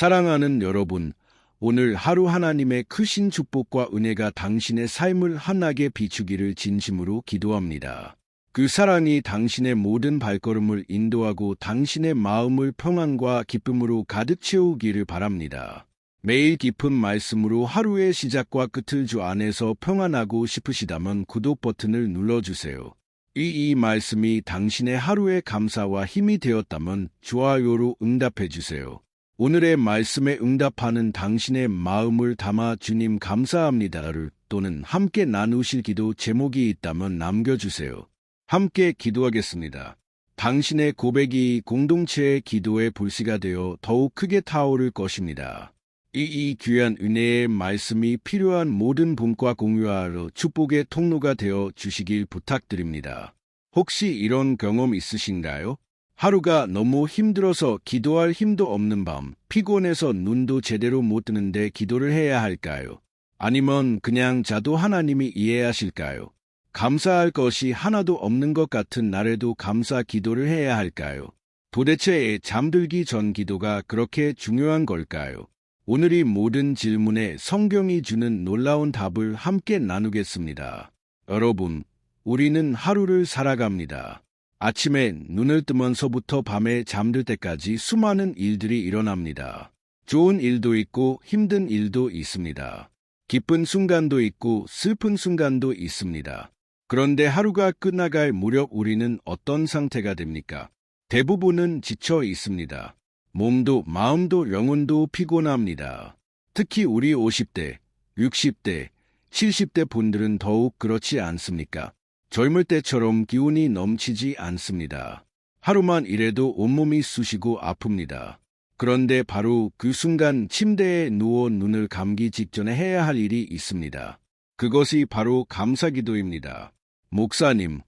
사랑하는 여러분, 오늘 하루 하나님의 크신 축복과 은혜가 당신의 삶을 환하게 비추기를 진심으로 기도합니다. 그 사랑이 당신의 모든 발걸음을 인도하고 당신의 마음을 평안과 기쁨으로 가득 채우기를 바랍니다. 매일 깊은 말씀으로 하루의 시작과 끝을 주 안에서 평안하고 싶으시다면 구독 버튼을 눌러주세요. 이 말씀이 당신의 하루의 감사와 힘이 되었다면 좋아요로 응답해주세요. 오늘의 말씀에 응답하는 당신의 마음을 담아 주님 감사합니다를 또는 함께 나누실 기도 제목이 있다면 남겨주세요. 함께 기도하겠습니다. 당신의 고백이 공동체의 기도의 불씨가 되어 더욱 크게 타오를 것입니다. 이 귀한 은혜의 말씀이 필요한 모든 분과 공유하러 축복의 통로가 되어 주시길 부탁드립니다. 혹시 이런 경험 있으신가요? 하루가 너무 힘들어서 기도할 힘도 없는 밤, 피곤해서 눈도 제대로 못 뜨는데 기도를 해야 할까요? 아니면 그냥 자도 하나님이 이해하실까요? 감사할 것이 하나도 없는 것 같은 날에도 감사 기도를 해야 할까요? 도대체 잠들기 전 기도가 그렇게 중요한 걸까요? 오늘 이 모든 질문에 성경이 주는 놀라운 답을 함께 나누겠습니다. 여러분, 우리는 하루를 살아갑니다. 아침에 눈을 뜨면서부터 밤에 잠들 때까지 수많은 일들이 일어납니다. 좋은 일도 있고 힘든 일도 있습니다. 기쁜 순간도 있고 슬픈 순간도 있습니다. 그런데 하루가 끝나갈 무렵 우리는 어떤 상태가 됩니까? 대부분은 지쳐 있습니다. 몸도 마음도 영혼도 피곤합니다. 특히 우리 50대, 60대, 70대 분들은 더욱 그렇지 않습니까? 젊을 때처럼 기운이 넘치지 않습니다. 하루만 일해도 온몸이 쑤시고 아픕니다. 그런데 바로 그 순간 침대에 누워 눈을 감기 직전에 해야 할 일이 있습니다. 그것이 바로 감사기도입니다. 목사님,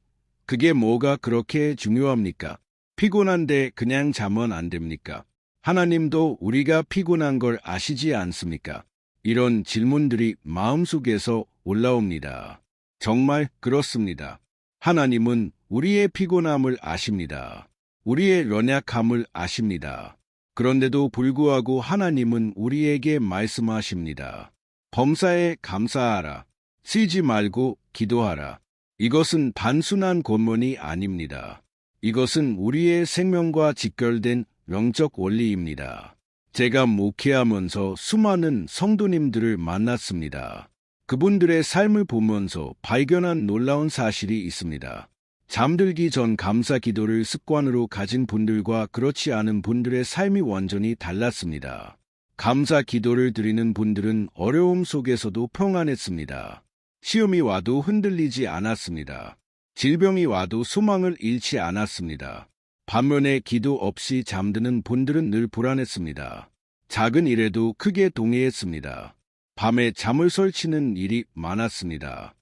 그게 뭐가 그렇게 중요합니까? 피곤한데 그냥 자면 안 됩니까? 하나님도 우리가 피곤한 걸 아시지 않습니까? 이런 질문들이 마음속에서 올라옵니다. 정말 그렇습니다. 하나님은 우리의 피곤함을 아십니다. 우리의 연약함을 아십니다. 그런데도 불구하고 하나님은 우리에게 말씀하십니다. 범사에 감사하라. 쉬지 말고 기도하라. 이것은 단순한 권면이 아닙니다. 이것은 우리의 생명과 직결된 영적 원리입니다. 제가 목회하면서 수많은 성도님들을 만났습니다. 그분들의 삶을 보면서 발견한 놀라운 사실이 있습니다. 잠들기 전 감사 기도를 습관으로 가진 분들과 그렇지 않은 분들의 삶이 완전히 달랐습니다. 감사 기도를 드리는 분들은 어려움 속에서도 평안했습니다. 시험이 와도 흔들리지 않았습니다. 질병이 와도 소망을 잃지 않았습니다. 반면에 기도 없이 잠드는 분들은 늘 불안했습니다. 작은 일에도 크게 동의했습니다. 밤에 잠을 설치는 일이 많았습니다.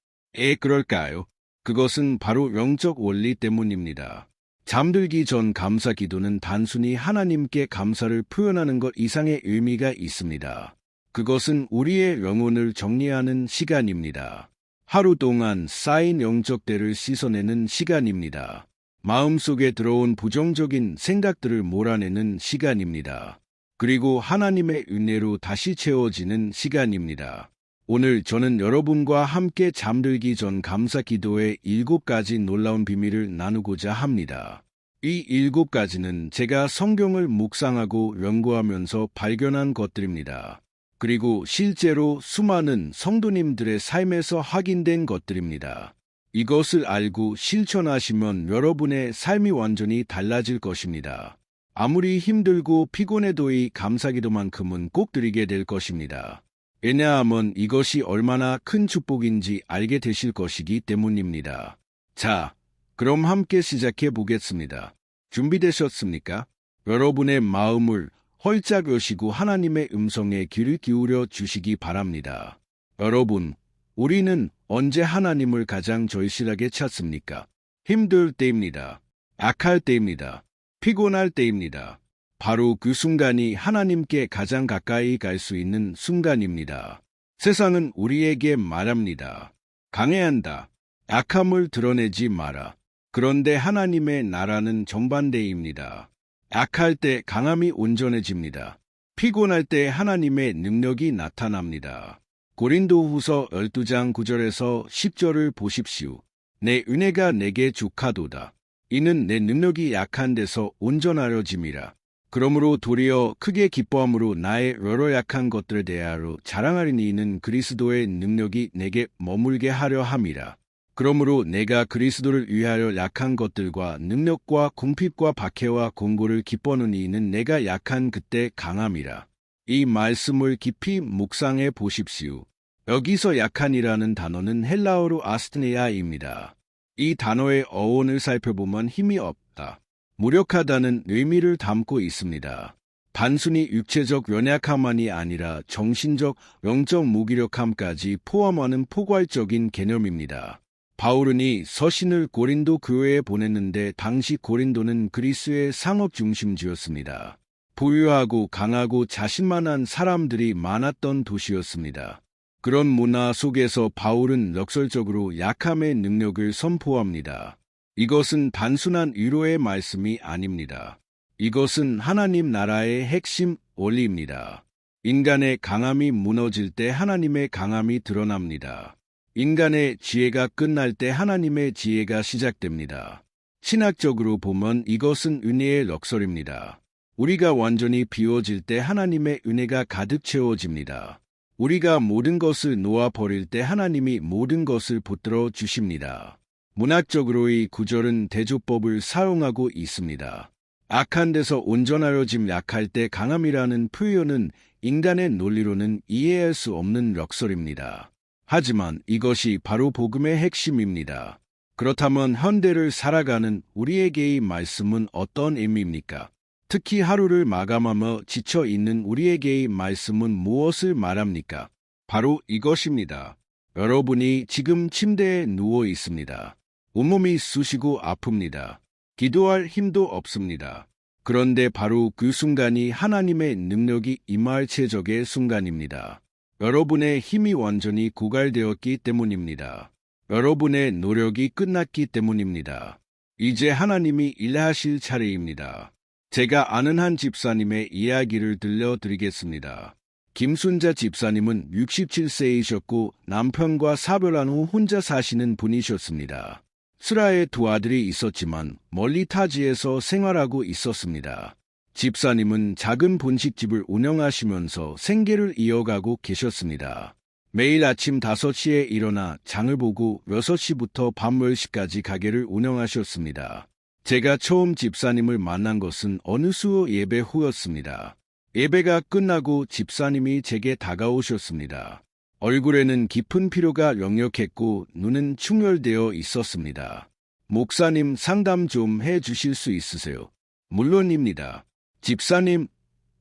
그럴까요? 그것은 바로 영적 원리 때문입니다. 잠들기 전 감사 기도는 단순히 하나님께 감사를 표현하는 것 이상의 의미가 있습니다. 그것은 우리의 영혼을 정리하는 시간입니다. 하루 동안 쌓인 영적 때를 씻어내는 시간입니다. 마음속에 들어온 부정적인 생각들을 몰아내는 시간입니다. 그리고 하나님의 은혜로 다시 채워지는 시간입니다. 오늘 저는 여러분과 함께 잠들기 전 감사 기도의 7가지 놀라운 비밀을 나누고자 합니다. 이 7가지는 제가 성경을 묵상하고 연구하면서 발견한 것들입니다. 그리고 실제로 수많은 성도님들의 삶에서 확인된 것들입니다. 이것을 알고 실천하시면 여러분의 삶이 완전히 달라질 것입니다. 아무리 힘들고 피곤해도 이 감사기도만큼은 꼭 드리게 될 것입니다. 왜냐하면 이것이 얼마나 큰 축복인지 알게 되실 것이기 때문입니다. 자, 그럼 함께 시작해 보겠습니다. 준비되셨습니까? 여러분의 마음을 활짝 여시고 하나님의 음성에 귀를 기울여 주시기 바랍니다. 여러분, 우리는 언제 하나님을 가장 절실하게 찾습니까? 힘들 때입니다. 악할 때입니다. 피곤할 때입니다. 바로 그 순간이 하나님께 가장 가까이 갈 수 있는 순간입니다. 세상은 우리에게 말합니다. 강해야 한다. 약함을 드러내지 마라. 그런데 하나님의 나라는 정반대입니다. 약할 때 강함이 온전해집니다. 피곤할 때 하나님의 능력이 나타납니다. 고린도후서 12장 9절에서 10절을 보십시오. 내 은혜가 내게 족하도다. 이는 내 능력이 약한 데서 온전하려짐이라. 그러므로 도리어 크게 기뻐함으로 나의 여러 약한 것들에 대하여 자랑하리니 이는 그리스도의 능력이 내게 머물게 하려 함이라. 그러므로 내가 그리스도를 위하여 약한 것들과 능력과 궁핍과 박해와 공고를 기뻐하느니 이는 내가 약한 그때 강함이라. 이 말씀을 깊이 묵상해 보십시오. 여기서 약한이라는 단어는 헬라어로 아스트네아입니다. 이 단어의 어원을 살펴보면 힘이 없다, 무력하다는 의미를 담고 있습니다. 단순히 육체적 연약함만이 아니라 정신적, 영적 무기력함까지 포함하는 포괄적인 개념입니다. 바울은 이 서신을 고린도 교회에 보냈는데 당시 고린도는 그리스의 상업 중심지였습니다. 부유하고 강하고 자신만한 사람들이 많았던 도시였습니다. 그런 문화 속에서 바울은 역설적으로 약함의 능력을 선포합니다. 이것은 단순한 위로의 말씀이 아닙니다. 이것은 하나님 나라의 핵심 원리입니다. 인간의 강함이 무너질 때 하나님의 강함이 드러납니다. 인간의 지혜가 끝날 때 하나님의 지혜가 시작됩니다. 신학적으로 보면 이것은 은혜의 역설입니다. 우리가 완전히 비워질 때 하나님의 은혜가 가득 채워집니다. 우리가 모든 것을 놓아버릴 때 하나님이 모든 것을 붙들어 주십니다. 문학적으로 이 구절은 대조법을 사용하고 있습니다. 악한 데서 온전하여짐, 약할 때 강함이라는 표현은 인간의 논리로는 이해할 수 없는 역설입니다. 하지만 이것이 바로 복음의 핵심입니다. 그렇다면 현대를 살아가는 우리에게 이 말씀은 어떤 의미입니까? 특히 하루를 마감하며 지쳐있는 우리에게 이 말씀은 무엇을 말합니까? 바로 이것입니다. 여러분이 지금 침대에 누워 있습니다. 온몸이 쑤시고 아픕니다. 기도할 힘도 없습니다. 그런데 바로 그 순간이 하나님의 능력이 임할 최적의 순간입니다. 여러분의 힘이 완전히 고갈되었기 때문입니다. 여러분의 노력이 끝났기 때문입니다. 이제 하나님이 일하실 차례입니다. 제가 아는 한 집사님의 이야기를 들려드리겠습니다. 김순자 집사님은 67세이셨고 남편과 사별한 후 혼자 사시는 분이셨습니다. 슬하에 두 아들이 있었지만 멀리 타지에서 생활하고 있었습니다. 집사님은 작은 분식집을 운영하시면서 생계를 이어가고 계셨습니다. 매일 아침 5시에 일어나 장을 보고 6시부터 밤 10시까지 가게를 운영하셨습니다. 제가 처음 집사님을 만난 것은 어느 수 예배 후였습니다. 예배가 끝나고 집사님이 제게 다가오셨습니다. 얼굴에는 깊은 피로가 역력했고 눈은 충혈되어 있었습니다. 목사님, 상담 좀 해주실 수 있으세요? 물론입니다. 집사님,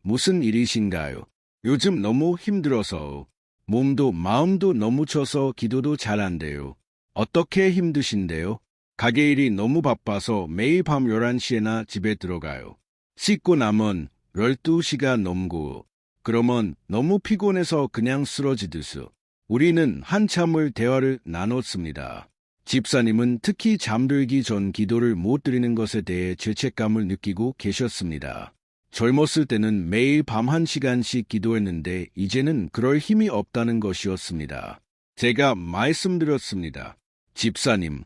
무슨 일이신가요? 요즘 너무 힘들어서 몸도 마음도 너무 쳐서 기도도 잘 안 돼요. 어떻게 힘드신데요? 가게 일이 너무 바빠서 매일 밤 11시에나 집에 들어가요. 씻고 나면 12시가 넘고 그러면 너무 피곤해서 그냥 쓰러지듯이. 우리는 한참을 대화를 나눴습니다. 집사님은 특히 잠들기 전 기도를 못 드리는 것에 대해 죄책감을 느끼고 계셨습니다. 젊었을 때는 매일 밤 1시간씩 기도했는데 이제는 그럴 힘이 없다는 것이었습니다. 제가 말씀드렸습니다. 집사님,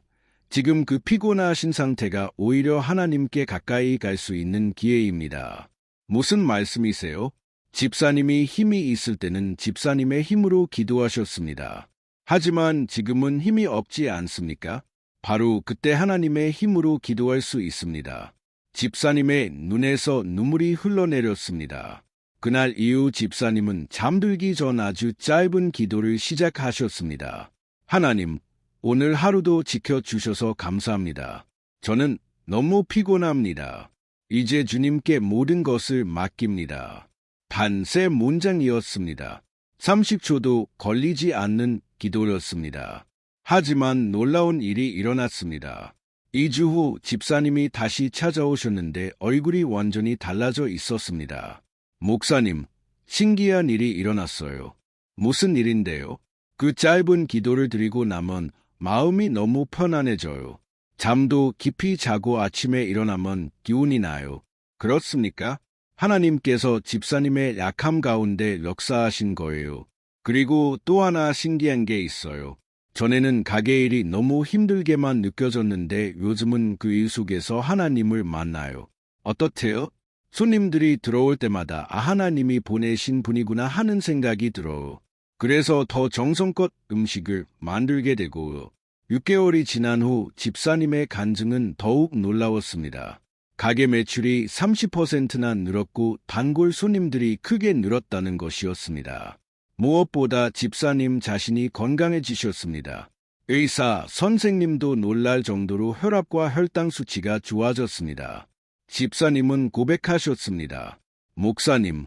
지금 그 피곤하신 상태가 오히려 하나님께 가까이 갈 수 있는 기회입니다. 무슨 말씀이세요? 집사님이 힘이 있을 때는 집사님의 힘으로 기도하셨습니다. 하지만 지금은 힘이 없지 않습니까? 바로 그때 하나님의 힘으로 기도할 수 있습니다. 집사님의 눈에서 눈물이 흘러내렸습니다. 그날 이후 집사님은 잠들기 전 아주 짧은 기도를 시작하셨습니다. 하나님, 오늘 하루도 지켜주셔서 감사합니다. 저는 너무 피곤합니다. 이제 주님께 모든 것을 맡깁니다. 단 3문장이었습니다. 30초도 걸리지 않는 기도였습니다. 하지만 놀라운 일이 일어났습니다. 2주 후 집사님이 다시 찾아오셨는데 얼굴이 완전히 달라져 있었습니다. 목사님, 신기한 일이 일어났어요. 무슨 일인데요? 그 짧은 기도를 드리고 나면 마음이 너무 편안해져요. 잠도 깊이 자고 아침에 일어나면 기운이 나요. 그렇습니까? 하나님께서 집사님의 약함 가운데 역사하신 거예요. 그리고 또 하나 신기한 게 있어요. 전에는 가게 일이 너무 힘들게만 느껴졌는데 요즘은 그 일 속에서 하나님을 만나요. 어떻대요? 손님들이 들어올 때마다 하나님이 보내신 분이구나 하는 생각이 들어요. 그래서 더 정성껏 음식을 만들게 되고요. 6개월이 지난 후 집사님의 간증은 더욱 놀라웠습니다. 가게 매출이 30%나 늘었고 단골 손님들이 크게 늘었다는 것이었습니다. 무엇보다 집사님 자신이 건강해지셨습니다. 의사, 선생님도 놀랄 정도로 혈압과 혈당 수치가 좋아졌습니다. 집사님은 고백하셨습니다. 목사님,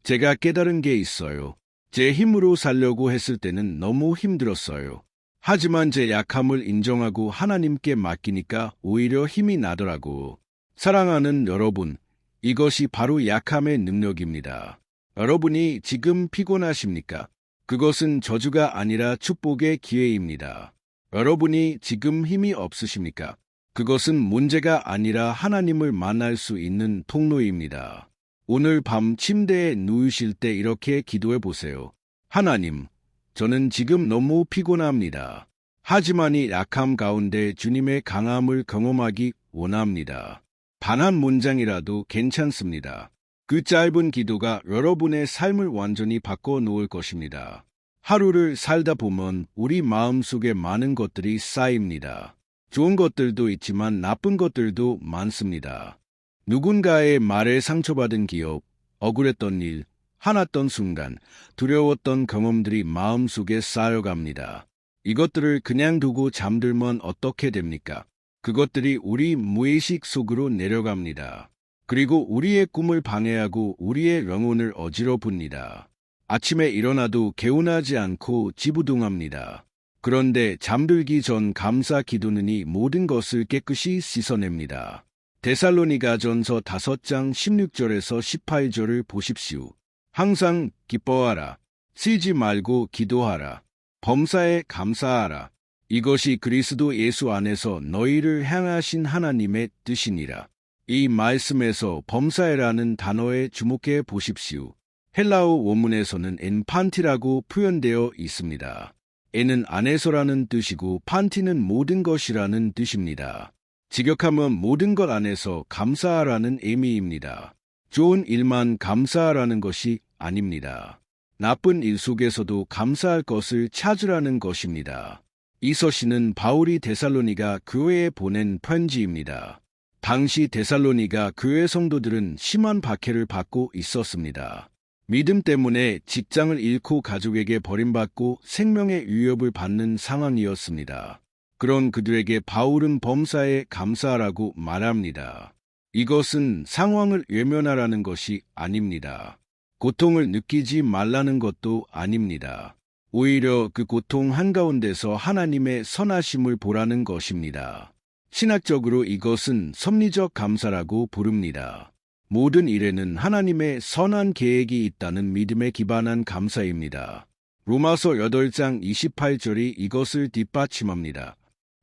제가 깨달은 게 있어요. 제 힘으로 살려고 했을 때는 너무 힘들었어요. 하지만 제 약함을 인정하고 하나님께 맡기니까 오히려 힘이 나더라고. 사랑하는 여러분, 이것이 바로 약함의 능력입니다. 여러분이 지금 피곤하십니까? 그것은 저주가 아니라 축복의 기회입니다. 여러분이 지금 힘이 없으십니까? 그것은 문제가 아니라 하나님을 만날 수 있는 통로입니다. 오늘 밤 침대에 누우실 때 이렇게 기도해 보세요. 하나님, 저는 지금 너무 피곤합니다. 하지만 이 약함 가운데 주님의 강함을 경험하기 원합니다. 단 한 문장이라도 괜찮습니다. 그 짧은 기도가 여러분의 삶을 완전히 바꿔놓을 것입니다. 하루를 살다 보면 우리 마음속에 많은 것들이 쌓입니다. 좋은 것들도 있지만 나쁜 것들도 많습니다. 누군가의 말에 상처받은 기억, 억울했던 일, 화났던 순간, 두려웠던 경험들이 마음속에 쌓여갑니다. 이것들을 그냥 두고 잠들면 어떻게 됩니까? 그것들이 우리 무의식 속으로 내려갑니다. 그리고 우리의 꿈을 방해하고 우리의 영혼을 어지럽힙니다. 아침에 일어나도 개운하지 않고 지부둥합니다. 그런데 잠들기 전 감사 기도는 이 모든 것을 깨끗이 씻어냅니다. 데살로니가전서 5장 16절에서 18절을 보십시오. 항상 기뻐하라. 쉬지 말고 기도하라. 범사에 감사하라. 이것이 그리스도 예수 안에서 너희를 향하신 하나님의 뜻이니라. 이 말씀에서 범사에라는 단어에 주목해 보십시오. 헬라어 원문에서는 엔판티라고 표현되어 있습니다. 엔은 안에서라는 뜻이고 판티는 모든 것이라는 뜻입니다. 직역하면 모든 것 안에서 감사하라는 의미입니다. 좋은 일만 감사하라는 것이 아닙니다. 나쁜 일 속에서도 감사할 것을 찾으라는 것입니다. 이 서신은 바울이 데살로니가 교회에 보낸 편지입니다. 당시 데살로니가 교회 성도들은 심한 박해를 받고 있었습니다. 믿음 때문에 직장을 잃고 가족에게 버림받고 생명의 위협을 받는 상황이었습니다. 그런 그들에게 바울은 범사에 감사하라고 말합니다. 이것은 상황을 외면하라는 것이 아닙니다. 고통을 느끼지 말라는 것도 아닙니다. 오히려 그 고통 한가운데서 하나님의 선하심을 보라는 것입니다. 신학적으로 이것은 섭리적 감사라고 부릅니다. 모든 일에는 하나님의 선한 계획이 있다는 믿음에 기반한 감사입니다. 로마서 8장 28절이 이것을 뒷받침합니다.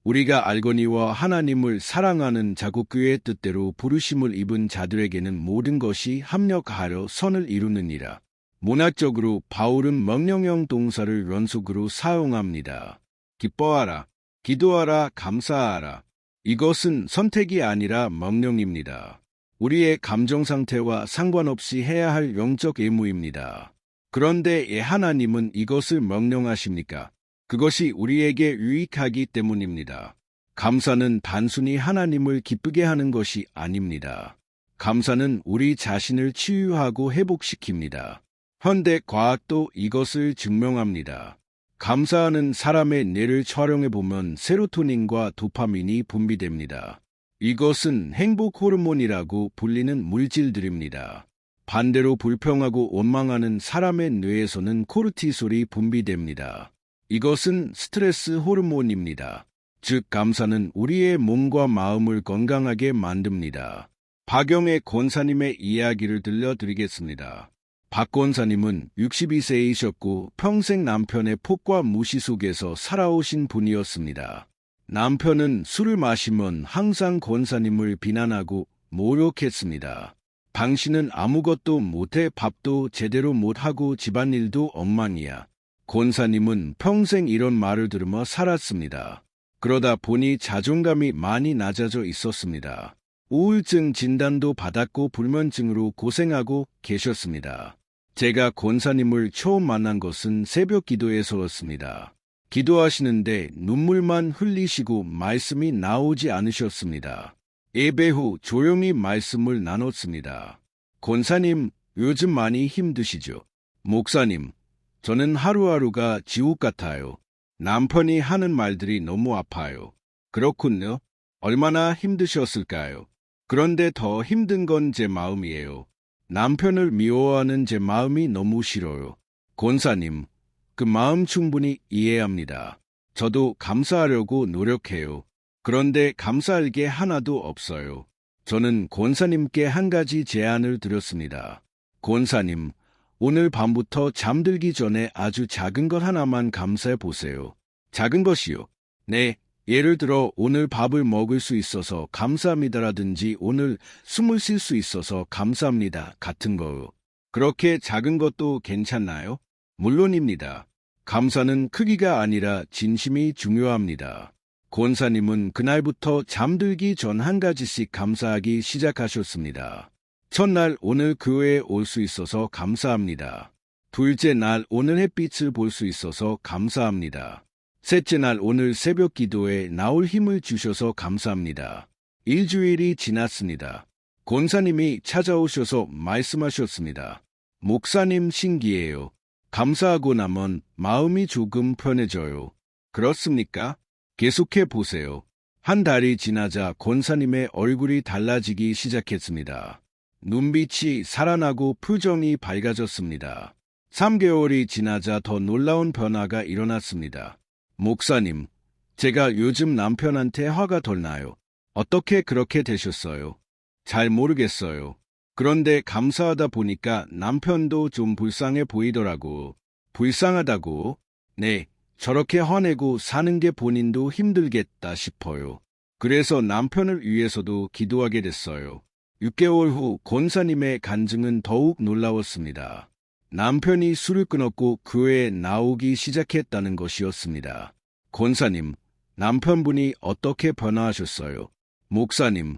우리가 알거니와 하나님을 사랑하는 자국 그의 뜻대로 부르심을 입은 자들에게는 모든 것이 합력하여 선을 이루느니라. 문학적으로 바울은 명령형 동사를 연속으로 사용합니다. 기뻐하라, 기도하라, 감사하라. 이것은 선택이 아니라 명령입니다. 우리의 감정 상태와 상관없이 해야 할 영적 의무입니다. 그런데 하나님은 이것을 명령하십니까? 그것이 우리에게 유익하기 때문입니다. 감사는 단순히 하나님을 기쁘게 하는 것이 아닙니다. 감사는 우리 자신을 치유하고 회복시킵니다. 현대 과학도 이것을 증명합니다. 감사하는 사람의 뇌를 촬영해보면 세로토닌과 도파민이 분비됩니다. 이것은 행복 호르몬이라고 불리는 물질들입니다. 반대로 불평하고 원망하는 사람의 뇌에서는 코르티솔이 분비됩니다. 이것은 스트레스 호르몬입니다. 즉, 감사는 우리의 몸과 마음을 건강하게 만듭니다. 박영애 권사님의 이야기를 들려드리겠습니다. 박 권사님은 62세이셨고 평생 남편의 폭과 무시 속에서 살아오신 분이었습니다. 남편은 술을 마시면 항상 권사님을 비난하고 모욕했습니다. 당신은 아무것도 못해 밥도 제대로 못하고 집안일도 엉망이야. 권사님은 평생 이런 말을 들으며 살았습니다. 그러다 보니 자존감이 많이 낮아져 있었습니다. 우울증 진단도 받았고 불면증으로 고생하고 계셨습니다. 제가 권사님을 처음 만난 것은 새벽 기도에서였습니다. 기도하시는데 눈물만 흘리시고 말씀이 나오지 않으셨습니다. 예배 후 조용히 말씀을 나눴습니다. 권사님, 요즘 많이 힘드시죠? 목사님, 저는 하루하루가 지옥 같아요. 남편이 하는 말들이 너무 아파요. 그렇군요. 얼마나 힘드셨을까요? 그런데 더 힘든 건 제 마음이에요. 남편을 미워하는 제 마음이 너무 싫어요. 권사님, 그 마음 충분히 이해합니다. 저도 감사하려고 노력해요. 그런데 감사할 게 하나도 없어요. 저는 권사님께 한 가지 제안을 드렸습니다. 권사님, 오늘 밤부터 잠들기 전에 아주 작은 것 하나만 감사해 보세요. 작은 것이요. 네, 예를 들어 오늘 밥을 먹을 수 있어서 감사합니다라든지 오늘 숨을 쉴 수 있어서 감사합니다 같은 거요. 그렇게 작은 것도 괜찮나요? 물론입니다. 감사는 크기가 아니라 진심이 중요합니다. 권사님은 그날부터 잠들기 전 한 가지씩 감사하기 시작하셨습니다. 첫날 오늘 교회에 올 수 있어서 감사합니다. 둘째 날 오늘 햇빛을 볼 수 있어서 감사합니다. 셋째 날 오늘 새벽 기도에 나올 힘을 주셔서 감사합니다. 일주일이 지났습니다. 권사님이 찾아오셔서 말씀하셨습니다. 목사님 신기해요. 감사하고 나면 마음이 조금 편해져요. 그렇습니까? 계속해 보세요. 한 달이 지나자 권사님의 얼굴이 달라지기 시작했습니다. 눈빛이 살아나고 표정이 밝아졌습니다. 3개월이 지나자 더 놀라운 변화가 일어났습니다. 목사님, 제가 요즘 남편한테 화가 덜 나요. 어떻게 그렇게 되셨어요? 잘 모르겠어요. 그런데 감사하다 보니까 남편도 좀 불쌍해 보이더라고. 불쌍하다고? 네, 저렇게 화내고 사는 게 본인도 힘들겠다 싶어요. 그래서 남편을 위해서도 기도하게 됐어요. 6개월 후 권사님의 간증은 더욱 놀라웠습니다. 남편이 술을 끊었고 교회에 나오기 시작했다는 것이었습니다. 권사님, 남편분이 어떻게 변화하셨어요? 목사님,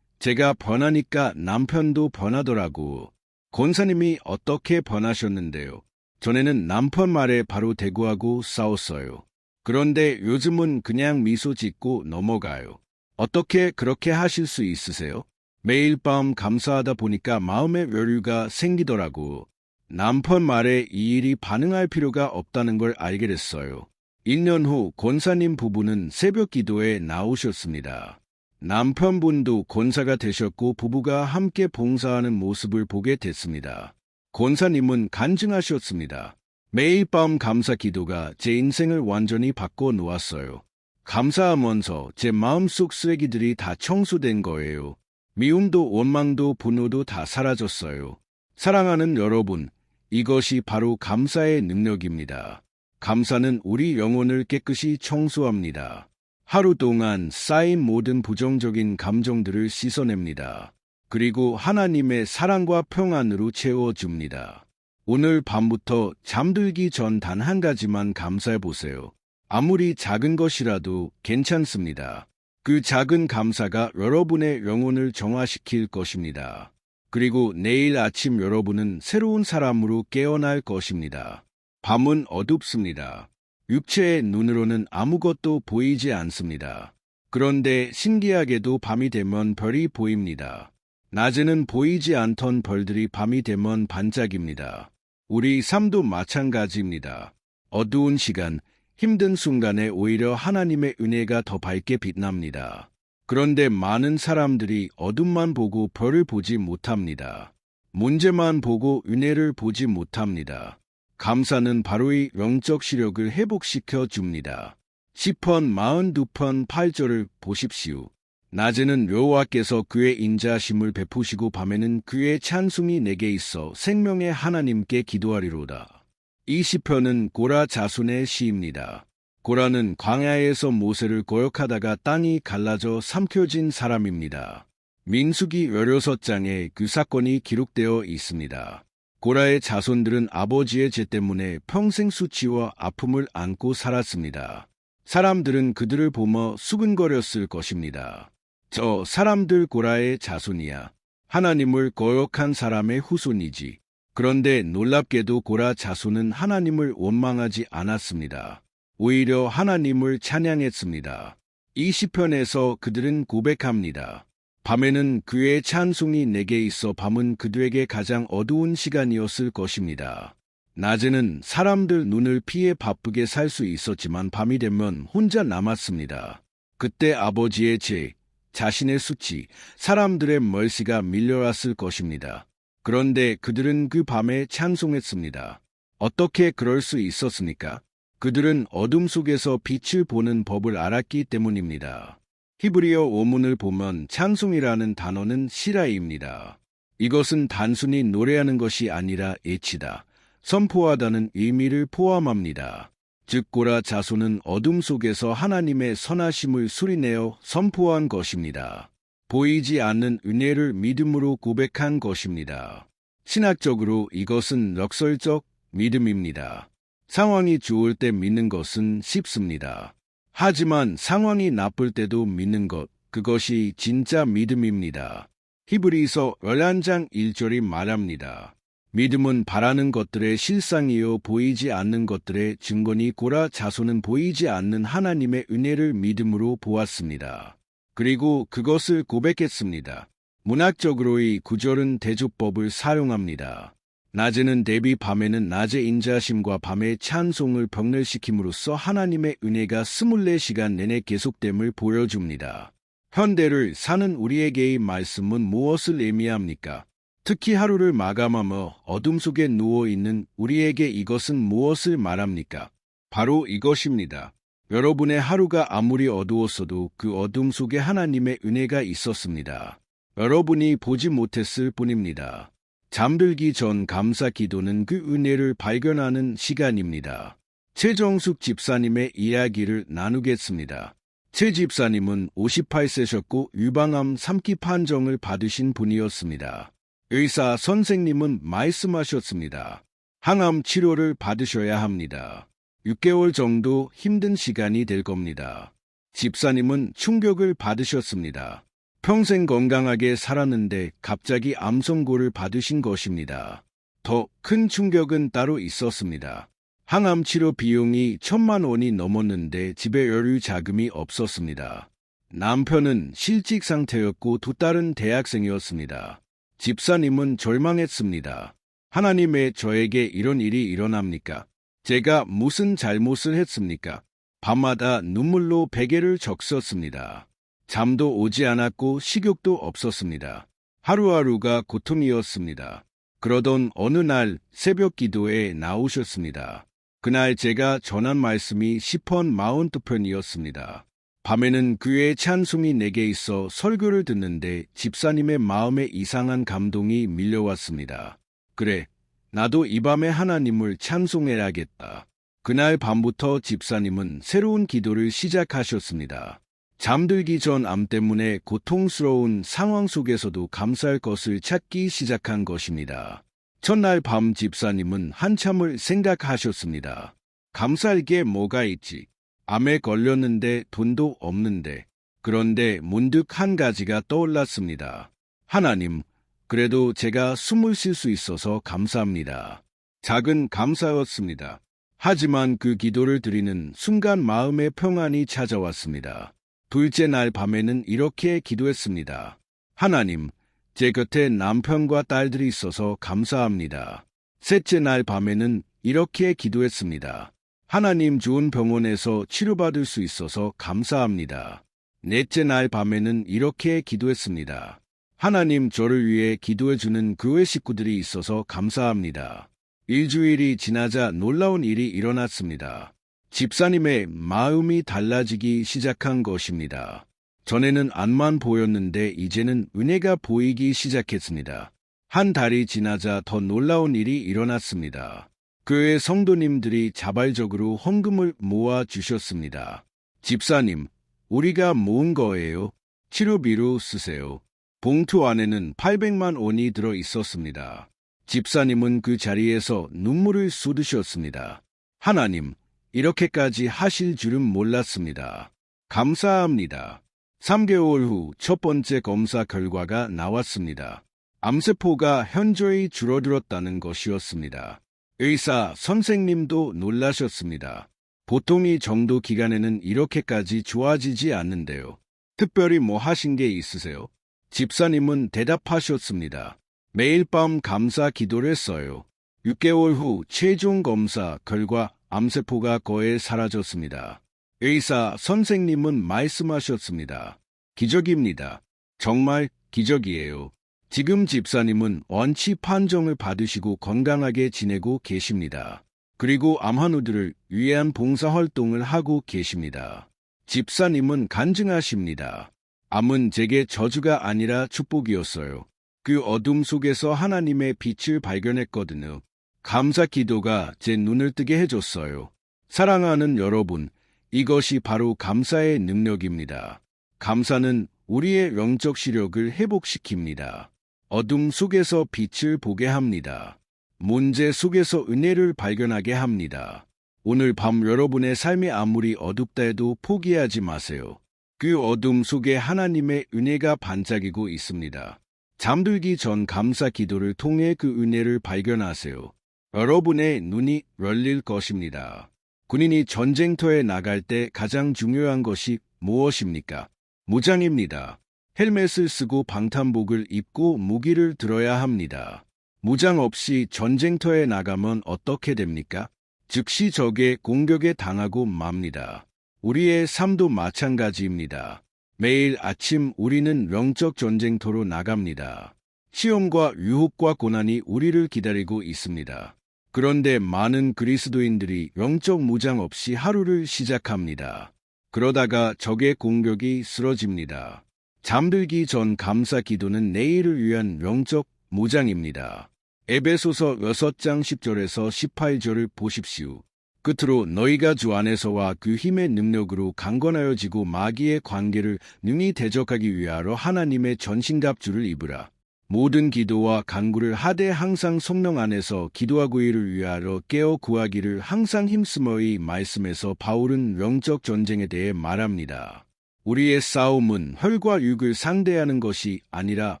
제가 변하니까 남편도 변하더라고. 권사님이 어떻게 변하셨는데요? 전에는 남편 말에 바로 대꾸하고 싸웠어요. 그런데 요즘은 그냥 미소 짓고 넘어가요. 어떻게 그렇게 하실 수 있으세요? 매일 밤 감사하다 보니까 마음의 여유가 생기더라고. 남편 말에 이 일이 반응할 필요가 없다는 걸 알게 됐어요. 1년 후 권사님 부부는 새벽 기도에 나오셨습니다. 남편분도 권사가 되셨고 부부가 함께 봉사하는 모습을 보게 됐습니다. 권사님은 간증하셨습니다. 매일 밤 감사 기도가 제 인생을 완전히 바꿔 놓았어요. 감사하면서 제 마음속 쓰레기들이 다 청소된 거예요. 미움도 원망도 분노도 다 사라졌어요. 사랑하는 여러분, 이것이 바로 감사의 능력입니다. 감사는 우리 영혼을 깨끗이 청소합니다. 하루 동안 쌓인 모든 부정적인 감정들을 씻어냅니다. 그리고 하나님의 사랑과 평안으로 채워줍니다. 오늘 밤부터 잠들기 전 단 한 가지만 감사해 보세요. 아무리 작은 것이라도 괜찮습니다. 그 작은 감사가 여러분의 영혼을 정화시킬 것입니다. 그리고 내일 아침 여러분은 새로운 사람으로 깨어날 것입니다. 밤은 어둡습니다. 육체의 눈으로는 아무것도 보이지 않습니다. 그런데 신기하게도 밤이 되면 별이 보입니다. 낮에는 보이지 않던 별들이 밤이 되면 반짝입니다. 우리 삶도 마찬가지입니다. 어두운 시간, 힘든 순간에 오히려 하나님의 은혜가 더 밝게 빛납니다. 그런데 많은 사람들이 어둠만 보고 별을 보지 못합니다. 문제만 보고 은혜를 보지 못합니다. 감사는 바로 이 영적 시력을 회복시켜 줍니다. 시편 42편 8절을 보십시오. 낮에는 여호와께서 그의 인자하심을 베푸시고 밤에는 그의 찬송이 내게 있어 생명의 하나님께 기도하리로다. 이 시편은 고라 자손의 시입니다. 고라는 광야에서 모세를 거역하다가 땅이 갈라져 삼켜진 사람입니다. 민수기 16장에 그 사건이 기록되어 있습니다. 고라의 자손들은 아버지의 죄 때문에 평생 수치와 아픔을 안고 살았습니다. 사람들은 그들을 보며 수근거렸을 것입니다. 저 사람들 고라의 자손이야. 하나님을 거역한 사람의 후손이지. 그런데 놀랍게도 고라 자손은 하나님을 원망하지 않았습니다. 오히려 하나님을 찬양했습니다. 이 시편에서 그들은 고백합니다. 밤에는 그의 찬송이 내게 있어 밤은 그들에게 가장 어두운 시간이었을 것입니다. 낮에는 사람들 눈을 피해 바쁘게 살 수 있었지만 밤이 되면 혼자 남았습니다. 그때 아버지의 죄, 자신의 수치, 사람들의 멀시가 밀려왔을 것입니다. 그런데 그들은 그 밤에 찬송했습니다. 어떻게 그럴 수 있었습니까? 그들은 어둠 속에서 빛을 보는 법을 알았기 때문입니다. 히브리어 원문을 보면 찬송이라는 단어는 시라입니다. 이것은 단순히 노래하는 것이 아니라 애치다, 선포하다는 의미를 포함합니다. 즉 고라 자손은 어둠 속에서 하나님의 선하심을 소리내어 선포한 것입니다. 보이지 않는 은혜를 믿음으로 고백한 것입니다. 신학적으로 이것은 역설적 믿음입니다. 상황이 좋을 때 믿는 것은 쉽습니다. 하지만 상황이 나쁠 때도 믿는 것, 그것이 진짜 믿음입니다. 히브리서 11장 1절이 말합니다. 믿음은 바라는 것들의 실상이요 보이지 않는 것들의 증거니 고라 자손은 보이지 않는 하나님의 은혜를 믿음으로 보았습니다. 그리고 그것을 고백했습니다. 문학적으로 이 구절은 대조법을 사용합니다. 낮에는 대비 밤에는 낮의 인자심과 밤의 찬송을 병렬시킴으로써 하나님의 은혜가 24시간 내내 계속됨을 보여줍니다. 현대를 사는 우리에게의 말씀은 무엇을 의미합니까? 특히 하루를 마감하며 어둠 속에 누워있는 우리에게 이것은 무엇을 말합니까? 바로 이것입니다. 여러분의 하루가 아무리 어두웠어도 그 어둠 속에 하나님의 은혜가 있었습니다. 여러분이 보지 못했을 뿐입니다. 잠들기 전 감사 기도는 그 은혜를 발견하는 시간입니다. 최정숙 집사님의 이야기를 나누겠습니다. 최 집사님은 58세셨고 유방암 3기 판정을 받으신 분이었습니다. 의사 선생님은 말씀하셨습니다. 항암 치료를 받으셔야 합니다. 6개월 정도 힘든 시간이 될 겁니다. 집사님은 충격을 받으셨습니다. 평생 건강하게 살았는데 갑자기 암 선고를 받으신 것입니다. 더 큰 충격은 따로 있었습니다. 항암 치료 비용이 1,000만 원이 넘었는데 집에 여유 자금이 없었습니다. 남편은 실직 상태였고 두 딸은 대학생이었습니다. 집사님은 절망했습니다. 하나님의 저에게 이런 일이 일어납니까? 제가 무슨 잘못을 했습니까? 밤마다 눈물로 베개를 적셨습니다. 잠도 오지 않았고 식욕도 없었습니다. 하루하루가 고통이었습니다. 그러던 어느 날 새벽 기도에 나오셨습니다. 그날 제가 전한 말씀이 시편 42편이었습니다. 밤에는 그의 찬송이 내게 있어 설교를 듣는데 집사님의 마음에 이상한 감동이 밀려왔습니다. 그래, 나도 이 밤에 하나님을 찬송해야겠다. 그날 밤부터 집사님은 새로운 기도를 시작하셨습니다. 잠들기 전 암 때문에 고통스러운 상황 속에서도 감사할 것을 찾기 시작한 것입니다. 첫날 밤 집사님은 한참을 생각하셨습니다. 감사할 게 뭐가 있지? 암에 걸렸는데 돈도 없는데. 그런데 문득 한 가지가 떠올랐습니다. 하나님, 그래도 제가 숨을 쉴 수 있어서 감사합니다. 작은 감사였습니다. 하지만 그 기도를 드리는 순간 마음의 평안이 찾아왔습니다. 둘째 날 밤에는 이렇게 기도했습니다. 하나님, 제 곁에 남편과 딸들이 있어서 감사합니다. 셋째 날 밤에는 이렇게 기도했습니다. 하나님, 좋은 병원에서 치료받을 수 있어서 감사합니다. 넷째 날 밤에는 이렇게 기도했습니다. 하나님, 저를 위해 기도해주는 교회 식구들이 있어서 감사합니다. 일주일이 지나자 놀라운 일이 일어났습니다. 집사님의 마음이 달라지기 시작한 것입니다. 전에는 암만 보였는데 이제는 은혜가 보이기 시작했습니다. 한 달이 지나자 더 놀라운 일이 일어났습니다. 교회 성도님들이 자발적으로 헌금을 모아 주셨습니다. 집사님, 우리가 모은 거예요. 치료비로 쓰세요. 봉투 안에는 800만 원이 들어 있었습니다. 집사님은 그 자리에서 눈물을 쏟으셨습니다. 하나님, 이렇게까지 하실 줄은 몰랐습니다. 감사합니다. 3개월 후 첫 번째 검사 결과가 나왔습니다. 암세포가 현저히 줄어들었다는 것이었습니다. 의사 선생님도 놀라셨습니다. 보통 이 정도 기간에는 이렇게까지 좋아지지 않는데요. 특별히 뭐 하신 게 있으세요? 집사님은 대답하셨습니다. 매일 밤 감사 기도를 했어요. 6개월 후 최종 검사 결과 암세포가 거의 사라졌습니다. 의사 선생님은 말씀하셨습니다. 기적입니다. 정말 기적이에요. 지금 집사님은 원치 판정을 받으시고 건강하게 지내고 계십니다. 그리고 암환우들을 위한 봉사활동을 하고 계십니다. 집사님은 간증하십니다. 암은 제게 저주가 아니라 축복이었어요. 그 어둠 속에서 하나님의 빛을 발견했거든요. 감사 기도가 제 눈을 뜨게 해줬어요. 사랑하는 여러분, 이것이 바로 감사의 능력입니다. 감사는 우리의 영적 시력을 회복시킵니다. 어둠 속에서 빛을 보게 합니다. 문제 속에서 은혜를 발견하게 합니다. 오늘 밤 여러분의 삶이 아무리 어둡다 해도 포기하지 마세요. 그 어둠 속에 하나님의 은혜가 반짝이고 있습니다. 잠들기 전 감사 기도를 통해 그 은혜를 발견하세요. 여러분의 눈이 열릴 것입니다. 군인이 전쟁터에 나갈 때 가장 중요한 것이 무엇입니까? 무장입니다. 헬멧을 쓰고 방탄복을 입고 무기를 들어야 합니다. 무장 없이 전쟁터에 나가면 어떻게 됩니까? 즉시 적의 공격에 당하고 맙니다. 우리의 삶도 마찬가지입니다. 매일 아침 우리는 영적 전쟁터로 나갑니다. 시험과 유혹과 고난이 우리를 기다리고 있습니다. 그런데 많은 그리스도인들이 영적 무장 없이 하루를 시작합니다. 그러다가 적의 공격이 쓰러집니다. 잠들기 전 감사 기도는 내일을 위한 영적 무장입니다. 에베소서 6장 10절에서 18절을 보십시오. 끝으로 너희가 주 안에서와 그 힘의 능력으로 강건하여지고 마귀의 관계를 능히 대적하기 위하여 하나님의 전신갑주를 입으라. 모든 기도와 간구를 하되 항상 성령 안에서 기도하고 이를 위하여 깨어 구하기를 항상 힘쓰머의 말씀에서 바울은 영적 전쟁에 대해 말합니다. 우리의 싸움은 혈과 육을 상대하는 것이 아니라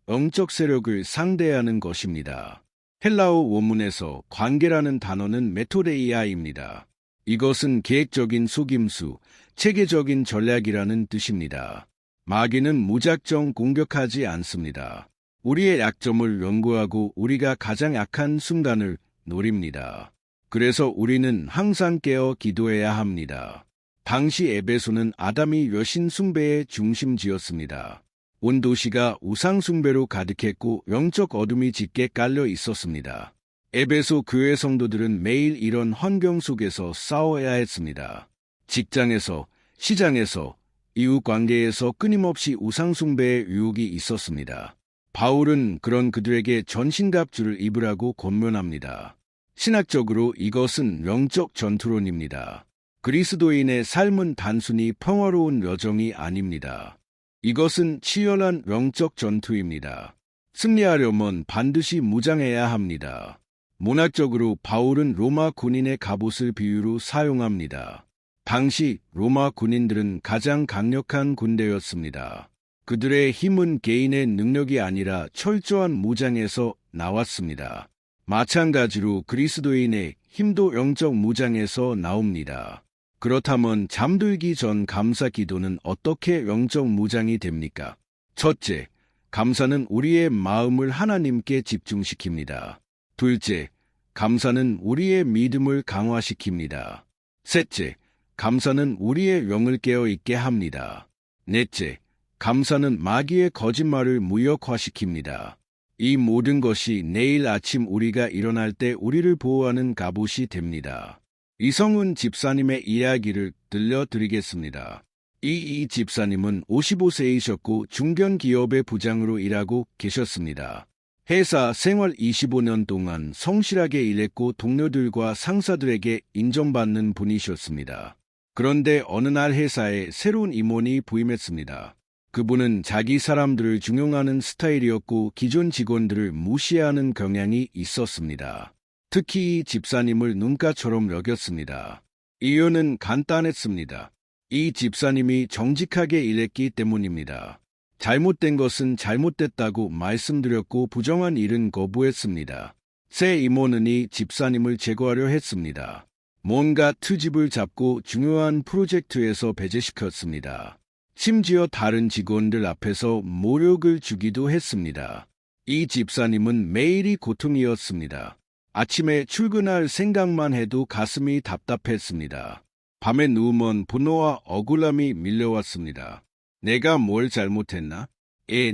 영적 세력을 상대하는 것입니다. 헬라어 원문에서 관계라는 단어는 메토데이아입니다. 이것은 계획적인 속임수, 체계적인 전략이라는 뜻입니다. 마귀는 무작정 공격하지 않습니다. 우리의 약점을 연구하고 우리가 가장 약한 순간을 노립니다. 그래서 우리는 항상 깨어 기도해야 합니다. 당시 에베소는 아담이 여신 숭배의 중심지였습니다. 온 도시가 우상 숭배로 가득했고 영적 어둠이 짙게 깔려 있었습니다. 에베소 교회 성도들은 매일 이런 환경 속에서 싸워야 했습니다. 직장에서, 시장에서, 이웃 관계에서 끊임없이 우상 숭배의 유혹이 있었습니다. 바울은 그런 그들에게 전신갑주를 입으라고 권면합니다. 신학적으로 이것은 영적 전투론입니다. 그리스도인의 삶은 단순히 평화로운 여정이 아닙니다. 이것은 치열한 영적 전투입니다. 승리하려면 반드시 무장해야 합니다. 문학적으로 바울은 로마 군인의 갑옷을 비유로 사용합니다. 당시 로마 군인들은 가장 강력한 군대였습니다. 그들의 힘은 개인의 능력이 아니라 철저한 무장에서 나왔습니다. 마찬가지로 그리스도인의 힘도 영적 무장에서 나옵니다. 그렇다면 잠들기 전 감사 기도는 어떻게 영적 무장이 됩니까? 첫째, 감사는 우리의 마음을 하나님께 집중시킵니다. 둘째, 감사는 우리의 믿음을 강화시킵니다. 셋째, 감사는 우리의 영을 깨어 있게 합니다. 넷째, 감사는 마귀의 거짓말을 무력화시킵니다. 이 모든 것이 내일 아침 우리가 일어날 때 우리를 보호하는 갑옷이 됩니다. 이성훈 집사님의 이야기를 들려드리겠습니다. 이 집사님은 55세이셨고 중견기업의 부장으로 일하고 계셨습니다. 회사 생활 25년 동안 성실하게 일했고 동료들과 상사들에게 인정받는 분이셨습니다. 그런데 어느 날 회사에 새로운 임원이 부임했습니다. 그분은 자기 사람들을 중용하는 스타일이었고 기존 직원들을 무시하는 경향이 있었습니다. 특히 이 집사님을 눈가처럼 여겼습니다. 이유는 간단했습니다. 이 집사님이 정직하게 일했기 때문입니다. 잘못된 것은 잘못됐다고 말씀드렸고 부정한 일은 거부했습니다. 새 이모는 이 집사님을 제거하려 했습니다. 뭔가 트집을 잡고 중요한 프로젝트에서 배제시켰습니다. 심지어 다른 직원들 앞에서 모욕을 주기도 했습니다. 이 집사님은 매일이 고통이었습니다. 아침에 출근할 생각만 해도 가슴이 답답했습니다. 밤에 누우면 분노와 억울함이 밀려왔습니다. 내가 뭘 잘못했나?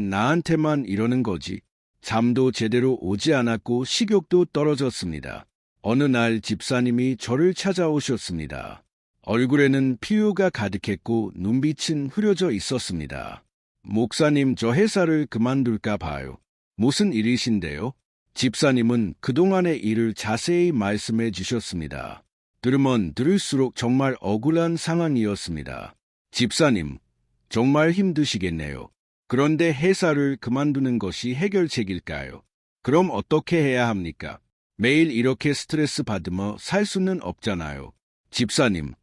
나한테만 이러는 거지. 잠도 제대로 오지 않았고 식욕도 떨어졌습니다. 어느 날 집사님이 저를 찾아오셨습니다. 얼굴에는 피로가 가득했고 눈빛은 흐려져 있었습니다. 목사님, 저 회사를 그만둘까 봐요. 무슨 일이신데요? 집사님은 그동안의 일을 자세히 말씀해 주셨습니다. 들으면 들을수록 정말 억울한 상황이었습니다. 집사님, 정말 힘드시겠네요. 그런데 회사를 그만두는 것이 해결책일까요? 그럼 어떻게 해야 합니까? 매일 이렇게 스트레스 받으며 살 수는 없잖아요. 집사님,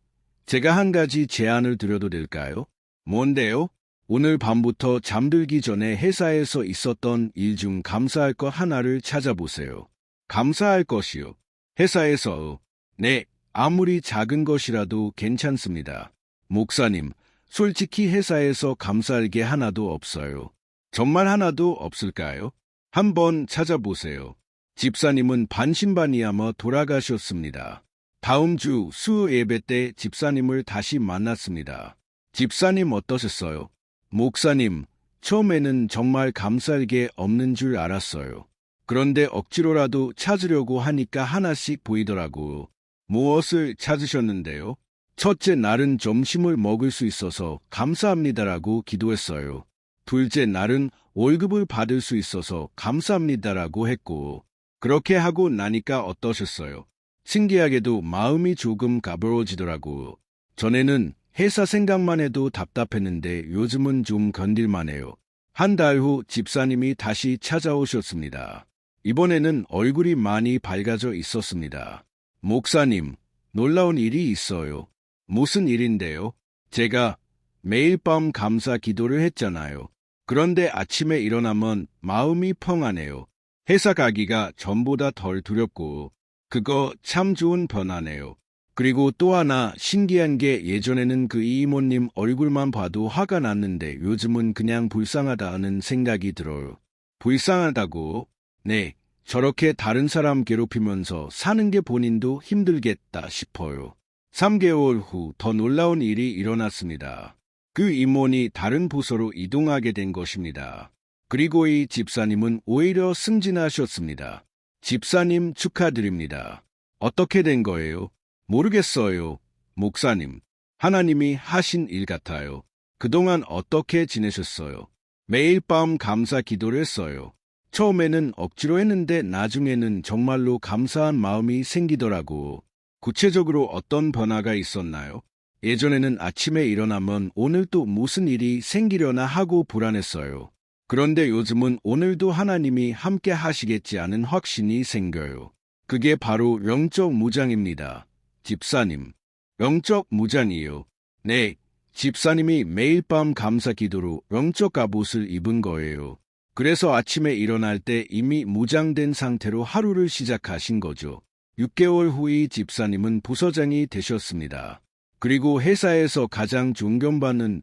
제가 한 가지 제안을 드려도 될까요? 뭔데요? 오늘 밤부터 잠들기 전에 회사에서 있었던 일 중 감사할 것 하나를 찾아보세요. 감사할 것이요. 회사에서. 네, 아무리 작은 것이라도 괜찮습니다. 목사님, 솔직히 회사에서 감사할 게 하나도 없어요. 정말 하나도 없을까요? 한번 찾아보세요. 집사님은 반신반의하며 돌아가셨습니다. 다음 주 수요 예배 때 집사님을 다시 만났습니다. 집사님 어떠셨어요? 목사님, 처음에는 정말 감사할 게 없는 줄 알았어요. 그런데 억지로라도 찾으려고 하니까 하나씩 보이더라고요. 무엇을 찾으셨는데요? 첫째 날은 점심을 먹을 수 있어서 감사합니다라고 기도했어요. 둘째 날은 월급을 받을 수 있어서 감사합니다라고 했고, 그렇게 하고 나니까 어떠셨어요? 신기하게도 마음이 조금 가벼워지더라고요. 전에는 회사 생각만 해도 답답했는데 요즘은 좀 견딜만해요. 한 달 후 집사님이 다시 찾아오셨습니다. 이번에는 얼굴이 많이 밝아져 있었습니다. 목사님, 놀라운 일이 있어요. 무슨 일인데요? 제가 매일 밤 감사 기도를 했잖아요. 그런데 아침에 일어나면 마음이 평안해요. 회사 가기가 전보다 덜 두렵고 그거 참 좋은 변화네요. 그리고 또 하나 신기한 게 예전에는 그 이모님 얼굴만 봐도 화가 났는데 요즘은 그냥 불쌍하다는 생각이 들어요. 불쌍하다고? 네, 저렇게 다른 사람 괴롭히면서 사는 게 본인도 힘들겠다 싶어요. 3개월 후 더 놀라운 일이 일어났습니다. 그 임원이 다른 부서로 이동하게 된 것입니다. 그리고 이 집사님은 오히려 승진하셨습니다. 집사님 축하드립니다. 어떻게 된 거예요? 모르겠어요. 목사님, 하나님이 하신 일 같아요. 그동안 어떻게 지내셨어요? 매일 밤 감사 기도를 했어요. 처음에는 억지로 했는데 나중에는 정말로 감사한 마음이 생기더라고. 구체적으로 어떤 변화가 있었나요? 예전에는 아침에 일어나면 오늘 또 무슨 일이 생기려나 하고 불안했어요. 그런데 요즘은 오늘도 하나님이 함께 하시겠지 않은 확신이 생겨요. 그게 바로 영적 무장입니다. 집사님, 영적 무장이요. 네, 집사님이 매일 밤 감사 기도로 영적 갑옷을 입은 거예요. 그래서 아침에 일어날 때 이미 무장된 상태로 하루를 시작하신 거죠. 6개월 후 이 집사님은 부서장이 되셨습니다. 그리고 회사에서 가장 존경받는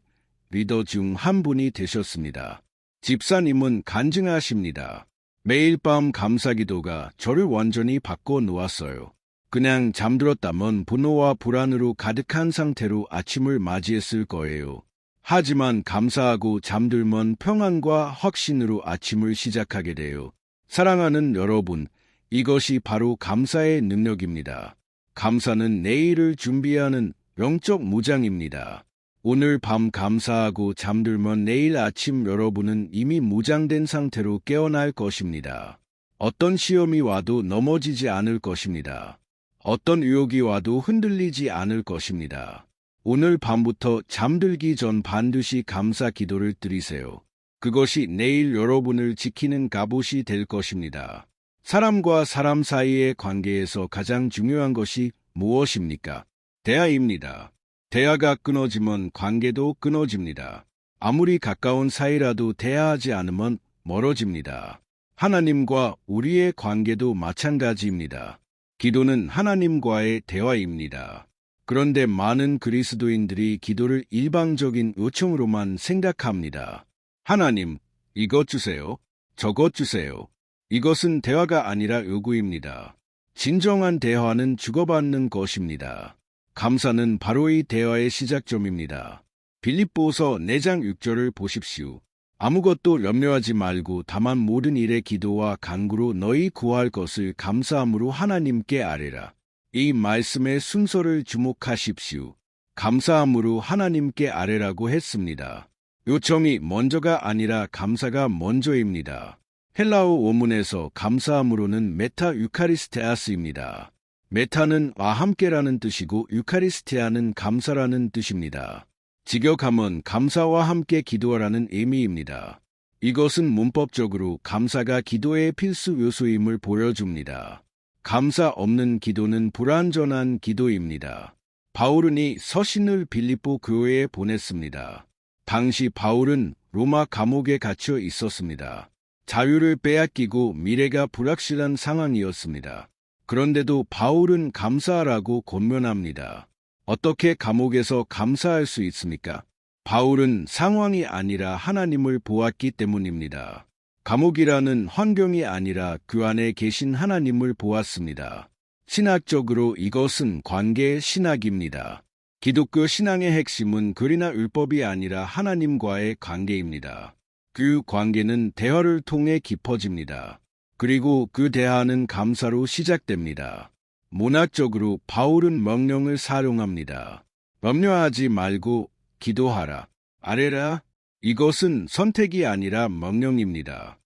리더 중 한 분이 되셨습니다. 집사님은 간증하십니다. 매일 밤 감사기도가 저를 완전히 바꿔 놓았어요. 그냥 잠들었다면 분노와 불안으로 가득한 상태로 아침을 맞이했을 거예요. 하지만 감사하고 잠들면 평안과 확신으로 아침을 시작하게 돼요. 사랑하는 여러분, 이것이 바로 감사의 능력입니다. 감사는 내일을 준비하는 영적 무장입니다. 오늘 밤 감사하고 잠들면 내일 아침 여러분은 이미 무장된 상태로 깨어날 것입니다. 어떤 시험이 와도 넘어지지 않을 것입니다. 어떤 유혹이 와도 흔들리지 않을 것입니다. 오늘 밤부터 잠들기 전 반드시 감사 기도를 드리세요. 그것이 내일 여러분을 지키는 갑옷이 될 것입니다. 사람과 사람 사이의 관계에서 가장 중요한 것이 무엇입니까? 대화입니다. 대화가 끊어지면 관계도 끊어집니다. 아무리 가까운 사이라도 대화하지 않으면 멀어집니다. 하나님과 우리의 관계도 마찬가지입니다. 기도는 하나님과의 대화입니다. 그런데 많은 그리스도인들이 기도를 일방적인 요청으로만 생각합니다. 하나님, 이것 주세요. 저것 주세요. 이것은 대화가 아니라 요구입니다. 진정한 대화는 주고받는 것입니다. 감사는 바로 이 대화의 시작점입니다. 빌립보서 4장 6절을 보십시오. 아무것도 염려하지 말고 다만 모든 일에 기도와 간구로 너희 구할 것을 감사함으로 하나님께 아뢰라. 이 말씀의 순서를 주목하십시오. 감사함으로 하나님께 아뢰라고 했습니다. 요청이 먼저가 아니라 감사가 먼저입니다. 헬라어 원문에서 감사함으로는 메타 유카리스테아스입니다. 메타는 함께라는 뜻이고 유카리스테아는 감사라는 뜻입니다. 직역하면 감사와 함께 기도하라는 의미입니다. 이것은 문법적으로 감사가 기도의 필수 요소임을 보여줍니다. 감사 없는 기도는 불완전한 기도입니다. 바울은 이 서신을 빌립보 교회에 보냈습니다. 당시 바울은 로마 감옥에 갇혀 있었습니다. 자유를 빼앗기고 미래가 불확실한 상황이었습니다. 그런데도 바울은 감사하라고 권면합니다. 어떻게 감옥에서 감사할 수 있습니까? 바울은 상황이 아니라 하나님을 보았기 때문입니다. 감옥이라는 환경이 아니라 그 안에 계신 하나님을 보았습니다. 신학적으로 이것은 관계의 신학입니다. 기독교 신앙의 핵심은 글이나 율법이 아니라 하나님과의 관계입니다. 그 관계는 대화를 통해 깊어집니다. 그리고 그 대화는 감사로 시작됩니다. 문학적으로 바울은 명령을 사용합니다. 염려하지 말고 기도하라. 아뢰라. 이것은 선택이 아니라 명령입니다.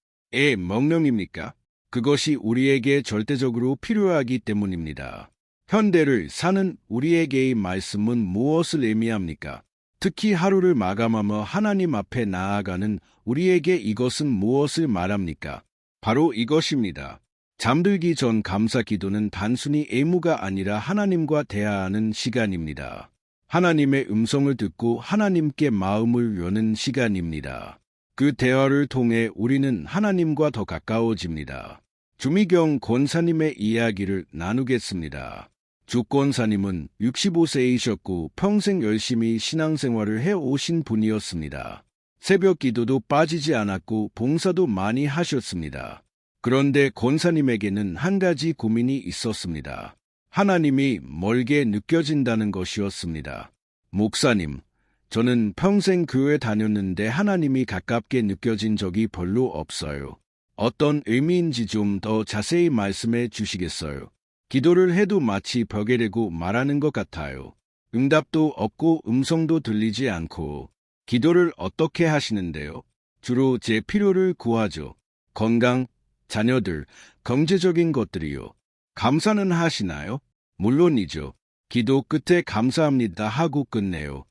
명령입니까? 그것이 우리에게 절대적으로 필요하기 때문입니다. 현대를 사는 우리에게의 말씀은 무엇을 의미합니까? 특히 하루를 마감하며 하나님 앞에 나아가는 우리에게 이것은 무엇을 말합니까? 바로 이것입니다. 잠들기 전 감사 기도는 단순히 의무가 아니라 하나님과 대화하는 시간입니다. 하나님의 음성을 듣고 하나님께 마음을 여는 시간입니다. 그 대화를 통해 우리는 하나님과 더 가까워집니다. 주미경 권사님의 이야기를 나누겠습니다. 주 권사님은 65세이셨고 평생 열심히 신앙생활을 해오신 분이었습니다. 새벽 기도도 빠지지 않았고 봉사도 많이 하셨습니다. 그런데 권사님에게는 한 가지 고민이 있었습니다. 하나님이 멀게 느껴진다는 것이었습니다. 목사님, 저는 평생 교회 다녔는데 하나님이 가깝게 느껴진 적이 별로 없어요. 어떤 의미인지 좀 더 자세히 말씀해 주시겠어요? 기도를 해도 마치 벽에 대고 말하는 것 같아요. 응답도 없고 음성도 들리지 않고. 기도를 어떻게 하시는데요? 주로 제 필요를 구하죠. 건강, 자녀들, 경제적인 것들이요. 감사는 하시나요? 물론이죠. 기도 끝에 감사합니다 하고 끝내요.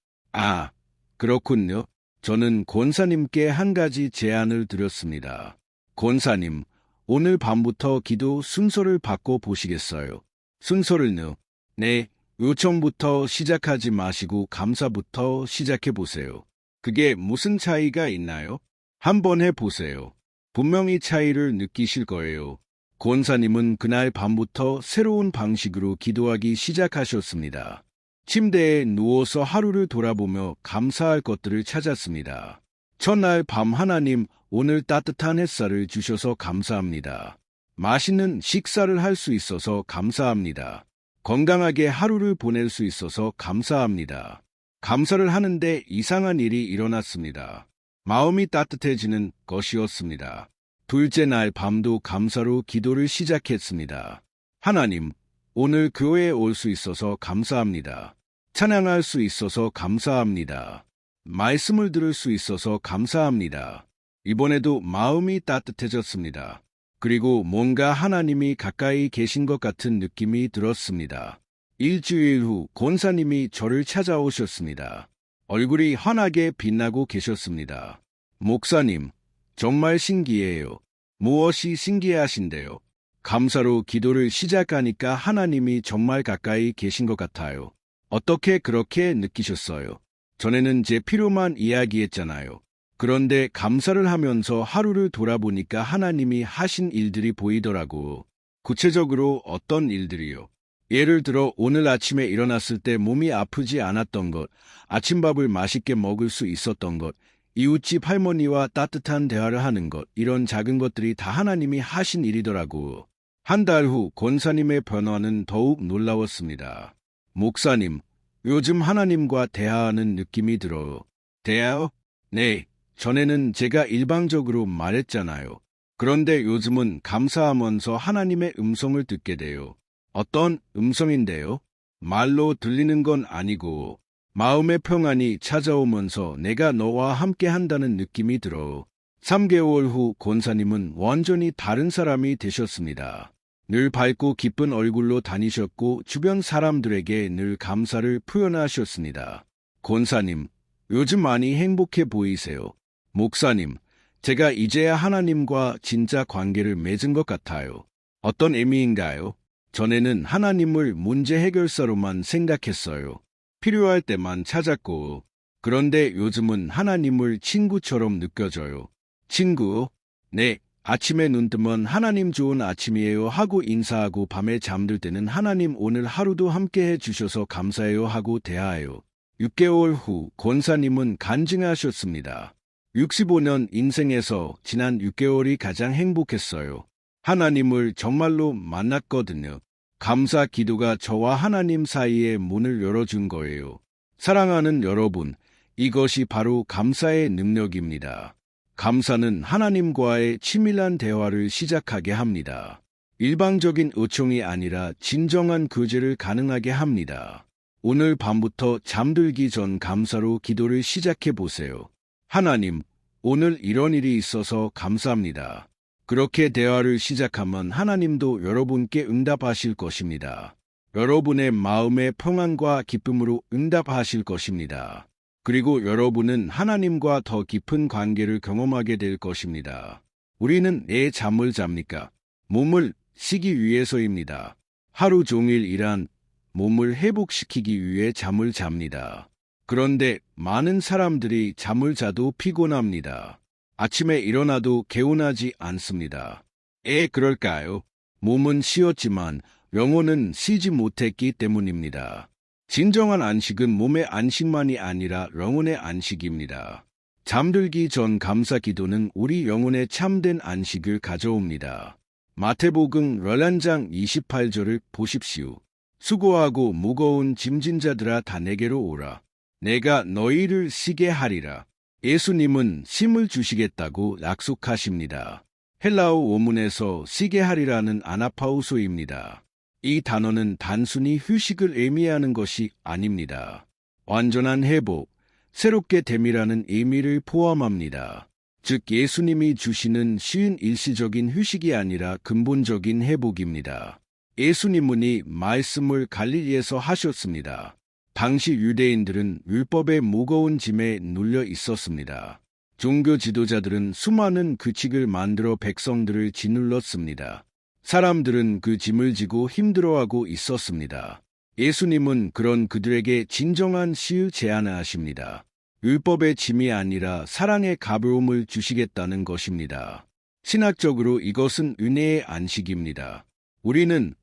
그렇군요. 저는 권사님께 한 가지 제안을 드렸습니다. 권사님, 오늘 밤부터 기도 순서를 바꿔 보시겠어요? 순서를요? 네, 요청부터 시작하지 마시고 감사부터 시작해 보세요. 그게 무슨 차이가 있나요? 한번 해보세요. 분명히 차이를 느끼실 거예요. 권사님은 그날 밤부터 새로운 방식으로 기도하기 시작하셨습니다. 침대에 누워서 하루를 돌아보며 감사할 것들을 찾았습니다. 첫날 밤 하나님, 오늘 따뜻한 햇살을 주셔서 감사합니다. 맛있는 식사를 할 수 있어서 감사합니다. 건강하게 하루를 보낼 수 있어서 감사합니다. 감사를 하는데 이상한 일이 일어났습니다. 마음이 따뜻해지는 것이었습니다. 둘째 날 밤도 감사로 기도를 시작했습니다. 하나님, 오늘 교회에 올 수 있어서 감사합니다. 찬양할 수 있어서 감사합니다. 말씀을 들을 수 있어서 감사합니다. 이번에도 마음이 따뜻해졌습니다. 그리고 뭔가 하나님이 가까이 계신 것 같은 느낌이 들었습니다. 일주일 후 권사님이 저를 찾아오셨습니다. 얼굴이 환하게 빛나고 계셨습니다. 목사님, 정말 신기해요. 무엇이 신기하신데요? 감사로 기도를 시작하니까 하나님이 정말 가까이 계신 것 같아요. 어떻게 그렇게 느끼셨어요? 전에는 제 필요만 이야기했잖아요. 그런데 감사를 하면서 하루를 돌아보니까 하나님이 하신 일들이 보이더라고. 구체적으로 어떤 일들이요? 예를 들어 오늘 아침에 일어났을 때 몸이 아프지 않았던 것, 아침밥을 맛있게 먹을 수 있었던 것, 이웃집 할머니와 따뜻한 대화를 하는 것, 이런 작은 것들이 다 하나님이 하신 일이더라고. 한 달 후 권사님의 변화는 더욱 놀라웠습니다. 목사님, 요즘 하나님과 대화하는 느낌이 들어요. 대화요? 네, 전에는 제가 일방적으로 말했잖아요. 그런데 요즘은 감사하면서 하나님의 음성을 듣게 돼요. 어떤 음성인데요? 말로 들리는 건 아니고 마음의 평안이 찾아오면서 내가 너와 함께 한다는 느낌이 들어. 3개월 후 권사님은 완전히 다른 사람이 되셨습니다. 늘 밝고 기쁜 얼굴로 다니셨고 주변 사람들에게 늘 감사를 표현하셨습니다. 권사님, 요즘 많이 행복해 보이세요. 목사님, 제가 이제야 하나님과 진짜 관계를 맺은 것 같아요. 어떤 의미인가요? 전에는 하나님을 문제 해결사로만 생각했어요. 필요할 때만 찾았고, 그런데 요즘은 하나님을 친구처럼 느껴져요. 친구? 네, 아침에 눈 뜨면 하나님 좋은 아침이에요 하고 인사하고 밤에 잠들 때는 하나님 오늘 하루도 함께 해주셔서 감사해요 하고 대화해요. 6개월 후 권사님은 간증하셨습니다. 65년 인생에서 지난 6개월이 가장 행복했어요. 하나님을 정말로 만났거든요. 감사 기도가 저와 하나님 사이의 문을 열어준 거예요. 사랑하는 여러분, 이것이 바로 감사의 능력입니다. 감사는 하나님과의 치밀한 대화를 시작하게 합니다. 일방적인 요청이 아니라 진정한 교제를 가능하게 합니다. 오늘 밤부터 잠들기 전 감사로 기도를 시작해 보세요. 하나님, 오늘 이런 일이 있어서 감사합니다. 그렇게 대화를 시작하면 하나님도 여러분께 응답하실 것입니다. 여러분의 마음의 평안과 기쁨으로 응답하실 것입니다. 그리고 여러분은 하나님과 더 깊은 관계를 경험하게 될 것입니다. 우리는 왜 잠을 잡니까? 몸을 쉬기 위해서입니다. 하루 종일 일한 몸을 회복시키기 위해 잠을 잡니다. 그런데 많은 사람들이 잠을 자도 피곤합니다. 아침에 일어나도 개운하지 않습니다. 왜 그럴까요? 몸은 쉬었지만 영혼은 쉬지 못했기 때문입니다. 진정한 안식은 몸의 안식만이 아니라 영혼의 안식입니다. 잠들기 전 감사 기도는 우리 영혼의 참된 안식을 가져옵니다. 마태복음 11장 28절을 보십시오. 수고하고 무거운 짐진 자들아 다 내게로 오라. 내가 너희를 쉬게 하리라. 예수님은 쉼을 주시겠다고 약속하십니다. 헬라어 원문에서 쉬게 하리라는 아나파우소입니다. 이 단어는 단순히 휴식을 의미하는 것이 아닙니다. 완전한 회복, 새롭게 됨이라는 의미를 포함합니다. 즉 예수님이 주시는 쉬운 일시적인 휴식이 아니라 근본적인 회복입니다. 예수님은 이 말씀을 갈릴리에서 하셨습니다. 당시 유대인들은 율법의 무거운 짐에 눌려 있었습니다. 종교 지도자들은 수많은 규칙을 만들어 백성들을 짓눌렀습니다. 사람들은 그 짐을 지고 힘들어하고 있었습니다. 예수님은 그런 그들에게 진정한 쉼을 제안하십니다. 율법의 짐이 아니라 사랑의 가벼움을 주시겠다는 것입니다. 신학적으로 이것은 은혜의 안식입니다. 우리는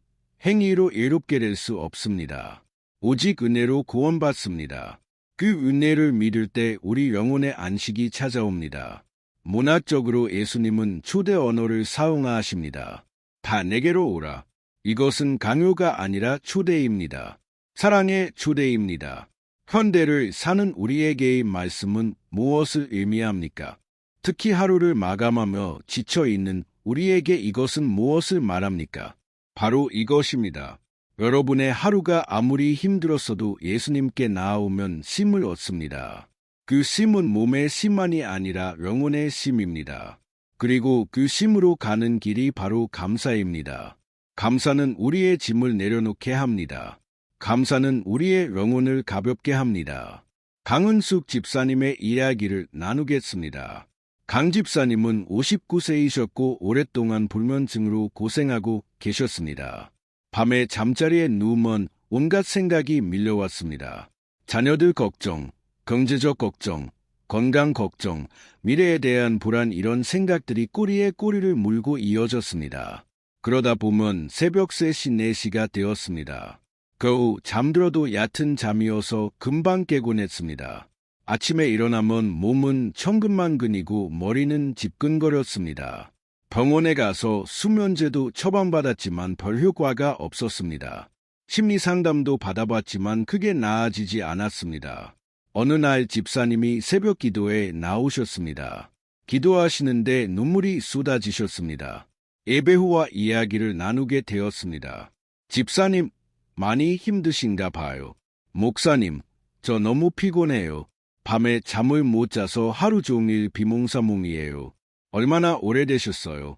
행위로 예롭게 될 수 없습니다. 오직 은혜로 구원받습니다. 그 은혜를 믿을 때 우리 영혼의 안식이 찾아옵니다. 문학적으로 예수님은 초대 언어를 사용하십니다. 다 내게로 오라. 이것은 강요가 아니라 초대입니다. 사랑의 초대입니다. 현대를 사는 우리에게의 말씀은 무엇을 의미합니까? 특히 하루를 마감하며 지쳐있는 우리에게 이것은 무엇을 말합니까? 바로 이것입니다. 여러분의 하루가 아무리 힘들었어도 예수님께 나아오면 쉼을 얻습니다. 그 쉼은 몸의 쉼만이 아니라 영혼의 쉼입니다. 그리고 그 쉼으로 가는 길이 바로 감사입니다. 감사는 우리의 짐을 내려놓게 합니다. 감사는 우리의 영혼을 가볍게 합니다. 강은숙 집사님의 이야기를 나누겠습니다. 강 집사님은 59세이셨고 오랫동안 불면증으로 고생하고 계셨습니다. 밤에 잠자리에 누우면 온갖 생각이 밀려왔습니다. 자녀들 걱정, 경제적 걱정, 건강 걱정, 미래에 대한 불안 이런 생각들이 꼬리에 꼬리를 물고 이어졌습니다. 그러다 보면 새벽 3시, 4시가 되었습니다. 겨우 잠들어도 얕은 잠이어서 금방 깨곤 했습니다. 아침에 일어나면 몸은 천근만근이고 머리는 지끈거렸습니다. 병원에 가서 수면제도 처방받았지만 별 효과가 없었습니다. 심리상담도 받아봤지만 크게 나아지지 않았습니다. 어느 날 집사님이 새벽 기도에 나오셨습니다. 기도하시는데 눈물이 쏟아지셨습니다. 예배 후와 이야기를 나누게 되었습니다. 집사님, 많이 힘드신가 봐요. 목사님, 저 너무 피곤해요. 밤에 잠을 못 자서 하루 종일 비몽사몽이에요. 얼마나 오래되셨어요?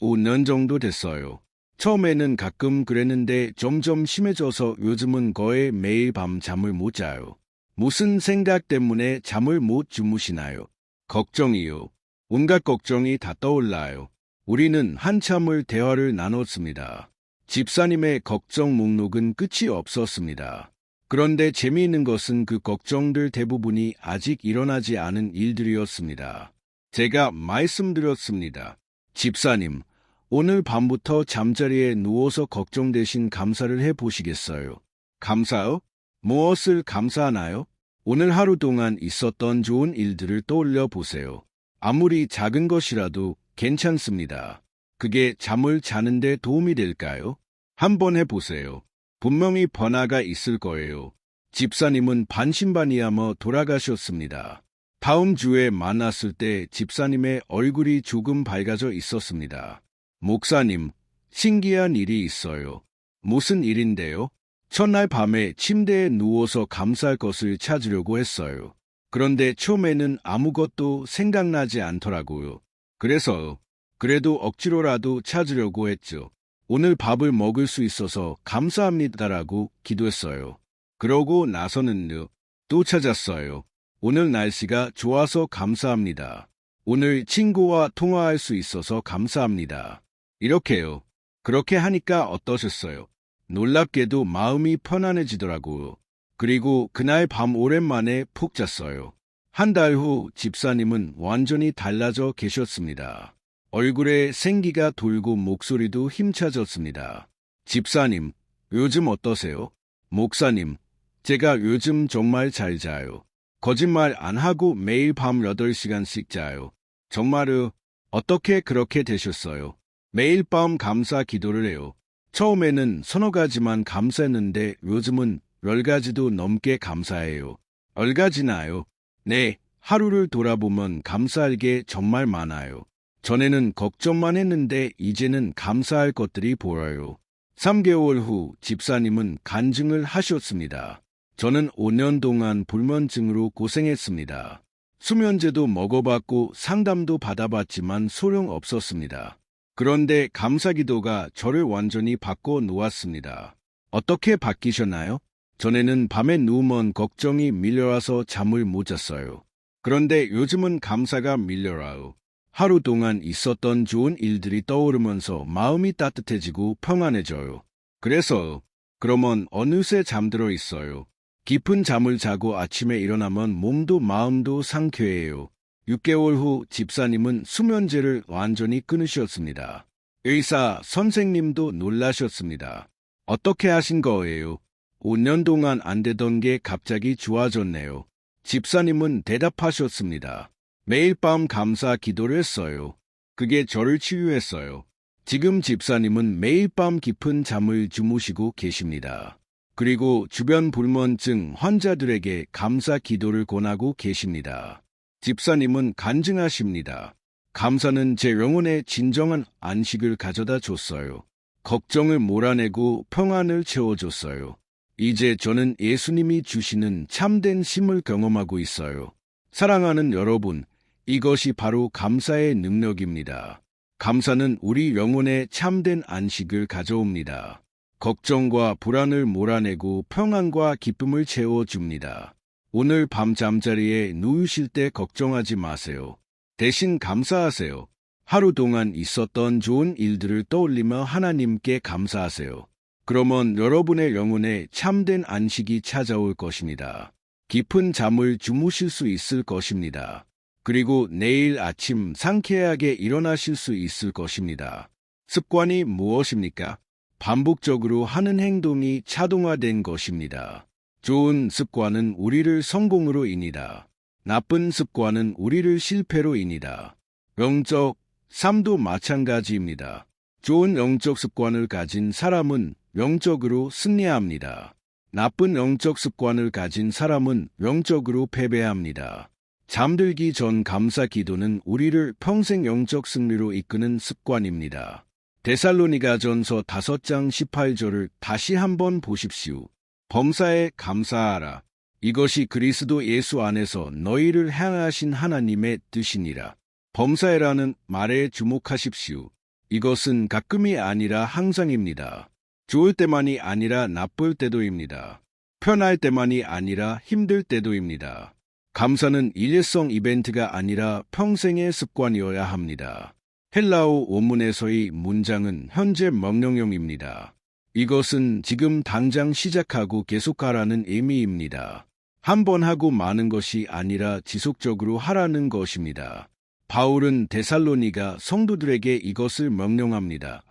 5년 정도 됐어요. 처음에는 가끔 그랬는데 점점 심해져서 요즘은 거의 매일 밤 잠을 못 자요. 무슨 생각 때문에 잠을 못 주무시나요? 걱정이요. 온갖 걱정이 다 떠올라요. 우리는 한참을 대화를 나눴습니다. 집사님의 걱정 목록은 끝이 없었습니다. 그런데 재미있는 것은 그 걱정들 대부분이 아직 일어나지 않은 일들이었습니다. 제가 말씀드렸습니다. 집사님, 오늘 밤부터 잠자리에 누워서 걱정되신 감사를 해보시겠어요? 감사요? 무엇을 감사하나요? 오늘 하루 동안 있었던 좋은 일들을 떠올려 보세요. 아무리 작은 것이라도 괜찮습니다. 그게 잠을 자는데 도움이 될까요? 한번 해보세요. 분명히 변화가 있을 거예요. 집사님은 반신반의하며 돌아가셨습니다. 다음 주에 만났을 때 집사님의 얼굴이 조금 밝아져 있었습니다. 목사님, 신기한 일이 있어요. 무슨 일인데요? 첫날 밤에 침대에 누워서 감사할 것을 찾으려고 했어요. 그런데 처음에는 아무것도 생각나지 않더라고요. 그래도 억지로라도 찾으려고 했죠. 오늘 밥을 먹을 수 있어서 감사합니다라고 기도했어요. 그러고 나서는요, 또 찾았어요. 오늘 날씨가 좋아서 감사합니다. 오늘 친구와 통화할 수 있어서 감사합니다. 이렇게요. 그렇게 하니까 어떠셨어요? 놀랍게도 마음이 편안해지더라고요. 그리고 그날 밤 오랜만에 푹 잤어요. 한 달 후 집사님은 완전히 달라져 계셨습니다. 얼굴에 생기가 돌고 목소리도 힘차졌습니다. 집사님, 요즘 어떠세요? 목사님, 제가 요즘 정말 잘 자요. 거짓말 안 하고 매일 밤 8시간씩 자요. 정말요? 어떻게 그렇게 되셨어요? 매일 밤 감사 기도를 해요. 처음에는 3-4가지만 감사했는데 요즘은 10가지도 넘게 감사해요. 10가지나요? 네, 하루를 돌아보면 감사할 게 정말 많아요. 전에는 걱정만 했는데 이제는 감사할 것들이 보여요. 3개월 후 집사님은 간증을 하셨습니다. 저는 5년 동안 불면증으로 고생했습니다. 수면제도 먹어봤고 상담도 받아봤지만 소용없었습니다. 그런데 감사기도가 저를 완전히 바꿔 놓았습니다. 어떻게 바뀌셨나요? 전에는 밤에 누우면 걱정이 밀려와서 잠을 못 잤어요. 그런데 요즘은 감사가 밀려와요. 하루 동안 있었던 좋은 일들이 떠오르면서 마음이 따뜻해지고 평안해져요. 그러면 어느새 잠들어 있어요. 깊은 잠을 자고 아침에 일어나면 몸도 마음도 상쾌해요. 6개월 후 집사님은 수면제를 완전히 끊으셨습니다. 의사 선생님도 놀라셨습니다. 어떻게 하신 거예요? 5년 동안 안 되던 게 갑자기 좋아졌네요. 집사님은 대답하셨습니다. 매일 밤 감사 기도를 했어요. 그게 저를 치유했어요. 지금 집사님은 매일 밤 깊은 잠을 주무시고 계십니다. 그리고 주변 불면증 환자들에게 감사 기도를 권하고 계십니다. 집사님은 간증하십니다. 감사는 제 영혼에 진정한 안식을 가져다 줬어요. 걱정을 몰아내고 평안을 채워줬어요. 이제 저는 예수님이 주시는 참된 쉼을 경험하고 있어요. 사랑하는 여러분, 이것이 바로 감사의 능력입니다. 감사는 우리 영혼에 참된 안식을 가져옵니다. 걱정과 불안을 몰아내고 평안과 기쁨을 채워줍니다. 오늘 밤 잠자리에 누우실 때 걱정하지 마세요. 대신 감사하세요. 하루 동안 있었던 좋은 일들을 떠올리며 하나님께 감사하세요. 그러면 여러분의 영혼에 참된 안식이 찾아올 것입니다. 깊은 잠을 주무실 수 있을 것입니다. 그리고 내일 아침 상쾌하게 일어나실 수 있을 것입니다. 습관이 무엇입니까? 반복적으로 하는 행동이 자동화된 것입니다. 좋은 습관은 우리를 성공으로 인이다. 나쁜 습관은 우리를 실패로 인이다. 영적 삶도 마찬가지입니다. 좋은 영적 습관을 가진 사람은 영적으로 승리합니다. 나쁜 영적 습관을 가진 사람은 영적으로 패배합니다. 잠들기 전 감사 기도는 우리를 평생 영적 승리로 이끄는 습관입니다. 데살로니가전서 5장 18절을 다시 한번 보십시오. 범사에 감사하라. 이것이 그리스도 예수 안에서 너희를 향하신 하나님의 뜻이니라. 범사에라는 말에 주목하십시오. 이것은 가끔이 아니라 항상입니다. 좋을 때만이 아니라 나쁠 때도입니다. 편할 때만이 아니라 힘들 때도입니다. 감사는 일회성 이벤트가 아니라 평생의 습관이어야 합니다. 헬라어 원문에서의 문장은 현재 명령형입니다. 이것은 지금 당장 시작하고 계속하라는 의미입니다. 한 번 하고 마는 것이 아니라 지속적으로 하라는 것입니다. 바울은 데살로니가 성도들에게 이것을 명령합니다.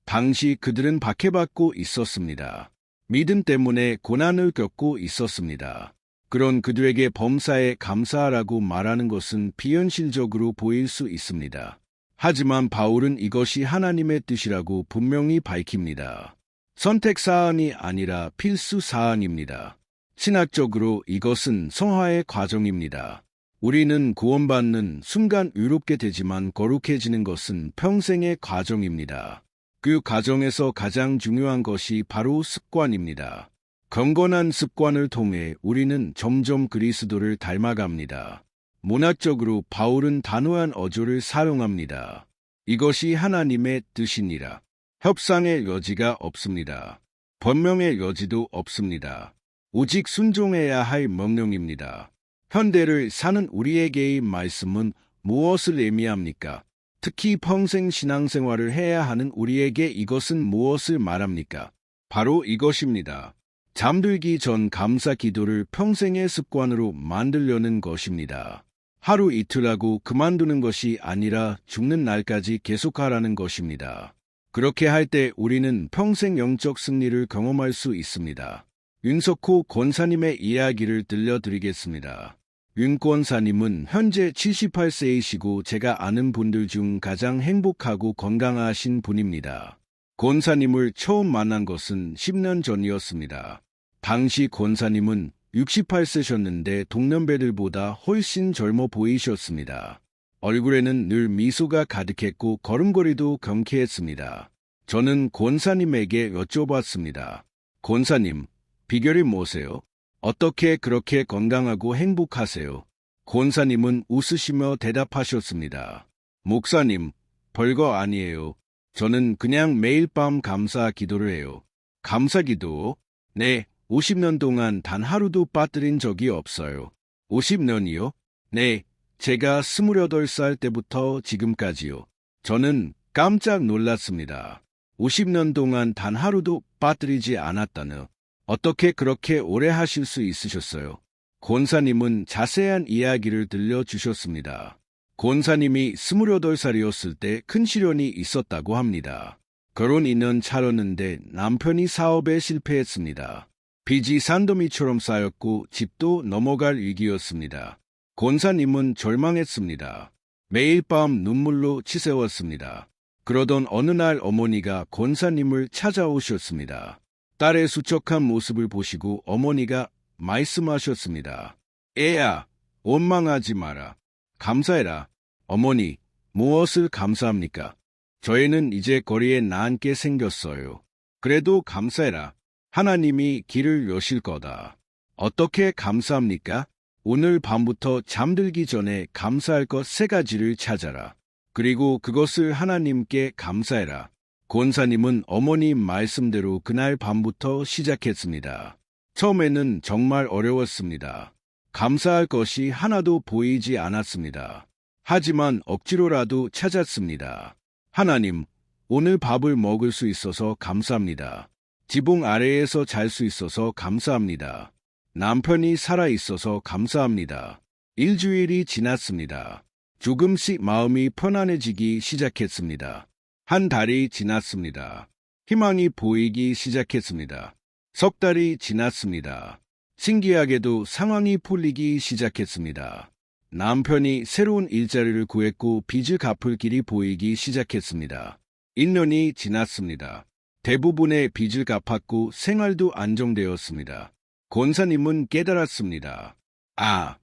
당시 그들은 박해받고 있었습니다. 믿음 때문에 고난을 겪고 있었습니다. 그런 그들에게 범사에 감사하라고 말하는 것은 비현실적으로 보일 수 있습니다. 하지만 바울은 이것이 하나님의 뜻이라고 분명히 밝힙니다. 선택사안이 아니라 필수사안입니다. 신학적으로 이것은 성화의 과정입니다. 우리는 구원받는 순간 의롭게 되지만 거룩해지는 것은 평생의 과정입니다. 그 과정에서 가장 중요한 것이 바로 습관입니다. 경건한 습관을 통해 우리는 점점 그리스도를 닮아갑니다. 문학적으로 바울은 단호한 어조를 사용합니다. 이것이 하나님의 뜻이니라. 협상의 여지가 없습니다. 변명의 여지도 없습니다. 오직 순종해야 할 명령입니다. 현대를 사는 우리에게의 말씀은 무엇을 의미합니까? 특히 평생 신앙생활을 해야 하는 우리에게 이것은 무엇을 말합니까? 바로 이것입니다. 잠들기 전 감사 기도를 평생의 습관으로 만들려는 것입니다. 하루 이틀 하고 그만두는 것이 아니라 죽는 날까지 계속하라는 것입니다. 그렇게 할 때 우리는 평생 영적 승리를 경험할 수 있습니다. 윤석호 권사님의 이야기를 들려드리겠습니다. 윤 권사님은 현재 78세이시고 제가 아는 분들 중 가장 행복하고 건강하신 분입니다. 권사님을 처음 만난 것은 10년 전이었습니다. 당시 권사님은 68세셨는데 동년배들보다 훨씬 젊어 보이셨습니다. 얼굴에는 늘 미소가 가득했고 걸음걸이도 경쾌했습니다. 저는 권사님에게 여쭤봤습니다. 권사님, 비결이 뭐세요? 어떻게 그렇게 건강하고 행복하세요? 권사님은 웃으시며 대답하셨습니다. 목사님, 별거 아니에요. 저는 그냥 매일 밤 감사 기도를 해요. 감사 기도? 네, 50년 동안 단 하루도 빠뜨린 적이 없어요. 50년이요? 네, 제가 28살 때부터 지금까지요. 저는 깜짝 놀랐습니다. 50년 동안 단 하루도 빠뜨리지 않았다는. 어떻게 그렇게 오래 하실 수 있으셨어요? 권사님은 자세한 이야기를 들려주셨습니다. 권사님이 28살이었을 때 큰 시련이 있었다고 합니다. 결혼 2년 차였는데 남편이 사업에 실패했습니다. 빚이 산더미처럼 쌓였고 집도 넘어갈 위기였습니다. 권사님은 절망했습니다. 매일 밤 눈물로 치새웠습니다. 그러던 어느 날 어머니가 권사님을 찾아오셨습니다. 딸의 수척한 모습을 보시고 어머니가 말씀하셨습니다. 애야, 원망하지 마라. 감사해라. 어머니, 무엇을 감사합니까? 저희는 이제 거리에 나앉게 생겼어요. 그래도 감사해라. 하나님이 길을 여실 거다. 어떻게 감사합니까? 오늘 밤부터 잠들기 전에 감사할 것 3가지를 찾아라. 그리고 그것을 하나님께 감사해라. 권사님은 어머니 말씀대로 그날 밤부터 시작했습니다. 처음에는 정말 어려웠습니다. 감사할 것이 하나도 보이지 않았습니다. 하지만 억지로라도 찾았습니다. 하나님, 오늘 밥을 먹을 수 있어서 감사합니다. 지붕 아래에서 잘 수 있어서 감사합니다. 남편이 살아 있어서 감사합니다. 일주일이 지났습니다. 조금씩 마음이 편안해지기 시작했습니다. 한 달이 지났습니다. 희망이 보이기 시작했습니다. 석 달이 지났습니다. 신기하게도 상황이 풀리기 시작했습니다. 남편이 새로운 일자리를 구했고 빚을 갚을 길이 보이기 시작했습니다. 1년이 지났습니다. 대부분의 빚을 갚았고 생활도 안정되었습니다. 권사님은 깨달았습니다. 아,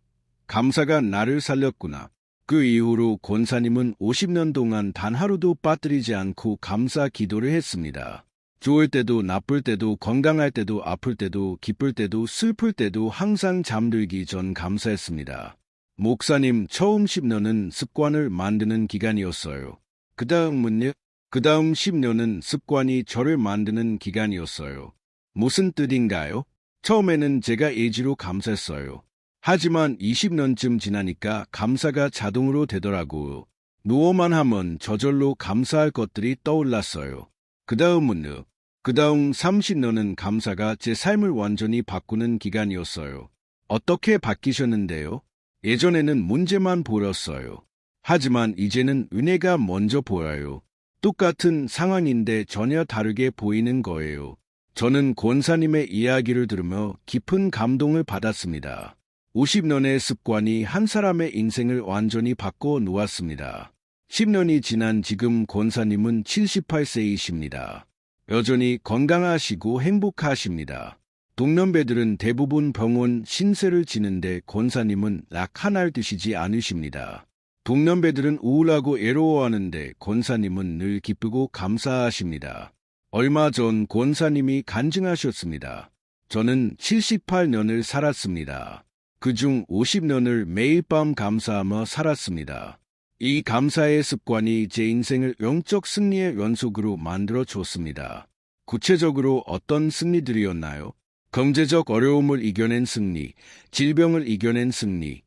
감사가 나를 살렸구나. 그 이후로 권사님은 50년 동안 단 하루도 빠뜨리지 않고 감사 기도를 했습니다. 좋을 때도 나쁠 때도 건강할 때도 아플 때도 기쁠 때도 슬플 때도 항상 잠들기 전 감사했습니다. 목사님 처음 10년은 습관을 만드는 기간이었어요. 그 다음 10년은 습관이 저를 만드는 기간이었어요. 무슨 뜻인가요? 처음에는 제가 예지로 감사했어요. 하지만 20년쯤 지나니까 감사가 자동으로 되더라고요. 누워만 하면 저절로 감사할 것들이 떠올랐어요. 그 다음 30년은 감사가 제 삶을 완전히 바꾸는 기간이었어요. 어떻게 바뀌셨는데요? 예전에는 문제만 보였어요. 하지만 이제는 은혜가 먼저 보여요. 똑같은 상황인데 전혀 다르게 보이는 거예요. 저는 권사님의 이야기를 들으며 깊은 감동을 받았습니다. 50년의 습관이 한 사람의 인생을 완전히 바꿔 놓았습니다. 10년이 지난 지금 권사님은 78세이십니다. 여전히 건강하시고 행복하십니다. 동년배들은 대부분 병원 신세를 지는데 권사님은 약 하나를 드시지 않으십니다. 동년배들은 우울하고 애로워하는데 권사님은 늘 기쁘고 감사하십니다. 얼마 전 권사님이 간증하셨습니다. 저는 78년을 살았습니다. 그중 50년을 매일 밤 감사하며 살았습니다. 이 감사의 습관이 제 인생을 영적 승리의 연속으로 만들어줬습니다. 구체적으로 어떤 승리들이었나요? 경제적 어려움을 이겨낸 승리, 질병을 이겨낸 승리,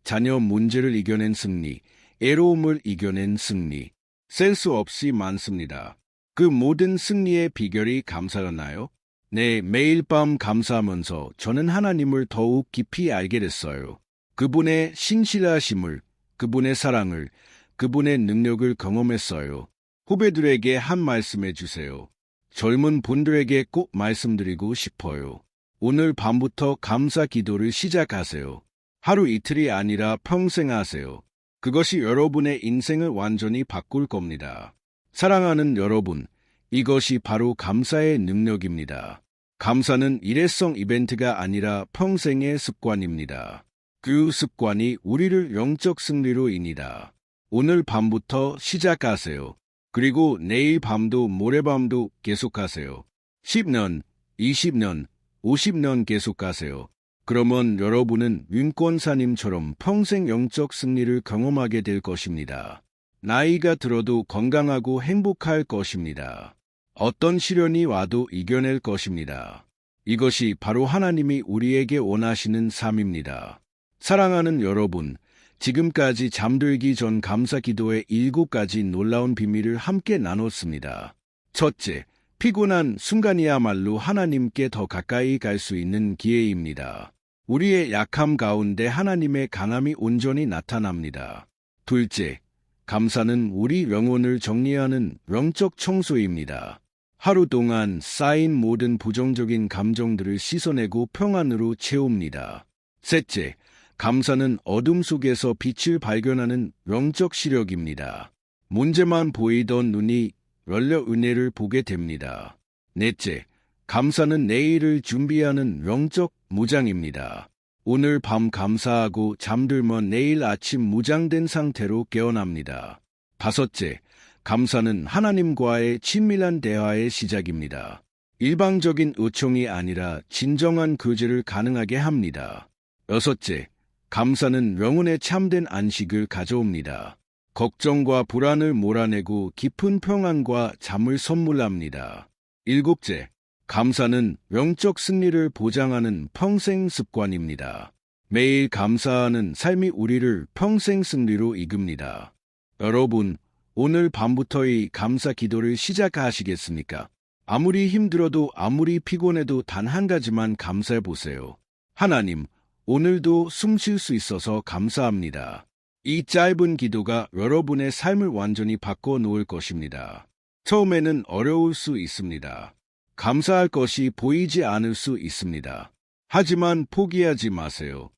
자녀 문제를 이겨낸 승리, 애로움을 이겨낸 승리. 셀 수 없이 많습니다. 그 모든 승리의 비결이 감사였나요? 네, 매일 밤 감사하면서 저는 하나님을 더욱 깊이 알게 됐어요. 그분의 신실하심을, 그분의 사랑을, 그분의 능력을 경험했어요. 후배들에게 한 말씀 해주세요. 젊은 분들에게 꼭 말씀드리고 싶어요. 오늘 밤부터 감사 기도를 시작하세요. 하루 이틀이 아니라 평생 하세요. 그것이 여러분의 인생을 완전히 바꿀 겁니다. 사랑하는 여러분, 이것이 바로 감사의 능력입니다. 감사는 일회성 이벤트가 아니라 평생의 습관입니다. 그 습관이 우리를 영적 승리로 인이다. 오늘 밤부터 시작하세요. 그리고 내일 밤도 모레밤도 계속하세요. 10년, 20년, 50년 계속하세요. 그러면 여러분은 윤권사님처럼 평생 영적 승리를 경험하게 될 것입니다. 나이가 들어도 건강하고 행복할 것입니다. 어떤 시련이 와도 이겨낼 것입니다. 이것이 바로 하나님이 우리에게 원하시는 삶입니다. 사랑하는 여러분, 지금까지 잠들기 전 감사 기도의 7가지 놀라운 비밀을 함께 나눴습니다. 첫째, 피곤한 순간이야말로 하나님께 더 가까이 갈 수 있는 기회입니다. 우리의 약함 가운데 하나님의 강함이 온전히 나타납니다. 둘째, 감사는 우리 영혼을 정리하는 영적 청소입니다. 하루 동안 쌓인 모든 부정적인 감정들을 씻어내고 평안으로 채웁니다. 셋째, 감사는 어둠 속에서 빛을 발견하는 영적 시력입니다. 문제만 보이던 눈이 열려 은혜를 보게 됩니다. 넷째, 감사는 내일을 준비하는 영적 무장입니다. 오늘 밤 감사하고 잠들면 내일 아침 무장된 상태로 깨어납니다. 다섯째, 감사는 하나님과의 친밀한 대화의 시작입니다. 일방적인 요청이 아니라 진정한 교제를 가능하게 합니다. 여섯째, 감사는 영혼의 참된 안식을 가져옵니다. 걱정과 불안을 몰아내고 깊은 평안과 잠을 선물합니다. 일곱째, 감사는 영적 승리를 보장하는 평생 습관입니다. 매일 감사하는 삶이 우리를 평생 승리로 이끕니다. 여러분, 오늘 밤부터 이 감사 기도를 시작하시겠습니까? 아무리 힘들어도 아무리 피곤해도 단 한 가지만 감사해 보세요. 하나님, 오늘도 숨 쉴 수 있어서 감사합니다. 이 짧은 기도가 여러분의 삶을 완전히 바꿔놓을 것입니다. 처음에는 어려울 수 있습니다. 감사할 것이 보이지 않을 수 있습니다. 하지만 포기하지 마세요.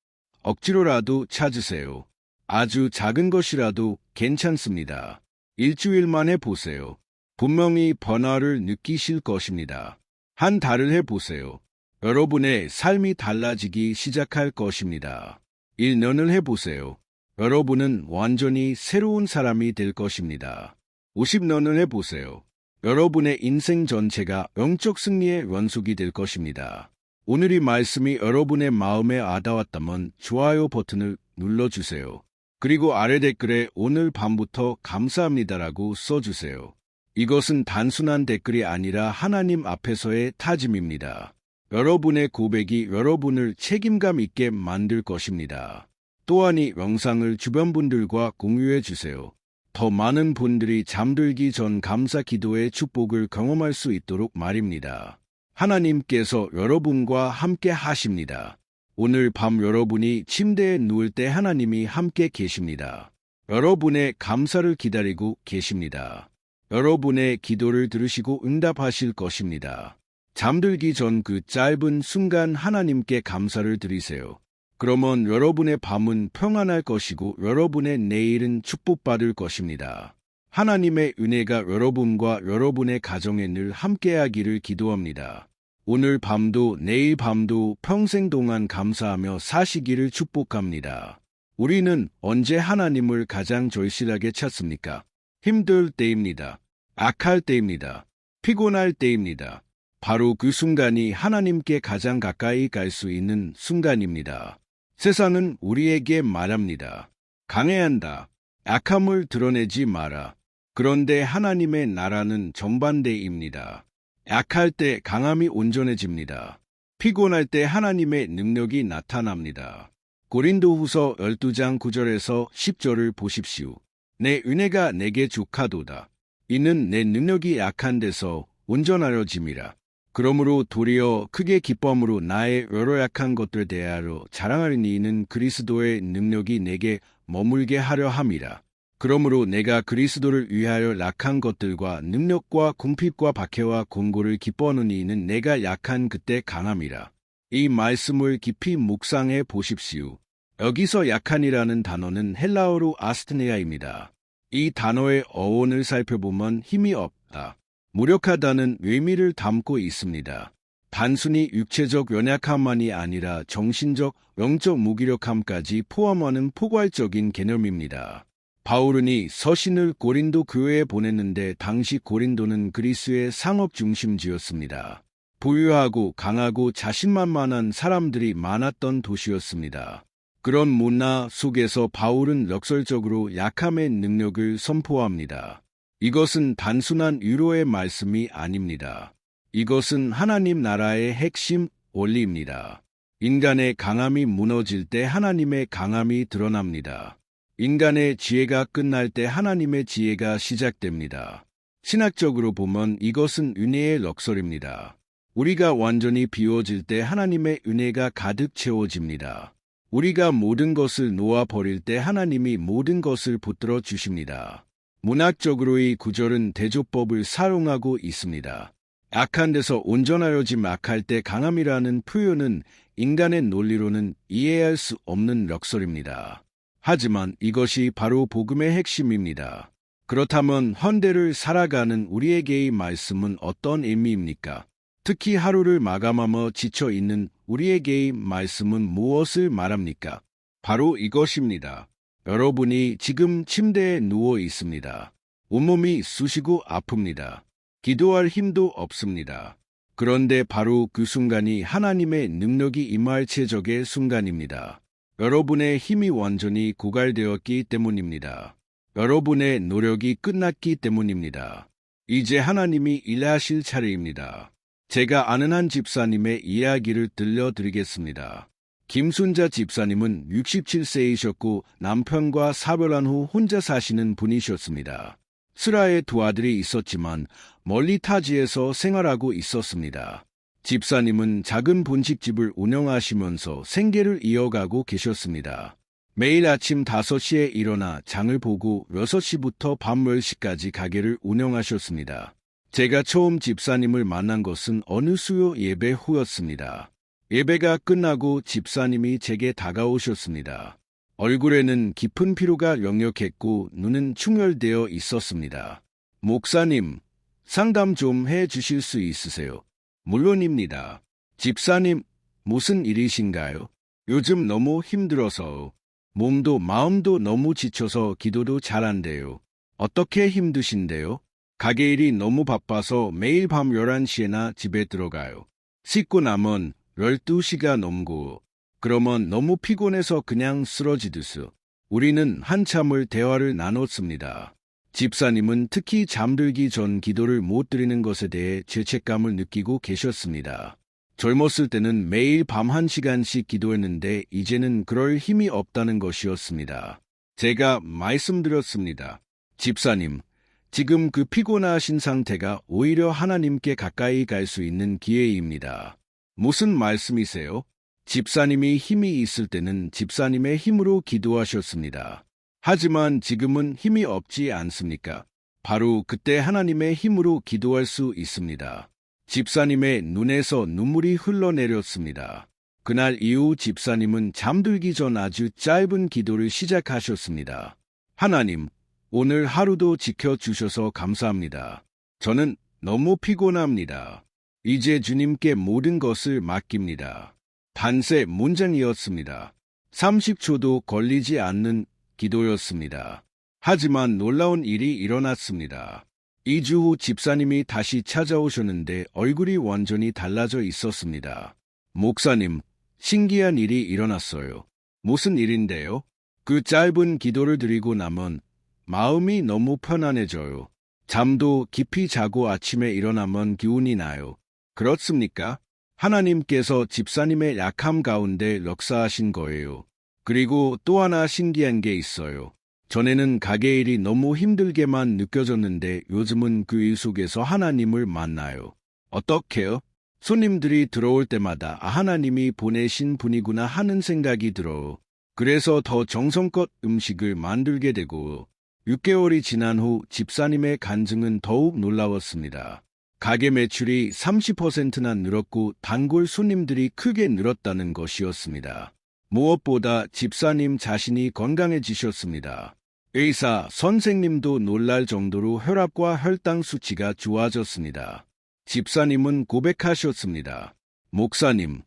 억지로라도 찾으세요. 아주 작은 것이라도 괜찮습니다. 일주일만 해보세요. 분명히 변화를 느끼실 것입니다. 한 달을 해보세요. 여러분의 삶이 달라지기 시작할 것입니다. 1년을 해보세요. 여러분은 완전히 새로운 사람이 될 것입니다. 50년을 해보세요. 여러분의 인생 전체가 영적 승리의 연속이 될 것입니다. 오늘 이 말씀이 여러분의 마음에 와닿았다면 좋아요 버튼을 눌러주세요. 그리고 아래 댓글에 오늘 밤부터 감사합니다라고 써주세요. 이것은 단순한 댓글이 아니라 하나님 앞에서의 타짐입니다. 여러분의 고백이 여러분을 책임감 있게 만들 것입니다. 또한 이 영상을 주변 분들과 공유해 주세요. 더 많은 분들이 잠들기 전 감사 기도의 축복을 경험할 수 있도록 말입니다. 하나님께서 여러분과 함께 하십니다. 오늘 밤 여러분이 침대에 누울 때 하나님이 함께 계십니다. 여러분의 감사를 기다리고 계십니다. 여러분의 기도를 들으시고 응답하실 것입니다. 잠들기 전 그 짧은 순간 하나님께 감사를 드리세요. 그러면 여러분의 밤은 평안할 것이고 여러분의 내일은 축복받을 것입니다. 하나님의 은혜가 여러분과 여러분의 가정에 늘 함께하기를 기도합니다. 오늘 밤도 내일 밤도 평생 동안 감사하며 사시기를 축복합니다. 우리는 언제 하나님을 가장 절실하게 찾습니까? 힘들 때입니다. 악할 때입니다. 피곤할 때입니다. 바로 그 순간이 하나님께 가장 가까이 갈 수 있는 순간입니다. 세상은 우리에게 말합니다. 강해야 한다. 약함을 드러내지 마라. 그런데 하나님의 나라는 정반대입니다. 약할 때 강함이 온전해집니다. 피곤할 때 하나님의 능력이 나타납니다. 고린도후서 12장 9절에서 10절을 보십시오. 내 은혜가 내게 족하도다. 이는 내 능력이 약한 데서 온전하여짐이라. 그러므로 도리어 크게 기쁨으로 나의 여러 약한 것들 대하여 자랑하리니 이는 그리스도의 능력이 내게 머물게 하려 함이라. 그러므로 내가 그리스도를 위하여 약한 것들과 능력과 궁핍과 박해와 곤고를 기뻐하노니 이는 내가 약한 그때 강함이라. 이 말씀을 깊이 묵상해 보십시오. 여기서 약한이라는 단어는 헬라어로 아스트네아입니다. 이 단어의 어원을 살펴보면 힘이 없다, 무력하다는 의미를 담고 있습니다. 단순히 육체적 연약함만이 아니라 정신적, 영적 무기력함까지 포함하는 포괄적인 개념입니다. 바울은 이 서신을 고린도 교회에 보냈는데 당시 고린도는 그리스의 상업 중심지였습니다. 부유하고 강하고 자신만만한 사람들이 많았던 도시였습니다. 그런 문화 속에서 바울은 역설적으로 약함의 능력을 선포합니다. 이것은 단순한 위로의 말씀이 아닙니다. 이것은 하나님 나라의 핵심 원리입니다. 인간의 강함이 무너질 때 하나님의 강함이 드러납니다. 인간의 지혜가 끝날 때 하나님의 지혜가 시작됩니다. 신학적으로 보면 이것은 은혜의 역설입니다. 우리가 완전히 비워질 때 하나님의 은혜가 가득 채워집니다. 우리가 모든 것을 놓아버릴 때 하나님이 모든 것을 붙들어 주십니다. 문학적으로 이 구절은 대조법을 사용하고 있습니다. 약한 데서 온전하여짐, 약할 때 강함이라는 표현은 인간의 논리로는 이해할 수 없는 역설입니다. 하지만 이것이 바로 복음의 핵심입니다. 그렇다면 현대를 살아가는 우리에게의 말씀은 어떤 의미입니까? 특히 하루를 마감하며 지쳐있는 우리에게의 말씀은 무엇을 말합니까? 바로 이것입니다. 여러분이 지금 침대에 누워 있습니다. 온몸이 쑤시고 아픕니다. 기도할 힘도 없습니다. 그런데 바로 그 순간이 하나님의 능력이 임할 최적의 순간입니다. 여러분의 힘이 완전히 고갈되었기 때문입니다. 여러분의 노력이 끝났기 때문입니다. 이제 하나님이 일하실 차례입니다. 제가 아는 한 집사님의 이야기를 들려드리겠습니다. 김순자 집사님은 67세이셨고 남편과 사별한 후 혼자 사시는 분이셨습니다. 슬하에 두 아들이 있었지만 멀리 타지에서 생활하고 있었습니다. 집사님은 작은 분식집을 운영하시면서 생계를 이어가고 계셨습니다. 매일 아침 5시에 일어나 장을 보고 6시부터 밤 10시까지 가게를 운영하셨습니다. 제가 처음 집사님을 만난 것은 어느 수요 예배 후였습니다. 예배가 끝나고 집사님이 제게 다가오셨습니다. 얼굴에는 깊은 피로가 역력했고 눈은 충혈되어 있었습니다. 목사님, 상담 좀 해 주실 수 있으세요? 물론입니다. 집사님, 무슨 일이신가요? 요즘 너무 힘들어서 몸도 마음도 너무 지쳐서 기도도 잘 안 돼요. 어떻게 힘드신데요? 가게 일이 너무 바빠서 매일 밤 11시에나 집에 들어가요. 씻고 나면 12시가 넘고 그러면 너무 피곤해서 그냥 쓰러지듯이. 우리는 한참을 대화를 나눴습니다. 집사님은 특히 잠들기 전 기도를 못 드리는 것에 대해 죄책감을 느끼고 계셨습니다. 젊었을 때는 매일 밤 1시간씩 기도했는데 이제는 그럴 힘이 없다는 것이었습니다. 제가 말씀드렸습니다. 집사님, 지금 그 피곤하신 상태가 오히려 하나님께 가까이 갈 수 있는 기회입니다. 무슨 말씀이세요? 집사님이 힘이 있을 때는 집사님의 힘으로 기도하셨습니다. 하지만 지금은 힘이 없지 않습니까? 바로 그때 하나님의 힘으로 기도할 수 있습니다. 집사님의 눈에서 눈물이 흘러내렸습니다. 그날 이후 집사님은 잠들기 전 아주 짧은 기도를 시작하셨습니다. 하나님, 오늘 하루도 지켜주셔서 감사합니다. 저는 너무 피곤합니다. 이제 주님께 모든 것을 맡깁니다. 단세 문장이었습니다. 30초도 걸리지 않는 기도였습니다. 하지만 놀라운 일이 일어났습니다. 2주 후 집사님이 다시 찾아오셨는데 얼굴이 완전히 달라져 있었습니다. 목사님, 신기한 일이 일어났어요. 무슨 일인데요? 그 짧은 기도를 드리고 나면 마음이 너무 편안해져요. 잠도 깊이 자고 아침에 일어나면 기운이 나요. 그렇습니까? 하나님께서 집사님의 약함 가운데 역사하신 거예요. 그리고 또 하나 신기한 게 있어요. 전에는 가게 일이 너무 힘들게만 느껴졌는데 요즘은 그 일 속에서 하나님을 만나요. 어떻게요? 손님들이 들어올 때마다 하나님이 보내신 분이구나 하는 생각이 들어. 그래서 더 정성껏 음식을 만들게 되고 6개월이 지난 후 집사님의 간증은 더욱 놀라웠습니다. 가게 매출이 30%나 늘었고 단골 손님들이 크게 늘었다는 것이었습니다. 무엇보다 집사님 자신이 건강해지셨습니다. 의사, 선생님도 놀랄 정도로 혈압과 혈당 수치가 좋아졌습니다. 집사님은 고백하셨습니다. 목사님,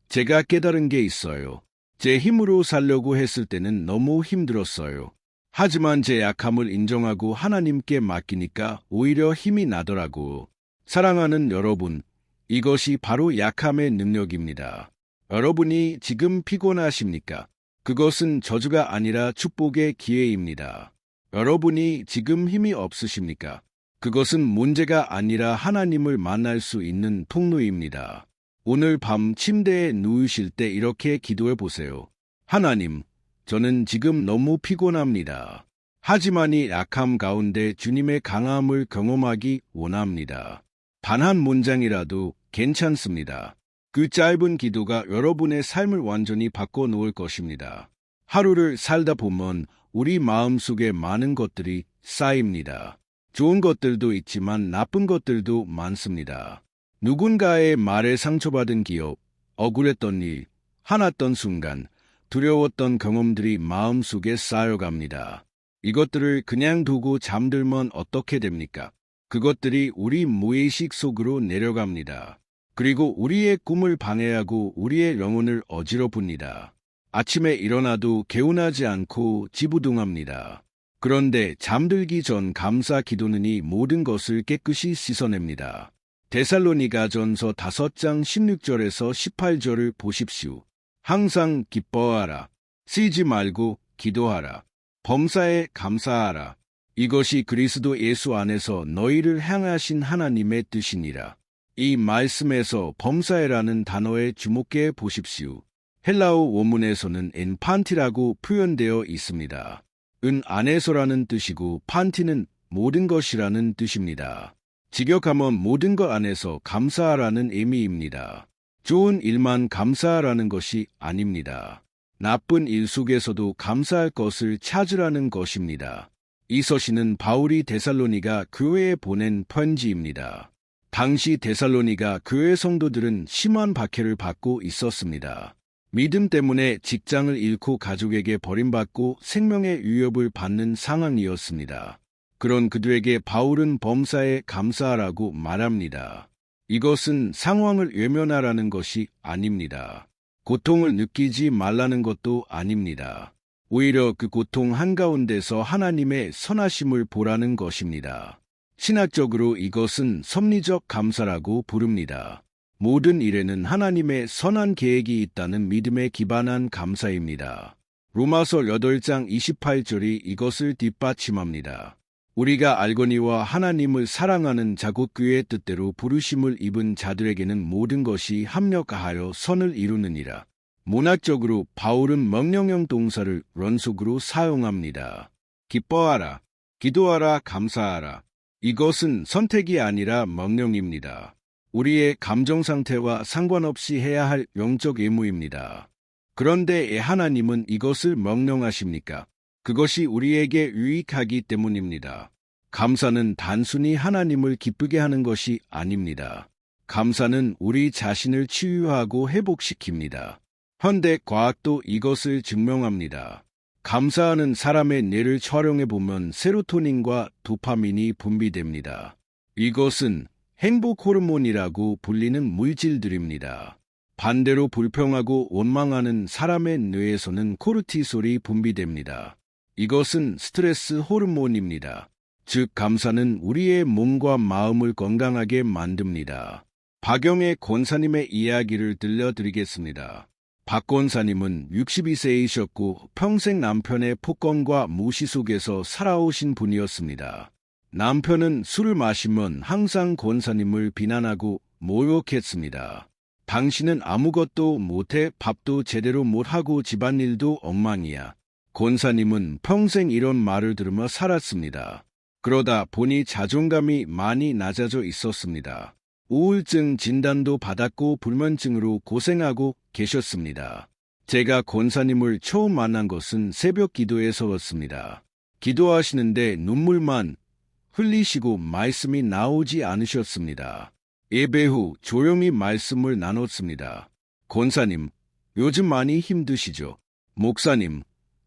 제가 깨달은 게 있어요. 제 힘으로 살려고 했을 때는 너무 힘들었어요. 하지만 제 약함을 인정하고 하나님께 맡기니까 오히려 힘이 나더라고. 사랑하는 여러분, 이것이 바로 약함의 능력입니다. 여러분이 지금 피곤하십니까? 그것은 저주가 아니라 축복의 기회입니다. 여러분이 지금 힘이 없으십니까? 그것은 문제가 아니라 하나님을 만날 수 있는 통로입니다. 오늘 밤 침대에 누우실 때 이렇게 기도해 보세요. 하나님, 저는 지금 너무 피곤합니다. 하지만 이 약함 가운데 주님의 강함을 경험하기 원합니다. 단 한 문장이라도 괜찮습니다. 그 짧은 기도가 여러분의 삶을 완전히 바꿔놓을 것입니다. 하루를 살다 보면 우리 마음속에 많은 것들이 쌓입니다. 좋은 것들도 있지만 나쁜 것들도 많습니다. 누군가의 말에 상처받은 기억, 억울했던 일, 화났던 순간, 두려웠던 경험들이 마음속에 쌓여갑니다. 이것들을 그냥 두고 잠들면 어떻게 됩니까? 그것들이 우리 무의식 속으로 내려갑니다. 그리고 우리의 꿈을 방해하고 우리의 영혼을 어지럽힙니다. 아침에 일어나도 개운하지 않고 지부둥합니다. 그런데 잠들기 전 감사 기도는 이 모든 것을 깨끗이 씻어냅니다. 데살로니가전서 5장 16절에서 18절을 보십시오. 항상 기뻐하라. 쉬지 말고 기도하라. 범사에 감사하라. 이것이 그리스도 예수 안에서 너희를 향하신 하나님의 뜻이니라. 이 말씀에서 범사에라는 단어에 주목해 보십시오. 헬라어 원문에서는 엔 판티라고 표현되어 있습니다. 은 안에서라는 뜻이고 판티는 모든 것이라는 뜻입니다. 직역하면 모든 것 안에서 감사하라는 의미입니다. 좋은 일만 감사하라는 것이 아닙니다. 나쁜 일 속에서도 감사할 것을 찾으라는 것입니다. 이 서신은 바울이 데살로니가 교회에 보낸 편지입니다. 당시 데살로니가 교회 성도들은 심한 박해를 받고 있었습니다. 믿음 때문에 직장을 잃고 가족에게 버림받고 생명의 위협을 받는 상황이었습니다. 그런 그들에게 바울은 범사에 감사하라고 말합니다. 이것은 상황을 외면하라는 것이 아닙니다. 고통을 느끼지 말라는 것도 아닙니다. 오히려 그 고통 한가운데서 하나님의 선하심을 보라는 것입니다. 신학적으로 이것은 섭리적 감사라고 부릅니다. 모든 일에는 하나님의 선한 계획이 있다는 믿음에 기반한 감사입니다. 로마서 8장 28절이 이것을 뒷받침합니다. 우리가 알거니와 하나님을 사랑하는 자국 그의 뜻대로 부르심을 입은 자들에게는 모든 것이 합력하여 선을 이루느니라. 문학적으로 바울은 명령형 동사를 런속으로 사용합니다. 기뻐하라, 기도하라, 감사하라. 이것은 선택이 아니라 명령입니다. 우리의 감정 상태와 상관없이 해야 할 영적 의무입니다. 그런데 하나님은 이것을 명령하십니까? 그것이 우리에게 유익하기 때문입니다. 감사는 단순히 하나님을 기쁘게 하는 것이 아닙니다. 감사는 우리 자신을 치유하고 회복시킵니다. 현대 과학도 이것을 증명합니다. 감사하는 사람의 뇌를 촬영해보면 세로토닌과 도파민이 분비됩니다. 이것은 행복 호르몬이라고 불리는 물질들입니다. 반대로 불평하고 원망하는 사람의 뇌에서는 코르티솔이 분비됩니다. 이것은 스트레스 호르몬입니다. 즉, 감사는 우리의 몸과 마음을 건강하게 만듭니다. 박영애 권사님의 이야기를 들려드리겠습니다. 박 권사님은 62세이셨고 평생 남편의 폭언과 무시 속에서 살아오신 분이었습니다. 남편은 술을 마시면 항상 권사님을 비난하고 모욕했습니다. 당신은 아무것도 못해, 밥도 제대로 못하고 집안일도 엉망이야. 권사님은 평생 이런 말을 들으며 살았습니다. 그러다 보니 자존감이 많이 낮아져 있었습니다. 우울증 진단도 받았고 불면증으로 고생하고 계셨습니다. 제가 권사님을 처음 만난 것은 새벽 기도에서였습니다. 기도하시는데 눈물만 흘리시고 말씀이 나오지 않으셨습니다. 예배 후 조용히 말씀을 나눴습니다. 권사님, 요즘 많이 힘드시죠? 목사님,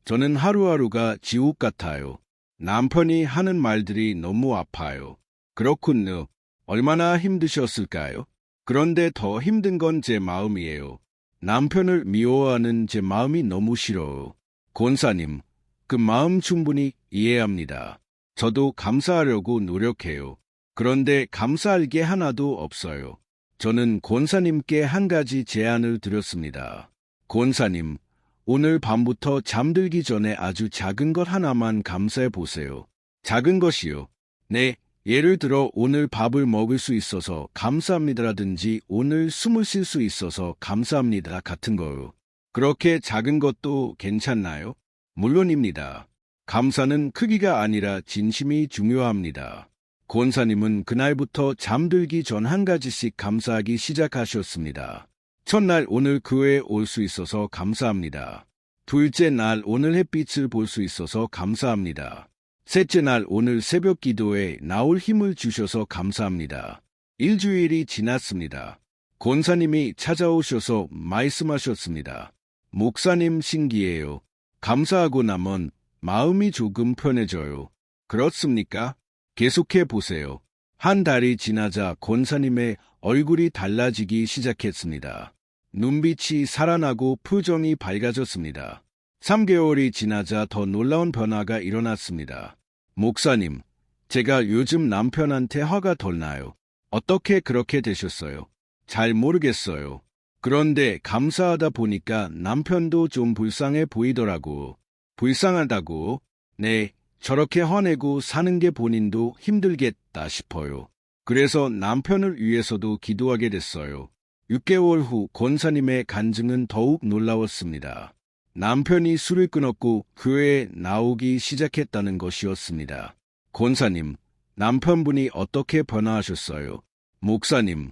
저는 하루하루가 지옥 같아요. 남편이 하는 말들이 너무 아파요. 그렇군요. 얼마나 힘드셨을까요? 그런데 더 힘든 건 제 마음이에요. 남편을 미워하는 제 마음이 너무 싫어요. 권사님, 그 마음 충분히 이해합니다. 저도 감사하려고 노력해요. 그런데 감사할 게 하나도 없어요. 저는 권사님께 한 가지 제안을 드렸습니다. 권사님, 오늘 밤부터 잠들기 전에 아주 작은 것 하나만 감사해 보세요. 작은 것이요. 네, 예를 들어 오늘 밥을 먹을 수 있어서 감사합니다라든지 오늘 숨을 쉴 수 있어서 감사합니다 같은 거요. 그렇게 작은 것도 괜찮나요? 물론입니다. 감사는 크기가 아니라 진심이 중요합니다. 권사님은 그날부터 잠들기 전 한 가지씩 감사하기 시작하셨습니다. 첫날 오늘 교회에 올 수 있어서 감사합니다. 둘째 날 오늘 햇빛을 볼 수 있어서 감사합니다. 셋째 날 오늘 새벽 기도에 나올 힘을 주셔서 감사합니다. 일주일이 지났습니다. 권사님이 찾아오셔서 말씀하셨습니다. 목사님 신기해요. 감사하고 나면 마음이 조금 편해져요. 그렇습니까? 계속해 보세요. 한 달이 지나자 권사님의 얼굴이 달라지기 시작했습니다. 눈빛이 살아나고 표정이 밝아졌습니다. 3개월이 지나자 더 놀라운 변화가 일어났습니다. 목사님, 제가 요즘 남편한테 화가 덜 나요. 어떻게 그렇게 되셨어요? 잘 모르겠어요. 그런데 감사하다 보니까 남편도 좀 불쌍해 보이더라고. 불쌍하다고? 네, 저렇게 화내고 사는 게 본인도 힘들겠다 싶어요. 그래서 남편을 위해서도 기도하게 됐어요. 6개월 후 권사님의 간증은 더욱 놀라웠습니다. 남편이 술을 끊었고 교회에 나오기 시작했다는 것이었습니다. 권사님, 남편분이 어떻게 변화하셨어요? 목사님,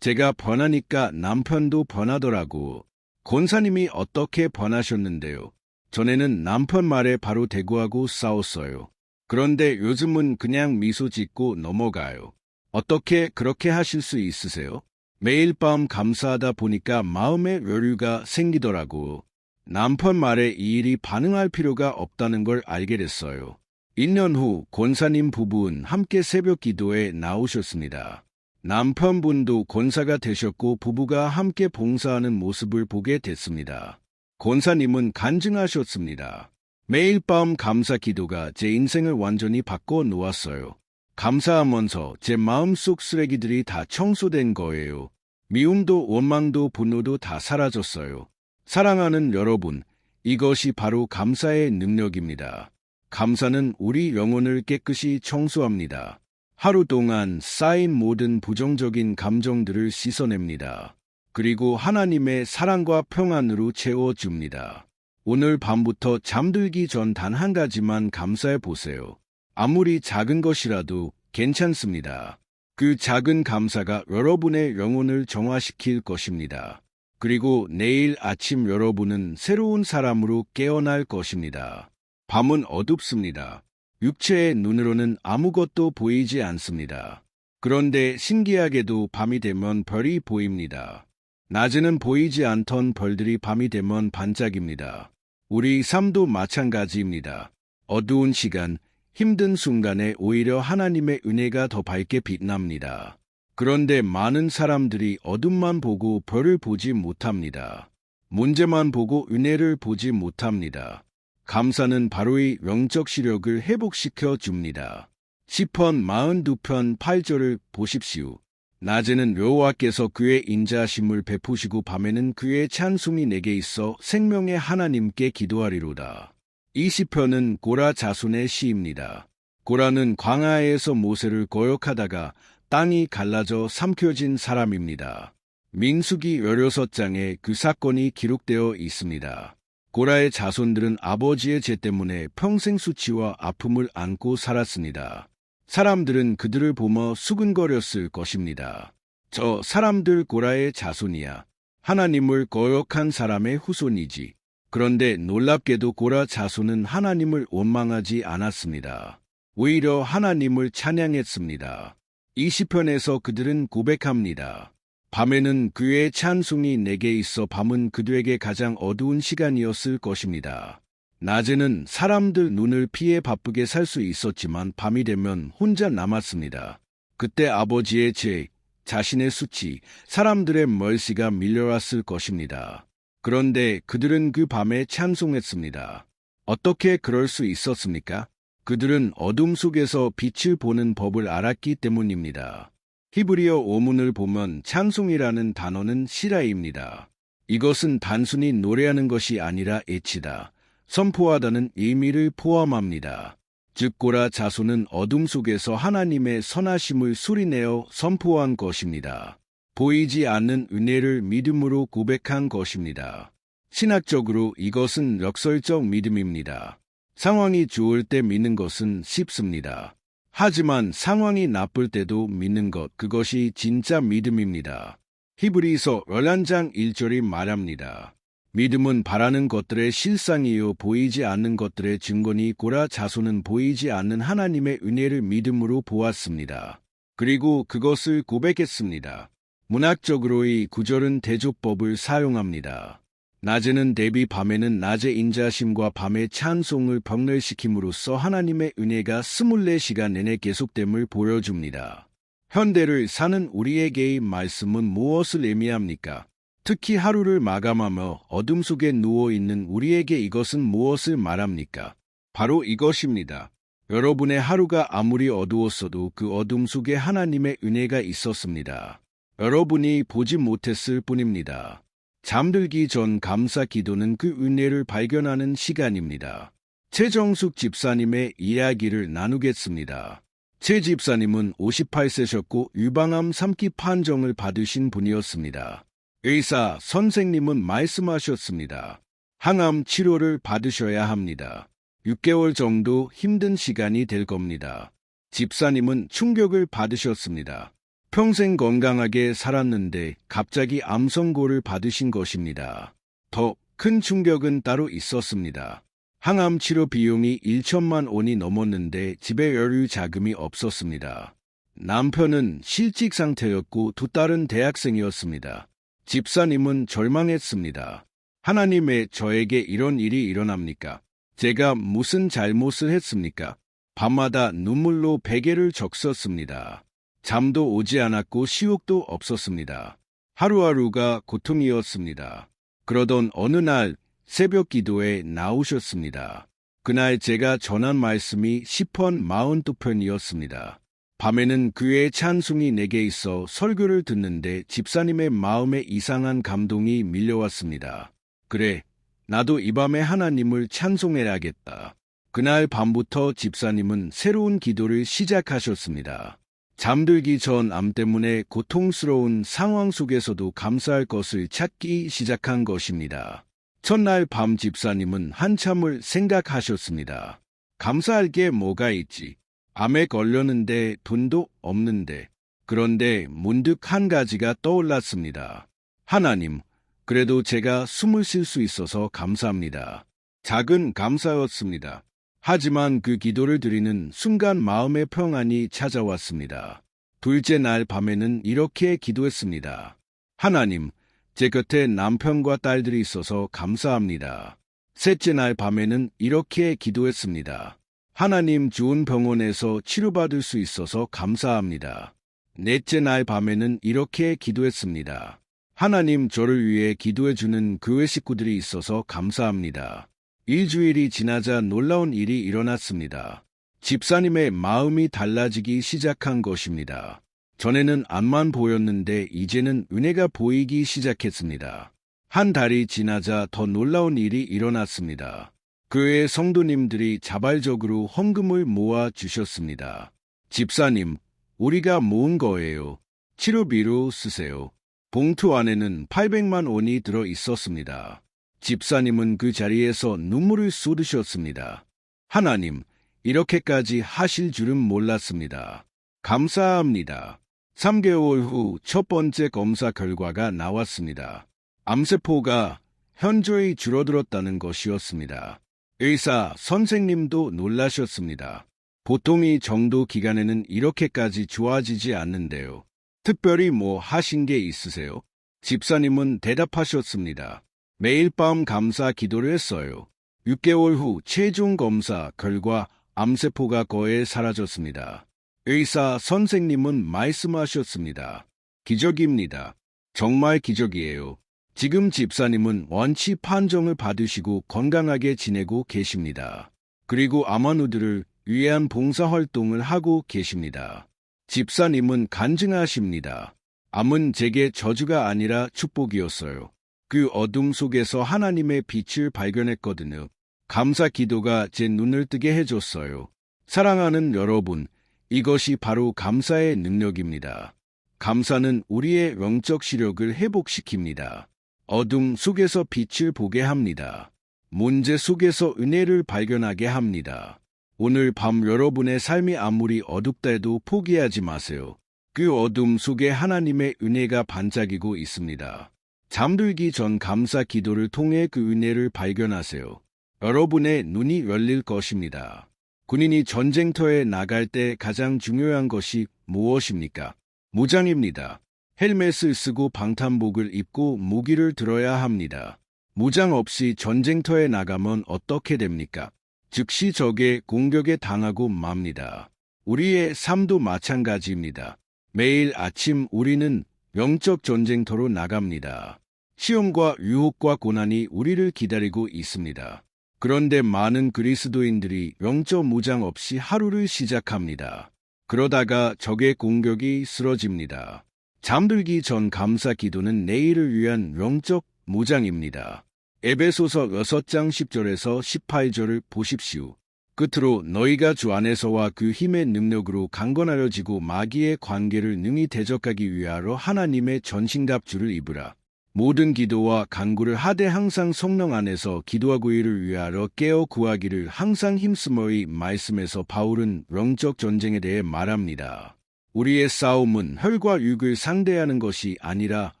제가 변하니까 남편도 변하더라고. 권사님이 어떻게 변하셨는데요? 전에는 남편 말에 바로 대꾸하고 싸웠어요. 그런데 요즘은 그냥 미소 짓고 넘어가요. 어떻게 그렇게 하실 수 있으세요? 매일 밤 감사하다 보니까 마음의 여유가 생기더라고. 남편 말에 이 일이 반응할 필요가 없다는 걸 알게 됐어요. 1년 후 권사님 부부는 함께 새벽 기도에 나오셨습니다. 남편분도 권사가 되셨고 부부가 함께 봉사하는 모습을 보게 됐습니다. 권사님은 간증하셨습니다. 매일 밤 감사 기도가 제 인생을 완전히 바꿔 놓았어요. 감사하면서 제 마음속 쓰레기들이 다 청소된 거예요. 미움도 원망도 분노도 다 사라졌어요. 사랑하는 여러분, 이것이 바로 감사의 능력입니다. 감사는 우리 영혼을 깨끗이 청소합니다. 하루 동안 쌓인 모든 부정적인 감정들을 씻어냅니다. 그리고 하나님의 사랑과 평안으로 채워줍니다. 오늘 밤부터 잠들기 전 단 한 가지만 감사해 보세요. 아무리 작은 것이라도 괜찮습니다. 그 작은 감사가 여러분의 영혼을 정화시킬 것입니다. 그리고 내일 아침 여러분은 새로운 사람으로 깨어날 것입니다. 밤은 어둡습니다. 육체의 눈으로는 아무것도 보이지 않습니다. 그런데 신기하게도 밤이 되면 별이 보입니다. 낮에는 보이지 않던 별들이 밤이 되면 반짝입니다. 우리 삶도 마찬가지입니다. 어두운 시간, 힘든 순간에 오히려 하나님의 은혜가 더 밝게 빛납니다. 그런데 많은 사람들이 어둠만 보고 별을 보지 못합니다. 문제만 보고 은혜를 보지 못합니다. 감사는 바로 이 영적 시력을 회복시켜 줍니다. 시편 42편 8절을 보십시오. 낮에는 여호와께서 그의 인자하심을 베푸시고 밤에는 그의 찬송이 내게 있어 생명의 하나님께 기도하리로다. 이 시편은 고라 자손의 시입니다. 고라는 광야에서 모세를 거역하다가 땅이 갈라져 삼켜진 사람입니다. 민수기 16장에 그 사건이 기록되어 있습니다. 고라의 자손들은 아버지의 죄 때문에 평생 수치와 아픔을 안고 살았습니다. 사람들은 그들을 보며 수근거렸을 것입니다. 저 사람들 고라의 자손이야. 하나님을 거역한 사람의 후손이지. 그런데 놀랍게도 고라 자손은 하나님을 원망하지 않았습니다. 오히려 하나님을 찬양했습니다. 이 시편에서 그들은 고백합니다. 밤에는 그의 찬송이 내게 있어 밤은 그들에게 가장 어두운 시간이었을 것입니다. 낮에는 사람들 눈을 피해 바쁘게 살 수 있었지만 밤이 되면 혼자 남았습니다. 그때 아버지의 죄, 자신의 수치, 사람들의 멀시가 밀려왔을 것입니다. 그런데 그들은 그 밤에 찬송했습니다. 어떻게 그럴 수 있었습니까? 그들은 어둠 속에서 빛을 보는 법을 알았기 때문입니다. 히브리어 오문을 보면 찬송이라는 단어는 시라입니다. 이것은 단순히 노래하는 것이 아니라 애치다, 선포하다는 의미를 포함합니다. 즉 고라 자손은 어둠 속에서 하나님의 선하심을 소리내어 선포한 것입니다. 보이지 않는 은혜를 믿음으로 고백한 것입니다. 신학적으로 이것은 역설적 믿음입니다. 상황이 좋을 때 믿는 것은 쉽습니다. 하지만 상황이 나쁠 때도 믿는 것, 그것이 진짜 믿음입니다. 히브리서 11장 1절이 말합니다. 믿음은 바라는 것들의 실상이요 보이지 않는 것들의 증거니 고라 자손은 보이지 않는 하나님의 은혜를 믿음으로 보았습니다. 그리고 그것을 고백했습니다. 문학적으로 이 구절은 대조법을 사용합니다. 낮에는 대비 밤에는 낮의 인자심과 밤의 찬송을 병렬시킴으로써 하나님의 은혜가 24시간 내내 계속됨을 보여줍니다. 현대를 사는 우리에게의 말씀은 무엇을 의미합니까? 특히 하루를 마감하며 어둠 속에 누워있는 우리에게 이것은 무엇을 말합니까? 바로 이것입니다. 여러분의 하루가 아무리 어두웠어도 그 어둠 속에 하나님의 은혜가 있었습니다. 여러분이 보지 못했을 뿐입니다. 잠들기 전 감사 기도는 그 은혜를 발견하는 시간입니다. 최정숙 집사님의 이야기를 나누겠습니다. 최 집사님은 58세셨고 유방암 3기 판정을 받으신 분이었습니다. 의사 선생님은 말씀하셨습니다. 항암 치료를 받으셔야 합니다. 6개월 정도 힘든 시간이 될 겁니다. 집사님은 충격을 받으셨습니다. 평생 건강하게 살았는데 갑자기 암 선고를 받으신 것입니다. 더 큰 충격은 따로 있었습니다. 항암 치료 비용이 1천만 원이 넘었는데 집에 여유 자금이 없었습니다. 남편은 실직 상태였고 두 딸은 대학생이었습니다. 집사님은 절망했습니다. 하나님 왜 저에게 이런 일이 일어납니까? 제가 무슨 잘못을 했습니까? 밤마다 눈물로 베개를 적셨습니다. 잠도 오지 않았고 식욕도 없었습니다. 하루하루가 고통이었습니다. 그러던 어느 날 새벽 기도에 나오셨습니다. 그날 제가 전한 말씀이 시편 42편이었습니다. 밤에는 그의 찬송이 내게 있어 설교를 듣는데 집사님의 마음에 이상한 감동이 밀려왔습니다. 그래, 나도 이 밤에 하나님을 찬송해야겠다. 그날 밤부터 집사님은 새로운 기도를 시작하셨습니다. 잠들기 전 암 때문에 고통스러운 상황 속에서도 감사할 것을 찾기 시작한 것입니다. 첫날 밤 집사님은 한참을 생각하셨습니다. 감사할 게 뭐가 있지? 암에 걸렸는데 돈도 없는데. 그런데 문득 한 가지가 떠올랐습니다. 하나님, 그래도 제가 숨을 쉴 수 있어서 감사합니다. 작은 감사였습니다. 하지만 그 기도를 드리는 순간 마음의 평안이 찾아왔습니다. 둘째 날 밤에는 이렇게 기도했습니다. 하나님, 제 곁에 남편과 딸들이 있어서 감사합니다. 셋째 날 밤에는 이렇게 기도했습니다. 하나님, 좋은 병원에서 치료받을 수 있어서 감사합니다. 넷째 날 밤에는 이렇게 기도했습니다. 하나님, 저를 위해 기도해주는 교회 식구들이 있어서 감사합니다. 일주일이 지나자 놀라운 일이 일어났습니다. 집사님의 마음이 달라지기 시작한 것입니다. 전에는 앞만 보였는데 이제는 은혜가 보이기 시작했습니다. 한 달이 지나자 더 놀라운 일이 일어났습니다. 교회 성도님들이 자발적으로 헌금을 모아 주셨습니다. 집사님, 우리가 모은 거예요. 치료비로 쓰세요. 봉투 안에는 800만 원이 들어 있었습니다. 집사님은 그 자리에서 눈물을 쏟으셨습니다. 하나님, 이렇게까지 하실 줄은 몰랐습니다. 감사합니다. 3개월 후 첫 번째 검사 결과가 나왔습니다. 암세포가 현저히 줄어들었다는 것이었습니다. 의사 선생님도 놀라셨습니다. 보통 이 정도 기간에는 이렇게까지 좋아지지 않는데요. 특별히 뭐 하신 게 있으세요? 집사님은 대답하셨습니다. 매일 밤 감사 기도를 했어요. 6개월 후 최종 검사 결과 암세포가 거의 사라졌습니다. 의사 선생님은 말씀하셨습니다. 기적입니다. 정말 기적이에요. 지금 집사님은 완치 판정을 받으시고 건강하게 지내고 계십니다. 그리고 암환우들을 위한 봉사활동을 하고 계십니다. 집사님은 간증하십니다. 암은 제게 저주가 아니라 축복이었어요. 그 어둠 속에서 하나님의 빛을 발견했거든요. 감사 기도가 제 눈을 뜨게 해줬어요. 사랑하는 여러분, 이것이 바로 감사의 능력입니다. 감사는 우리의 영적 시력을 회복시킵니다. 어둠 속에서 빛을 보게 합니다. 문제 속에서 은혜를 발견하게 합니다. 오늘 밤 여러분의 삶이 아무리 어둡다 해도 포기하지 마세요. 그 어둠 속에 하나님의 은혜가 반짝이고 있습니다. 잠들기 전 감사 기도를 통해 그 은혜를 발견하세요. 여러분의 눈이 열릴 것입니다. 군인이 전쟁터에 나갈 때 가장 중요한 것이 무엇입니까? 무장입니다. 헬멧을 쓰고 방탄복을 입고 무기를 들어야 합니다. 무장 없이 전쟁터에 나가면 어떻게 됩니까? 즉시 적의 공격에 당하고 맙니다. 우리의 삶도 마찬가지입니다. 매일 아침 우리는 영적 전쟁터로 나갑니다. 시험과 유혹과 고난이 우리를 기다리고 있습니다. 그런데 많은 그리스도인들이 영적 무장 없이 하루를 시작합니다. 그러다가 적의 공격이 쓰러집니다. 잠들기 전 감사 기도는 내일을 위한 영적 무장입니다. 에베소서 6장 10절에서 18절을 보십시오. 끝으로 너희가 주 안에서와 그 힘의 능력으로 강건하여지고 마귀의 관계를 능히 대적하기 위하여 하나님의 전신갑주를 입으라. 모든 기도와 간구를 하되 항상 성령 안에서 기도하고 이를 위하여 깨어 구하기를 항상 힘쓰머이 말씀에서 바울은 영적 전쟁에 대해 말합니다. 우리의 싸움은 혈과 육을 상대하는 것이 아니라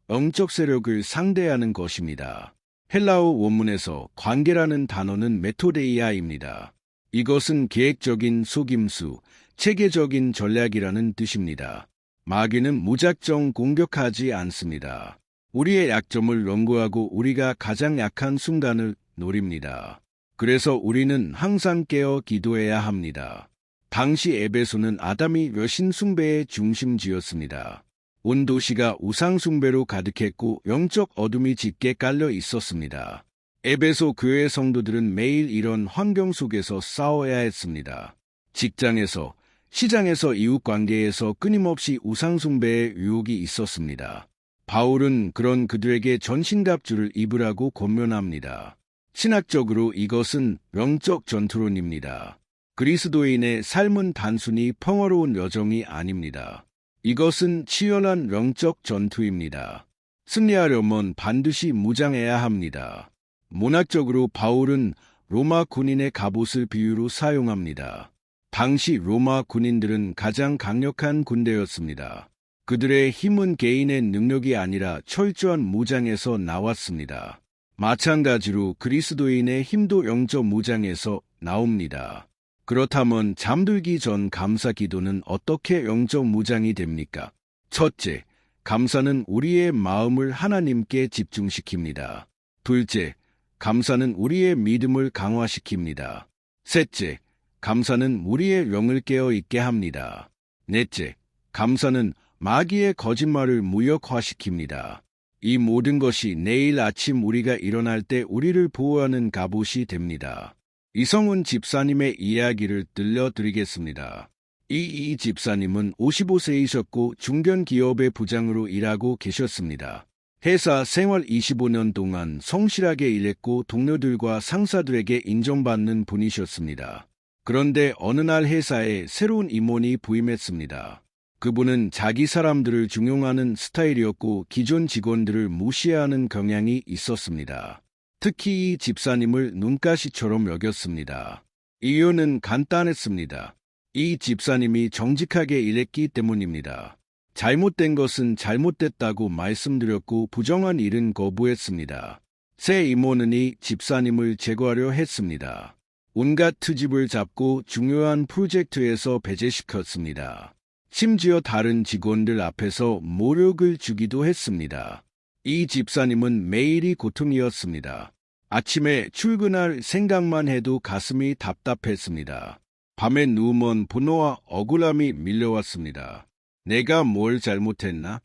영적 세력을 상대하는 것입니다. 헬라어 원문에서 관계라는 단어는 메토데이아입니다. 이것은 계획적인 속임수, 체계적인 전략이라는 뜻입니다. 마귀는 무작정 공격하지 않습니다. 우리의 약점을 연구하고 우리가 가장 약한 순간을 노립니다. 그래서 우리는 항상 깨어 기도해야 합니다. 당시 에베소는 아담이 여신 숭배의 중심지였습니다. 온 도시가 우상 숭배로 가득했고 영적 어둠이 짙게 깔려 있었습니다. 에베소 교회 성도들은 매일 이런 환경 속에서 싸워야 했습니다. 직장에서, 시장에서, 이웃관계에서 끊임없이 우상 숭배의 유혹이 있었습니다. 바울은 그런 그들에게 전신갑주를 입으라고 권면합니다. 신학적으로 이것은 영적 전투론입니다. 그리스도인의 삶은 단순히 평화로운 여정이 아닙니다. 이것은 치열한 영적 전투입니다. 승리하려면 반드시 무장해야 합니다. 문학적으로 바울은 로마 군인의 갑옷을 비유로 사용합니다. 당시 로마 군인들은 가장 강력한 군대였습니다. 그들의 힘은 개인의 능력이 아니라 철저한 무장에서 나왔습니다. 마찬가지로 그리스도인의 힘도 영적 무장에서 나옵니다. 그렇다면 잠들기 전 감사 기도는 어떻게 영적 무장이 됩니까? 첫째, 감사는 우리의 마음을 하나님께 집중시킵니다. 둘째, 감사는 우리의 믿음을 강화시킵니다. 셋째, 감사는 우리의 영을 깨어 있게 합니다. 넷째, 감사는 마귀의 거짓말을 무력화시킵니다. 이 모든 것이 내일 아침 우리가 일어날 때 우리를 보호하는 갑옷이 됩니다. 이성훈 집사님의 이야기를 들려드리겠습니다. 이 집사님은 55세이셨고 중견기업의 부장으로 일하고 계셨습니다. 회사 생활 25년 동안 성실하게 일했고 동료들과 상사들에게 인정받는 분이셨습니다. 그런데 어느 날 회사에 새로운 임원이 부임했습니다. 그분은 자기 사람들을 중용하는 스타일이었고 기존 직원들을 무시하는 경향이 있었습니다. 특히 이 집사님을 눈가시처럼 여겼습니다. 이유는 간단했습니다. 이 집사님이 정직하게 일했기 때문입니다. 잘못된 것은 잘못됐다고 말씀드렸고 부정한 일은 거부했습니다. 새 임원은 이 집사님을 제거하려 했습니다. 온갖 트집을 잡고 중요한 프로젝트에서 배제시켰습니다. 심지어 다른 직원들 앞에서 모욕을 주기도 했습니다. 이 집사님은 매일이 고통이었습니다. 아침에 출근할 생각만 해도 가슴이 답답했습니다. 밤에 누우면 분노와 억울함이 밀려왔습니다. 내가 뭘 잘못했나?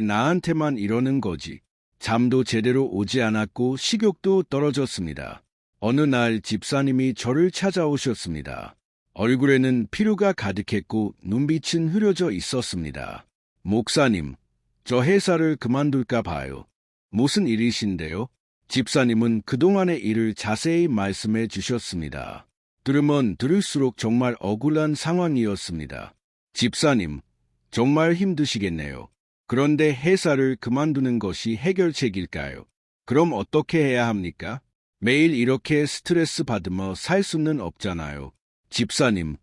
나한테만 이러는 거지. 잠도 제대로 오지 않았고 식욕도 떨어졌습니다. 어느 날 집사님이 저를 찾아오셨습니다. 얼굴에는 피로가 가득했고 눈빛은 흐려져 있었습니다. 목사님, 저 회사를 그만둘까 봐요. 무슨 일이신데요? 집사님은 그동안의 일을 자세히 말씀해 주셨습니다. 들으면 들을수록 정말 억울한 상황이었습니다. 집사님, 정말 힘드시겠네요. 그런데 회사를 그만두는 것이 해결책일까요? 그럼 어떻게 해야 합니까? 매일 이렇게 스트레스 받으며 살 수는 없잖아요. 집사님,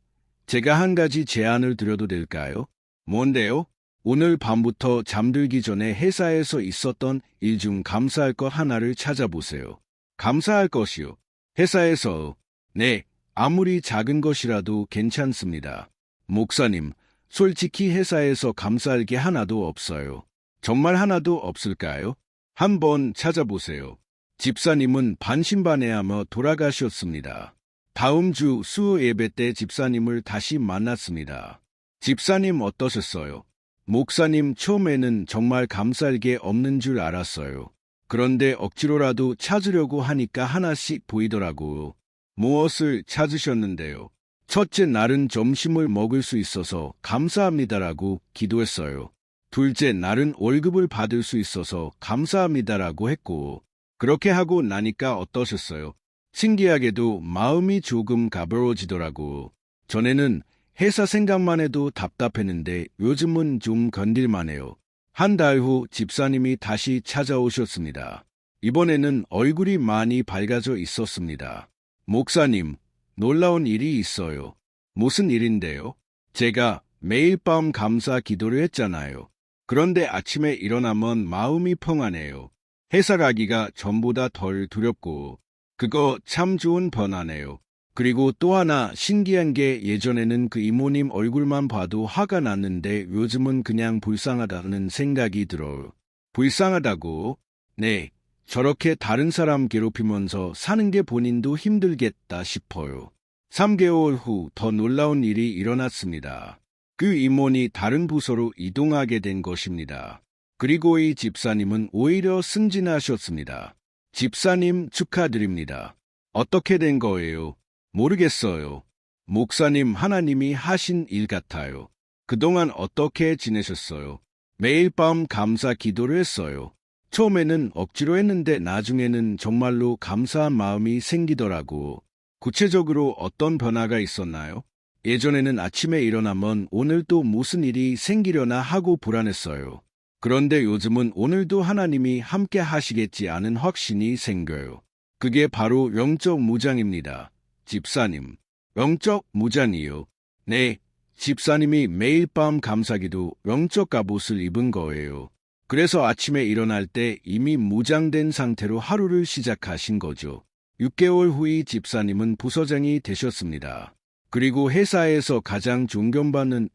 제가 한 가지 제안을 드려도 될까요? 뭔데요? 오늘 밤부터 잠들기 전에 회사에서 있었던 일 중 감사할 것 하나를 찾아보세요. 감사할 것이요. 회사에서. 네, 아무리 작은 것이라도 괜찮습니다. 목사님, 솔직히 회사에서 감사할 게 하나도 없어요. 정말 하나도 없을까요? 한번 찾아보세요. 집사님은 반신반의하며 돌아가셨습니다. 다음 주 수요 예배 때 집사님을 다시 만났습니다. 집사님 어떠셨어요? 목사님, 처음에는 정말 감사할 게 없는 줄 알았어요. 그런데 억지로라도 찾으려고 하니까 하나씩 보이더라고요. 무엇을 찾으셨는데요? 첫째 날은 점심을 먹을 수 있어서 감사합니다라고 기도했어요. 둘째 날은 월급을 받을 수 있어서 감사합니다라고 했고, 그렇게 하고 나니까 어떠셨어요? 신기하게도 마음이 조금 가벼워지더라고. 전에는 회사 생각만 해도 답답했는데 요즘은 좀 건딜만해요. 한 달 후 집사님이 다시 찾아오셨습니다. 이번에는 얼굴이 많이 밝아져 있었습니다. 목사님, 놀라운 일이 있어요. 무슨 일인데요? 제가 매일 밤 감사 기도를 했잖아요. 그런데 아침에 일어나면 마음이 평안해요. 회사 가기가 전보다 덜 두렵고, 그거 참 좋은 변화네요. 그리고 또 하나 신기한 게 예전에는 그 이모님 얼굴만 봐도 화가 났는데 요즘은 그냥 불쌍하다는 생각이 들어요. 불쌍하다고? 네. 저렇게 다른 사람 괴롭히면서 사는 게 본인도 힘들겠다 싶어요. 3개월 후 더 놀라운 일이 일어났습니다. 그 임원이 다른 부서로 이동하게 된 것입니다. 그리고 이 집사님은 오히려 승진하셨습니다. 집사님 축하드립니다. 어떻게 된 거예요? 모르겠어요. 목사님 하나님이 하신 일 같아요. 그동안 어떻게 지내셨어요? 매일 밤 감사 기도를 했어요. 처음에는 억지로 했는데 나중에는 정말로 감사한 마음이 생기더라고. 구체적으로 어떤 변화가 있었나요? 예전에는 아침에 일어나면 오늘 또 무슨 일이 생기려나 하고 불안했어요. 그런데 요즘은 오늘도 하나님이 함께 하시겠지 않은 확신이 생겨요. 그게 바로 영적 무장입니다. 집사님, 영적 무장이요. 네, 집사님이 매일 밤 감사기도 영적 갑옷을 입은 거예요. 그래서 아침에 일어날 때 이미 무장된 상태로 하루를 시작하신 거죠. 6개월 후에 집사님은 부서장이 되셨습니다. 그리고 회사에서 가장 존경받는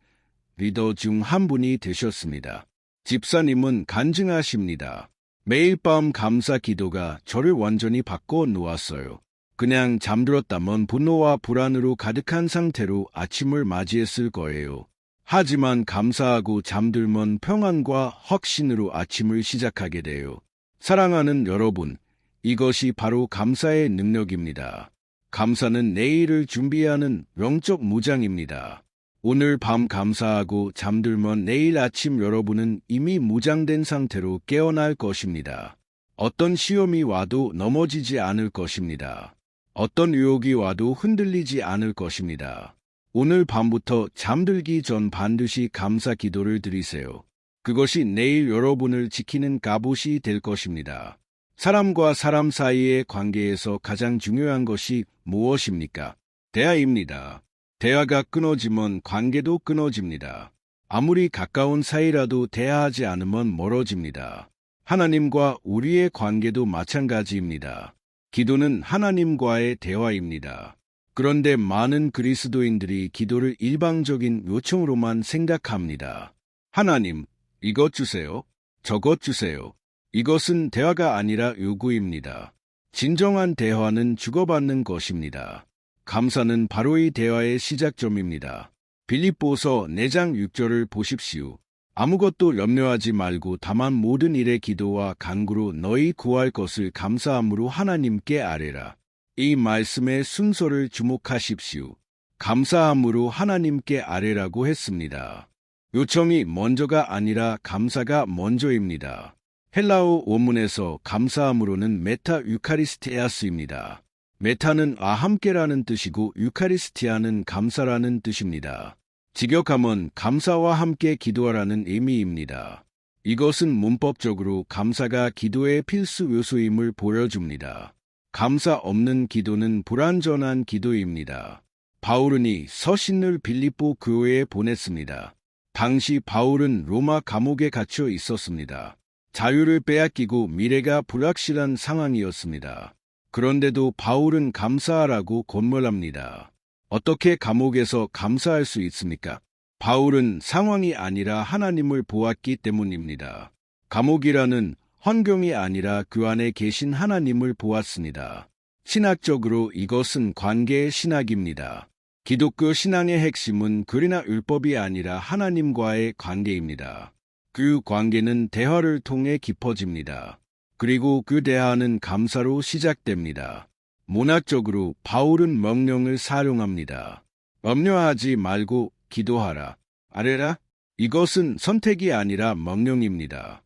리더 중 한 분이 되셨습니다. 집사님은 간증하십니다. 매일 밤 감사 기도가 저를 완전히 바꿔 놓았어요. 그냥 잠들었다면 분노와 불안으로 가득한 상태로 아침을 맞이했을 거예요. 하지만 감사하고 잠들면 평안과 확신으로 아침을 시작하게 돼요. 사랑하는 여러분, 이것이 바로 감사의 능력입니다. 감사는 내일을 준비하는 영적 무장입니다. 오늘 밤 감사하고 잠들면 내일 아침 여러분은 이미 무장된 상태로 깨어날 것입니다. 어떤 시험이 와도 넘어지지 않을 것입니다. 어떤 유혹이 와도 흔들리지 않을 것입니다. 오늘 밤부터 잠들기 전 반드시 감사 기도를 드리세요. 그것이 내일 여러분을 지키는 갑옷이 될 것입니다. 사람과 사람 사이의 관계에서 가장 중요한 것이 무엇입니까? 대화입니다. 대화가 끊어지면 관계도 끊어집니다. 아무리 가까운 사이라도 대화하지 않으면 멀어집니다. 하나님과 우리의 관계도 마찬가지입니다. 기도는 하나님과의 대화입니다. 그런데 많은 그리스도인들이 기도를 일방적인 요청으로만 생각합니다. 하나님, 이것 주세요. 저것 주세요. 이것은 대화가 아니라 요구입니다. 진정한 대화는 주고받는 것입니다. 감사는 바로 이 대화의 시작점입니다. 빌립보서 4장 6절을 보십시오. 아무것도 염려하지 말고 다만 모든 일에 기도와 간구로 너희 구할 것을 감사함으로 하나님께 아뢰라. 이 말씀의 순서를 주목하십시오. 감사함으로 하나님께 아뢰라고 했습니다. 요청이 먼저가 아니라 감사가 먼저입니다. 헬라어 원문에서 감사함으로는 메타 유카리스티아스입니다. 메타는 함께라는 뜻이고 유카리스티아는 감사라는 뜻입니다. 직역하면 감사와 함께 기도하라는 의미입니다. 이것은 문법적으로 감사가 기도의 필수 요소임을 보여줍니다. 감사 없는 기도는 불완전한 기도입니다. 바울은 이 서신을 빌립보 교회에 보냈습니다. 당시 바울은 로마 감옥에 갇혀 있었습니다. 자유를 빼앗기고 미래가 불확실한 상황이었습니다. 그런데도 바울은 감사하라고 권면합니다. 어떻게 감옥에서 감사할 수 있습니까? 바울은 상황이 아니라 하나님을 보았기 때문입니다. 감옥이라는 환경이 아니라 그 안에 계신 하나님을 보았습니다. 신학적으로 이것은 관계의 신학입니다. 기독교 신앙의 핵심은 글이나 율법이 아니라 하나님과의 관계입니다. 그 관계는 대화를 통해 깊어집니다. 그리고 그 대화는 감사로 시작됩니다. 문학적으로 바울은 명령을 사용합니다. 염려하지 말고 기도하라. 아뢰라? 이것은 선택이 아니라 명령입니다.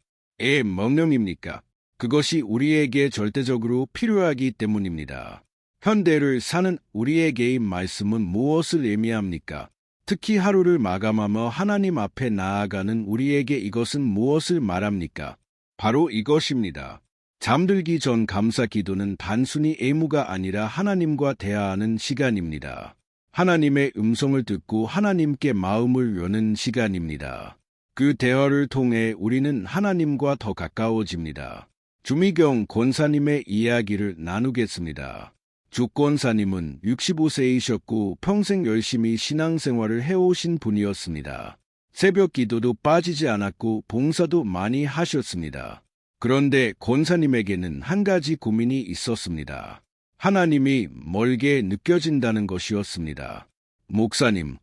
명령입니까? 그것이 우리에게 절대적으로 필요하기 때문입니다. 현대를 사는 우리에게의 말씀은 무엇을 의미합니까? 특히 하루를 마감하며 하나님 앞에 나아가는 우리에게 이것은 무엇을 말합니까? 바로 이것입니다. 잠들기 전 감사 기도는 단순히 의무가 아니라 하나님과 대화하는 시간입니다. 하나님의 음성을 듣고 하나님께 마음을 여는 시간입니다. 그 대화를 통해 우리는 하나님과 더 가까워집니다. 주미경 권사님의 이야기를 나누겠습니다. 주 권사님은 65세이셨고 평생 열심히 신앙생활을 해오신 분이었습니다. 새벽 기도도 빠지지 않았고 봉사도 많이 하셨습니다. 그런데 권사님에게는 한 가지 고민이 있었습니다. 하나님이 멀게 느껴진다는 것이었습니다. 목사님,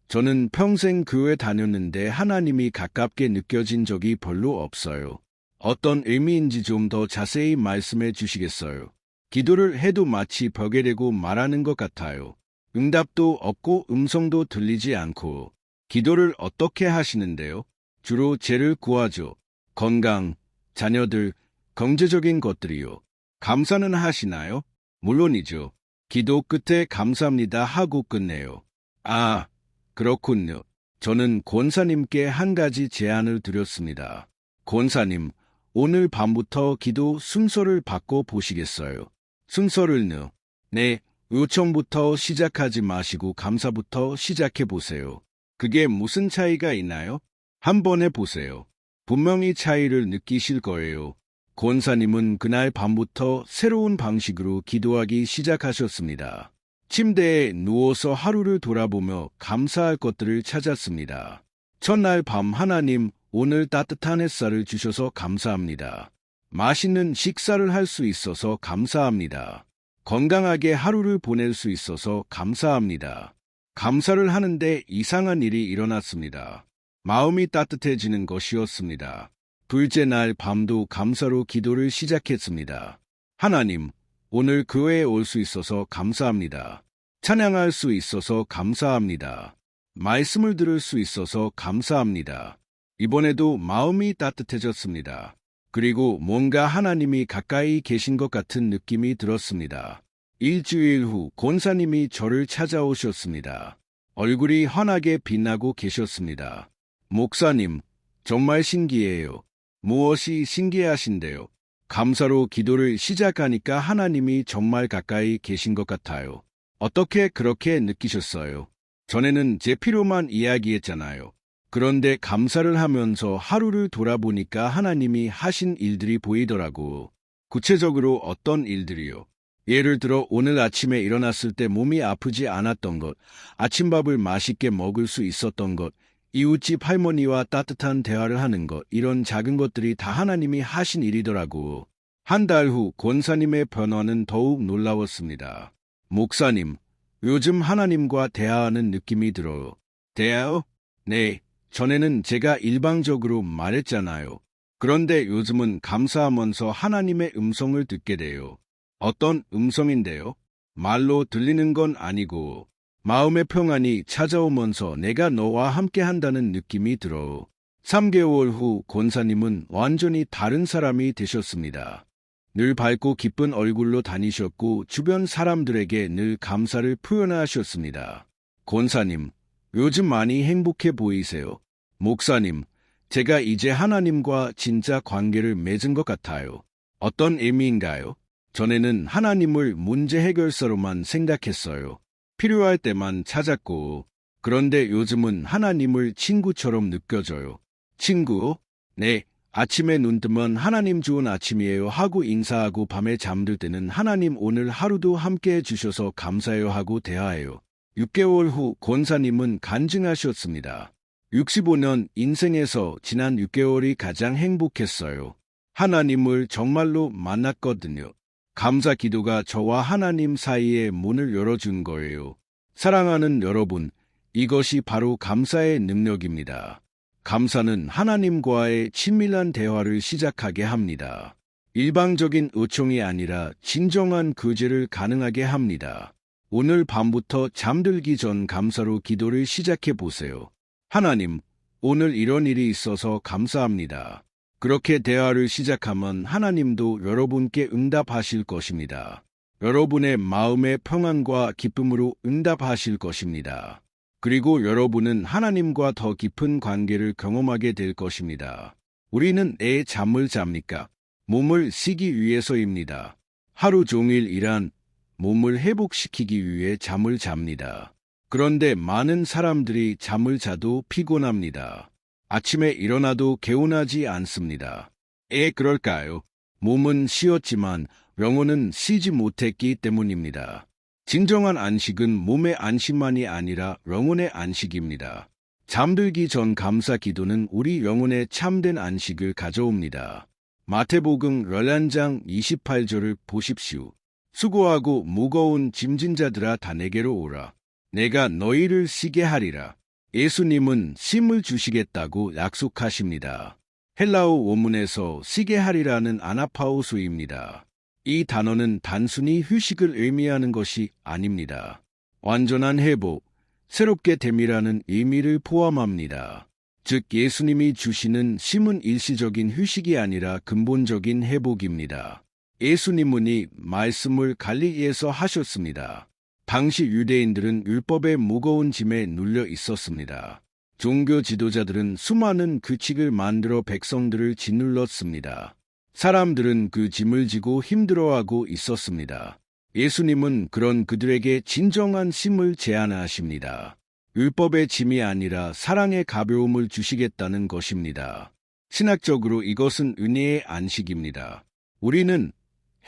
저는 평생 교회 다녔는데 하나님이 가깝게 느껴진 적이 별로 없어요. 어떤 의미인지 좀 더 자세히 말씀해 주시겠어요? 기도를 해도 마치 벽에 대고 말하는 것 같아요. 응답도 없고 음성도 들리지 않고. 기도를 어떻게 하시는데요? 주로 죄를 구하죠. 건강, 자녀들, 경제적인 것들이요. 감사는 하시나요? 물론이죠. 기도 끝에 감사합니다 하고 끝내요. 아, 그렇군요. 저는 권사님께 한 가지 제안을 드렸습니다. 권사님, 오늘 밤부터 기도 순서를 바꿔 보시겠어요? 순서를요? 네, 요청부터 시작하지 마시고 감사부터 시작해 보세요. 그게 무슨 차이가 있나요? 한번 해보세요. 분명히 차이를 느끼실 거예요. 권사님은 그날 밤부터 새로운 방식으로 기도하기 시작하셨습니다. 침대에 누워서 하루를 돌아보며 감사할 것들을 찾았습니다. 첫날 밤 하나님, 오늘 따뜻한 햇살을 주셔서 감사합니다. 맛있는 식사를 할 수 있어서 감사합니다. 건강하게 하루를 보낼 수 있어서 감사합니다. 감사를 하는데 이상한 일이 일어났습니다. 마음이 따뜻해지는 것이었습니다. 둘째 날 밤도 감사로 기도를 시작했습니다. 하나님, 오늘 교회에 올 수 있어서 감사합니다. 찬양할 수 있어서 감사합니다. 말씀을 들을 수 있어서 감사합니다. 이번에도 마음이 따뜻해졌습니다. 그리고 뭔가 하나님이 가까이 계신 것 같은 느낌이 들었습니다. 일주일 후 권사님이 저를 찾아오셨습니다. 얼굴이 환하게 빛나고 계셨습니다. 목사님, 정말 신기해요. 무엇이 신기하신데요? 감사로 기도를 시작하니까 하나님이 정말 가까이 계신 것 같아요. 어떻게 그렇게 느끼셨어요? 전에는 제 필요만 이야기했잖아요. 그런데 감사를 하면서 하루를 돌아보니까 하나님이 하신 일들이 보이더라고. 구체적으로 어떤 일들이요? 예를 들어 오늘 아침에 일어났을 때 몸이 아프지 않았던 것, 아침밥을 맛있게 먹을 수 있었던 것, 이웃집 할머니와 따뜻한 대화를 하는 것, 이런 작은 것들이 다 하나님이 하신 일이더라고. 한 달 후 권사님의 변화는 더욱 놀라웠습니다. 목사님, 요즘 하나님과 대화하는 느낌이 들어요. 대화요? 네. 전에는 제가 일방적으로 말했잖아요. 그런데 요즘은 감사하면서 하나님의 음성을 듣게 돼요. 어떤 음성인데요? 말로 들리는 건 아니고 마음의 평안이 찾아오면서 내가 너와 함께 한다는 느낌이 들어. 3개월 후 권사님은 완전히 다른 사람이 되셨습니다. 늘 밝고 기쁜 얼굴로 다니셨고 주변 사람들에게 늘 감사를 표현하셨습니다. 권사님, 요즘 많이 행복해 보이세요. 목사님, 제가 이제 하나님과 진짜 관계를 맺은 것 같아요. 어떤 의미인가요? 전에는 하나님을 문제 해결사로만 생각했어요. 필요할 때만 찾았고, 그런데 요즘은 하나님을 친구처럼 느껴져요. 친구? 네, 아침에 눈 뜨면 하나님 좋은 아침이에요 하고 인사하고 밤에 잠들 때는 하나님 오늘 하루도 함께 해주셔서 감사해요 하고 대화해요. 6개월 후 권사님은 간증하셨습니다. 65년 인생에서 지난 6개월이 가장 행복했어요. 하나님을 정말로 만났거든요. 감사 기도가 저와 하나님 사이의 문을 열어준 거예요. 사랑하는 여러분, 이것이 바로 감사의 능력입니다. 감사는 하나님과의 친밀한 대화를 시작하게 합니다. 일방적인 요청이 아니라 진정한 교제를 가능하게 합니다. 오늘 밤부터 잠들기 전 감사로 기도를 시작해 보세요. 하나님, 오늘 이런 일이 있어서 감사합니다. 그렇게 대화를 시작하면 하나님도 여러분께 응답하실 것입니다. 여러분의 마음의 평안과 기쁨으로 응답하실 것입니다. 그리고 여러분은 하나님과 더 깊은 관계를 경험하게 될 것입니다. 우리는 왜 잠을 잡니까? 몸을 쉬기 위해서입니다. 하루 종일 일한 몸을 회복시키기 위해 잠을 잡니다. 그런데 많은 사람들이 잠을 자도 피곤합니다. 아침에 일어나도 개운하지 않습니다. 왜 그럴까요? 몸은 쉬었지만 영혼은 쉬지 못했기 때문입니다. 진정한 안식은 몸의 안식만이 아니라 영혼의 안식입니다. 잠들기 전 감사 기도는 우리 영혼에 참된 안식을 가져옵니다. 마태복음 11장 28절을 보십시오. 수고하고 무거운 짐진 자들아 다 내게로 오라. 내가 너희를 쉬게 하리라. 예수님은 쉼을 주시겠다고 약속하십니다. 헬라어 원문에서 쉬게 하리라는 아나파우소입니다. 이 단어는 단순히 휴식을 의미하는 것이 아닙니다. 완전한 회복, 새롭게 됨이라는 의미를 포함합니다. 즉 예수님이 주시는 쉼은 일시적인 휴식이 아니라 근본적인 회복입니다. 예수님은 이 말씀을 갈릴리에서 하셨습니다. 당시 유대인들은 율법의 무거운 짐에 눌려 있었습니다. 종교 지도자들은 수많은 규칙을 만들어 백성들을 짓눌렀습니다. 사람들은 그 짐을 지고 힘들어하고 있었습니다. 예수님은 그런 그들에게 진정한 쉼을 제안하십니다. 율법의 짐이 아니라 사랑의 가벼움을 주시겠다는 것입니다. 신학적으로 이것은 은혜의 안식입니다. 우리는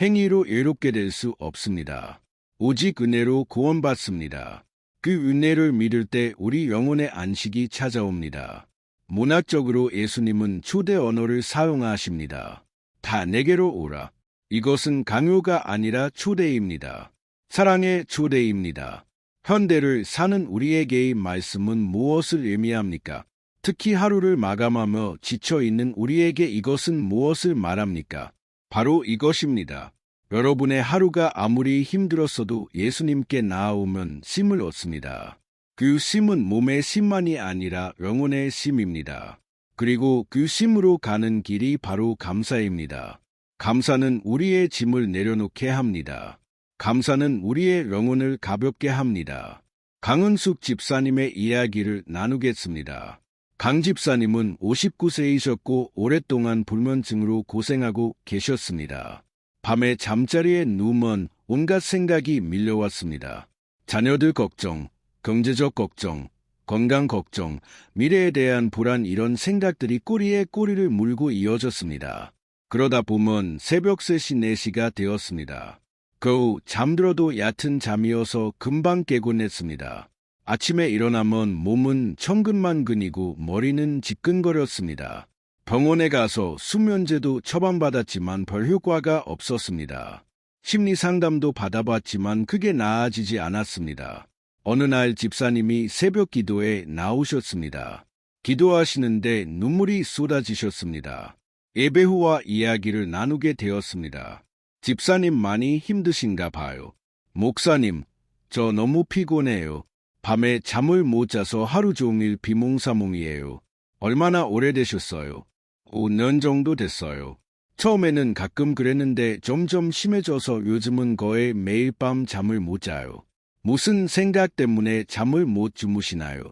행위로 의롭게 될 수 없습니다. 오직 은혜로 구원받습니다. 그 은혜를 믿을 때 우리 영혼의 안식이 찾아옵니다. 문학적으로 예수님은 초대 언어를 사용하십니다. 다 내게로 오라. 이것은 강요가 아니라 초대입니다. 사랑의 초대입니다. 현대를 사는 우리에게의 말씀은 무엇을 의미합니까? 특히 하루를 마감하며 지쳐있는 우리에게 이것은 무엇을 말합니까? 바로 이것입니다. 여러분의 하루가 아무리 힘들었어도 예수님께 나아오면 쉼을 얻습니다. 그 쉼은 몸의 쉼만이 아니라 영혼의 쉼입니다. 그리고 그 쉼으로 가는 길이 바로 감사입니다. 감사는 우리의 짐을 내려놓게 합니다. 감사는 우리의 영혼을 가볍게 합니다. 강은숙 집사님의 이야기를 나누겠습니다. 강 집사님은 59세이셨고 오랫동안 불면증으로 고생하고 계셨습니다. 밤에 잠자리에 누우면 온갖 생각이 밀려왔습니다. 자녀들 걱정, 경제적 걱정, 건강 걱정, 미래에 대한 불안 이런 생각들이 꼬리에 꼬리를 물고 이어졌습니다. 그러다 보면 새벽 3시, 4시가 되었습니다. 겨우 잠들어도 얕은 잠이어서 금방 깨곤 했습니다. 아침에 일어나면 몸은 천근만근이고 머리는 지끈거렸습니다. 병원에 가서 수면제도 처방받았지만 별 효과가 없었습니다. 심리상담도 받아봤지만 크게 나아지지 않았습니다. 어느 날 집사님이 새벽 기도에 나오셨습니다. 기도하시는데 눈물이 쏟아지셨습니다. 예배 후와 이야기를 나누게 되었습니다. 집사님 많이 힘드신가 봐요. 목사님, 저 너무 피곤해요. 밤에 잠을 못 자서 하루 종일 비몽사몽이에요. 얼마나 오래되셨어요? 5년 정도 됐어요. 처음에는 가끔 그랬는데 점점 심해져서 요즘은 거의 매일 밤 잠을 못 자요. 무슨 생각 때문에 잠을 못 주무시나요?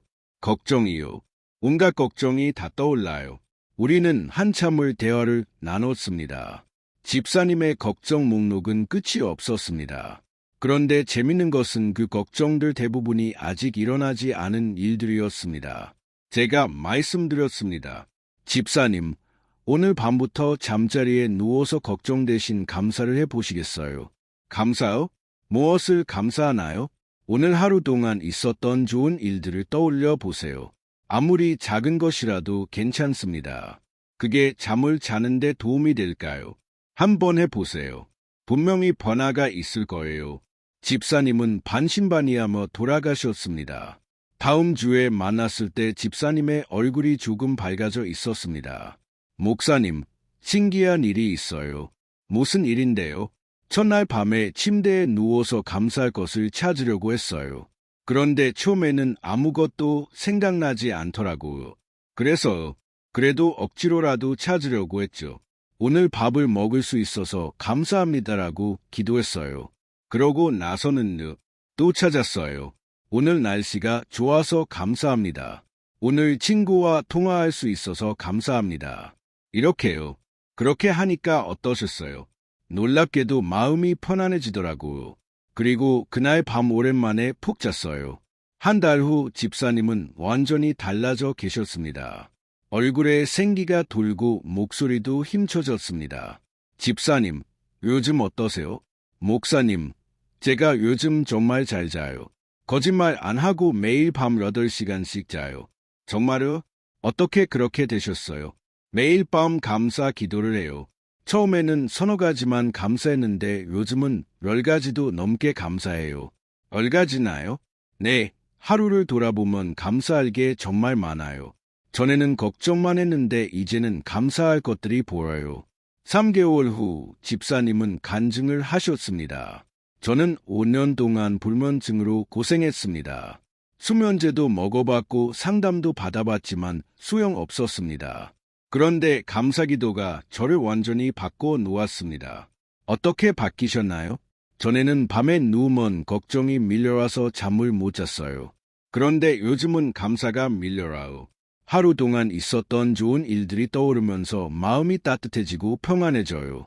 걱정이요. 온갖 걱정이 다 떠올라요. 우리는 한참을 대화를 나눴습니다. 집사님의 걱정 목록은 끝이 없었습니다. 그런데 재밌는 것은 그 걱정들 대부분이 아직 일어나지 않은 일들이었습니다. 제가 말씀드렸습니다. 집사님, 오늘 밤부터 잠자리에 누워서 걱정 대신 감사를 해보시겠어요? 감사요? 무엇을 감사하나요? 오늘 하루 동안 있었던 좋은 일들을 떠올려 보세요. 아무리 작은 것이라도 괜찮습니다. 그게 잠을 자는데 도움이 될까요? 한번 해보세요. 분명히 변화가 있을 거예요. 집사님은 반신반의하며 돌아가셨습니다. 다음 주에 만났을 때 집사님의 얼굴이 조금 밝아져 있었습니다. 목사님, 신기한 일이 있어요. 무슨 일인데요? 첫날 밤에 침대에 누워서 감사할 것을 찾으려고 했어요. 그런데 처음에는 아무것도 생각나지 않더라고요. 그래서 그래도 억지로라도 찾으려고 했죠. 오늘 밥을 먹을 수 있어서 감사합니다라고 기도했어요. 그러고 나서는 또 찾았어요. 오늘 날씨가 좋아서 감사합니다. 오늘 친구와 통화할 수 있어서 감사합니다. 이렇게요. 그렇게 하니까 어떠셨어요? 놀랍게도 마음이 편안해지더라고요. 그리고 그날 밤 오랜만에 푹 잤어요. 한 달 후 집사님은 완전히 달라져 계셨습니다. 얼굴에 생기가 돌고 목소리도 힘쳐졌습니다. 집사님, 요즘 어떠세요? 목사님, 제가 요즘 정말 잘 자요. 거짓말 안 하고 매일 밤 8시간씩 자요. 정말요? 어떻게 그렇게 되셨어요? 매일 밤 감사 기도를 해요. 처음에는 서너 가지만 감사했는데 요즘은 10가지도 넘게 감사해요. 10가지나요? 네, 하루를 돌아보면 감사할 게 정말 많아요. 전에는 걱정만 했는데 이제는 감사할 것들이 보여요. 3개월 후 집사님은 간증을 하셨습니다. 저는 5년 동안 불면증으로 고생했습니다. 수면제도 먹어봤고 상담도 받아봤지만 소용없었습니다. 그런데 감사기도가 저를 완전히 바꿔 놓았습니다. 어떻게 바뀌셨나요? 전에는 밤에 누우면 걱정이 밀려와서 잠을 못 잤어요. 그런데 요즘은 감사가 밀려와요. 하루 동안 있었던 좋은 일들이 떠오르면서 마음이 따뜻해지고 평안해져요.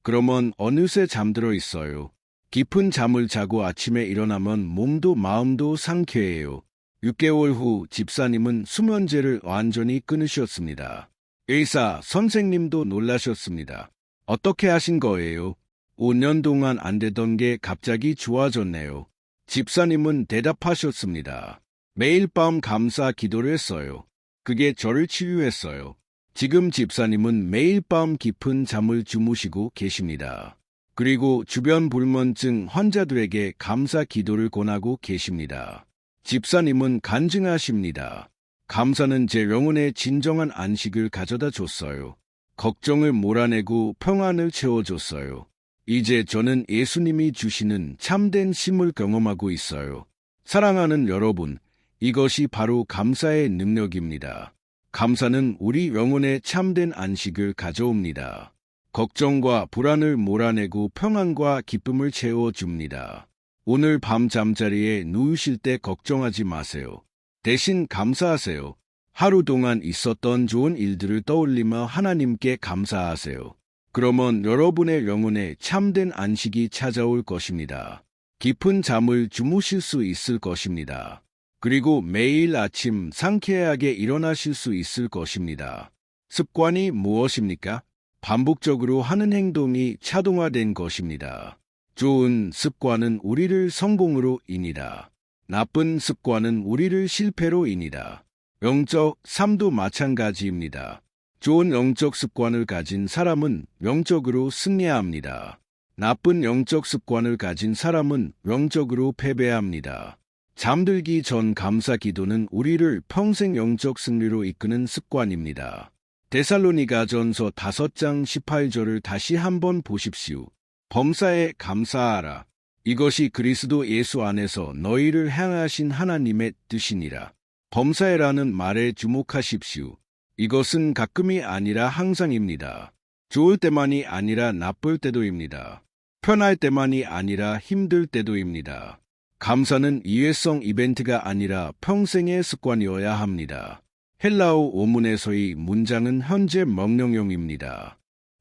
그러면 어느새 잠들어 있어요. 깊은 잠을 자고 아침에 일어나면 몸도 마음도 상쾌해요. 6개월 후 집사님은 수면제를 완전히 끊으셨습니다. 의사 선생님도 놀라셨습니다. 어떻게 하신 거예요? 5년 동안 안 되던 게 갑자기 좋아졌네요. 집사님은 대답하셨습니다. 매일 밤 감사 기도를 했어요. 그게 저를 치유했어요. 지금 집사님은 매일 밤 깊은 잠을 주무시고 계십니다. 그리고 주변 불면증 환자들에게 감사 기도를 권하고 계십니다. 집사님은 간증하십니다. 감사는 제 영혼에 진정한 안식을 가져다 줬어요. 걱정을 몰아내고 평안을 채워줬어요. 이제 저는 예수님이 주시는 참된 쉼을 경험하고 있어요. 사랑하는 여러분, 이것이 바로 감사의 능력입니다. 감사는 우리 영혼에 참된 안식을 가져옵니다. 걱정과 불안을 몰아내고 평안과 기쁨을 채워줍니다. 오늘 밤 잠자리에 누우실 때 걱정하지 마세요. 대신 감사하세요. 하루 동안 있었던 좋은 일들을 떠올리며 하나님께 감사하세요. 그러면 여러분의 영혼에 참된 안식이 찾아올 것입니다. 깊은 잠을 주무실 수 있을 것입니다. 그리고 매일 아침 상쾌하게 일어나실 수 있을 것입니다. 습관이 무엇입니까? 반복적으로 하는 행동이 자동화된 것입니다. 좋은 습관은 우리를 성공으로 인이다. 나쁜 습관은 우리를 실패로 인이다. 영적 삶도 마찬가지입니다. 좋은 영적 습관을 가진 사람은 영적으로 승리합니다. 나쁜 영적 습관을 가진 사람은 영적으로 패배합니다. 잠들기 전 감사 기도는 우리를 평생 영적 승리로 이끄는 습관입니다. 데살로니가전서 5장 18절을 다시 한번 보십시오. 범사에 감사하라. 이것이 그리스도 예수 안에서 너희를 향하신 하나님의 뜻이니라. 범사에라는 말에 주목하십시오. 이것은 가끔이 아니라 항상입니다. 좋을 때만이 아니라 나쁠 때도입니다. 편할 때만이 아니라 힘들 때도입니다. 감사는 일회성 이벤트가 아니라 평생의 습관이어야 합니다. 헬라어 원문에서의 문장은 현재 명령형입니다.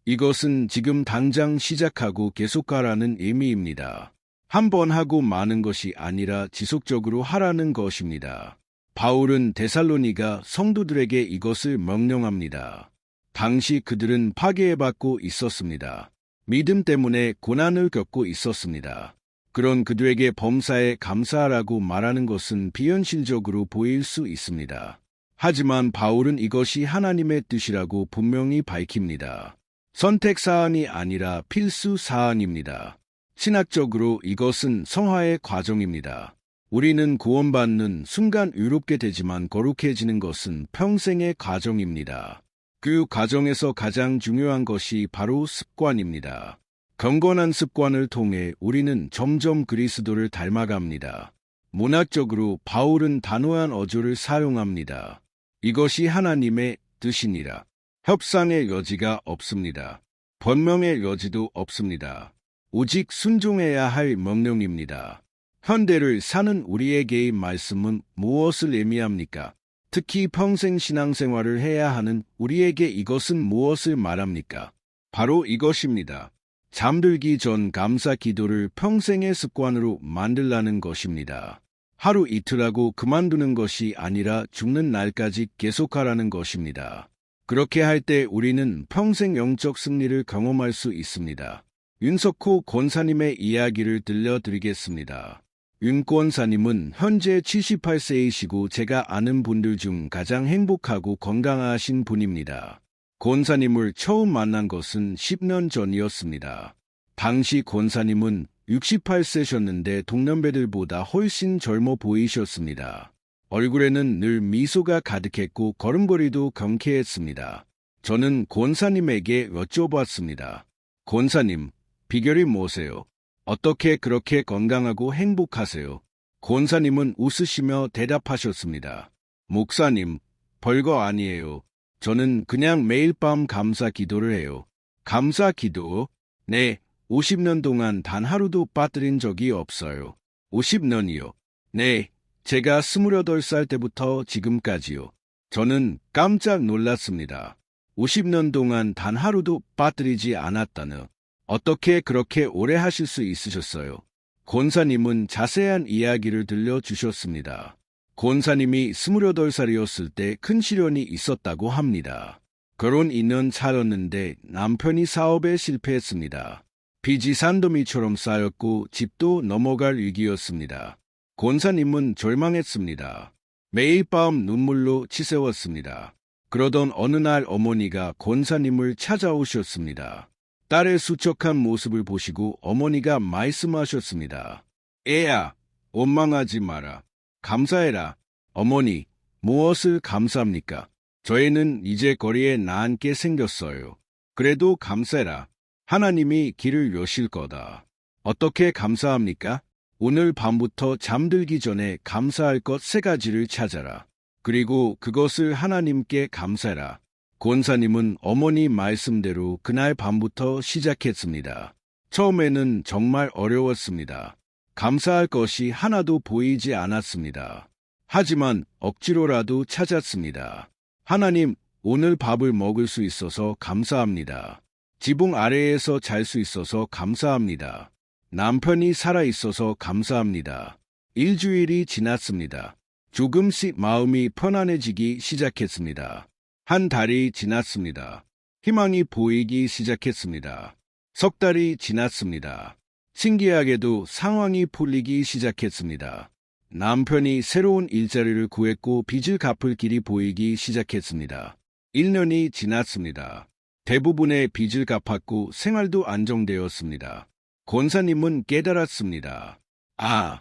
이것은 지금 당장 시작하고 계속하라는 의미입니다. 한 번 하고 마는 것이 아니라 지속적으로 하라는 것입니다. 바울은 데살로니가 성도들에게 이것을 명령합니다. 당시 그들은 파괴받고 있었습니다. 믿음 때문에 고난을 겪고 있었습니다. 그런 그들에게 범사에 감사하라고 말하는 것은 비현실적으로 보일 수 있습니다. 하지만 바울은 이것이 하나님의 뜻이라고 분명히 밝힙니다. 선택사안이 아니라 필수사안입니다. 신학적으로 이것은 성화의 과정입니다. 우리는 구원받는 순간 의롭게 되지만 거룩해지는 것은 평생의 과정입니다. 그 과정에서 가장 중요한 것이 바로 습관입니다. 경건한 습관을 통해 우리는 점점 그리스도를 닮아갑니다. 문학적으로 바울은 단호한 어조를 사용합니다. 이것이 하나님의 뜻이니라. 협상의 여지가 없습니다. 변명의 여지도 없습니다. 오직 순종해야 할 명령입니다. 현대를 사는 우리에게의 말씀은 무엇을 의미합니까? 특히 평생 신앙생활을 해야 하는 우리에게 이것은 무엇을 말합니까? 바로 이것입니다. 잠들기 전 감사 기도를 평생의 습관으로 만들라는 것입니다. 하루 이틀하고 그만두는 것이 아니라 죽는 날까지 계속하라는 것입니다. 그렇게 할 때 우리는 평생 영적 승리를 경험할 수 있습니다. 윤석호 권사님의 이야기를 들려드리겠습니다. 윤 권사님은 현재 78세이시고 제가 아는 분들 중 가장 행복하고 건강하신 분입니다. 권사님을 처음 만난 것은 10년 전이었습니다. 당시 권사님은 68세셨는데 동년배들보다 훨씬 젊어 보이셨습니다. 얼굴에는 늘 미소가 가득했고 걸음걸이도 경쾌했습니다. 저는 권사님에게 여쭤봤습니다. 권사님, 비결이 뭐세요? 어떻게 그렇게 건강하고 행복하세요? 권사님은 웃으시며 대답하셨습니다. 목사님, 별거 아니에요. 저는 그냥 매일 밤 감사 기도를 해요. 감사 기도? 네, 50년 동안 단 하루도 빠뜨린 적이 없어요. 50년이요? 네, 제가 28살 때부터 지금까지요. 저는 깜짝 놀랐습니다. 50년 동안 단 하루도 빠뜨리지 않았다는. 어떻게 그렇게 오래 하실 수 있으셨어요? 권사님은 자세한 이야기를 들려주셨습니다. 권사님이 28살이었을 때 큰 시련이 있었다고 합니다. 결혼 2년 차였는데 남편이 사업에 실패했습니다. 빚이 산더미처럼 쌓였고 집도 넘어갈 위기였습니다. 권사님은 절망했습니다. 매일 밤 눈물로 치새웠습니다. 그러던 어느 날 어머니가 권사님을 찾아오셨습니다. 딸의 수척한 모습을 보시고 어머니가 말씀하셨습니다. 애야, 원망하지 마라. 감사해라. 어머니, 무엇을 감사합니까? 저희는 이제 거리에 나앉게 생겼어요. 그래도 감사해라. 하나님이 길을 여실 거다. 어떻게 감사합니까? 오늘 밤부터 잠들기 전에 감사할 것 3가지를 찾아라. 그리고 그것을 하나님께 감사해라. 권사님은 어머니 말씀대로 그날 밤부터 시작했습니다. 처음에는 정말 어려웠습니다. 감사할 것이 하나도 보이지 않았습니다. 하지만 억지로라도 찾았습니다. 하나님, 오늘 밥을 먹을 수 있어서 감사합니다. 지붕 아래에서 잘 수 있어서 감사합니다. 남편이 살아있어서 감사합니다. 일주일이 지났습니다. 조금씩 마음이 편안해지기 시작했습니다. 한 달이 지났습니다. 희망이 보이기 시작했습니다. 3달이 지났습니다. 신기하게도 상황이 풀리기 시작했습니다. 남편이 새로운 일자리를 구했고 빚을 갚을 길이 보이기 시작했습니다. 1년이 지났습니다. 대부분의 빚을 갚았고 생활도 안정되었습니다. 권사님은 깨달았습니다. 아,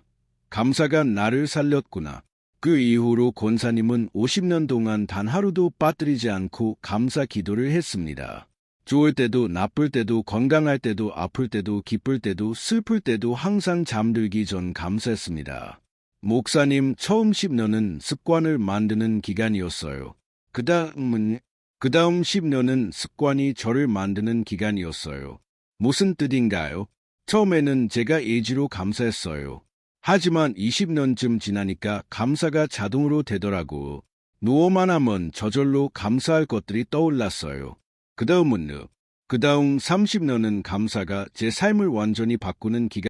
감사가 나를 살렸구나. 그 이후로 권사님은 50년 동안 단 하루도 빠뜨리지 않고 감사 기도를 했습니다. 좋을 때도 나쁠 때도 건강할 때도 아플 때도 기쁠 때도 슬플 때도 항상 잠들기 전 감사했습니다. 목사님 처음 10년은 습관을 만드는 기간이었어요. 그 다음 10년은 습관이 저를 만드는 기간이었어요. 무슨 뜻인가요? 처음에는 제가 예지로 감사했어요. 하지만 20년쯤 지나니까 감사가 자동으로 되더라고. 누워만 하면 저절로 감사할 것들이 떠올랐어요. 그 다음 30년은 감사가 제 삶을 완전히 바꾸는 기간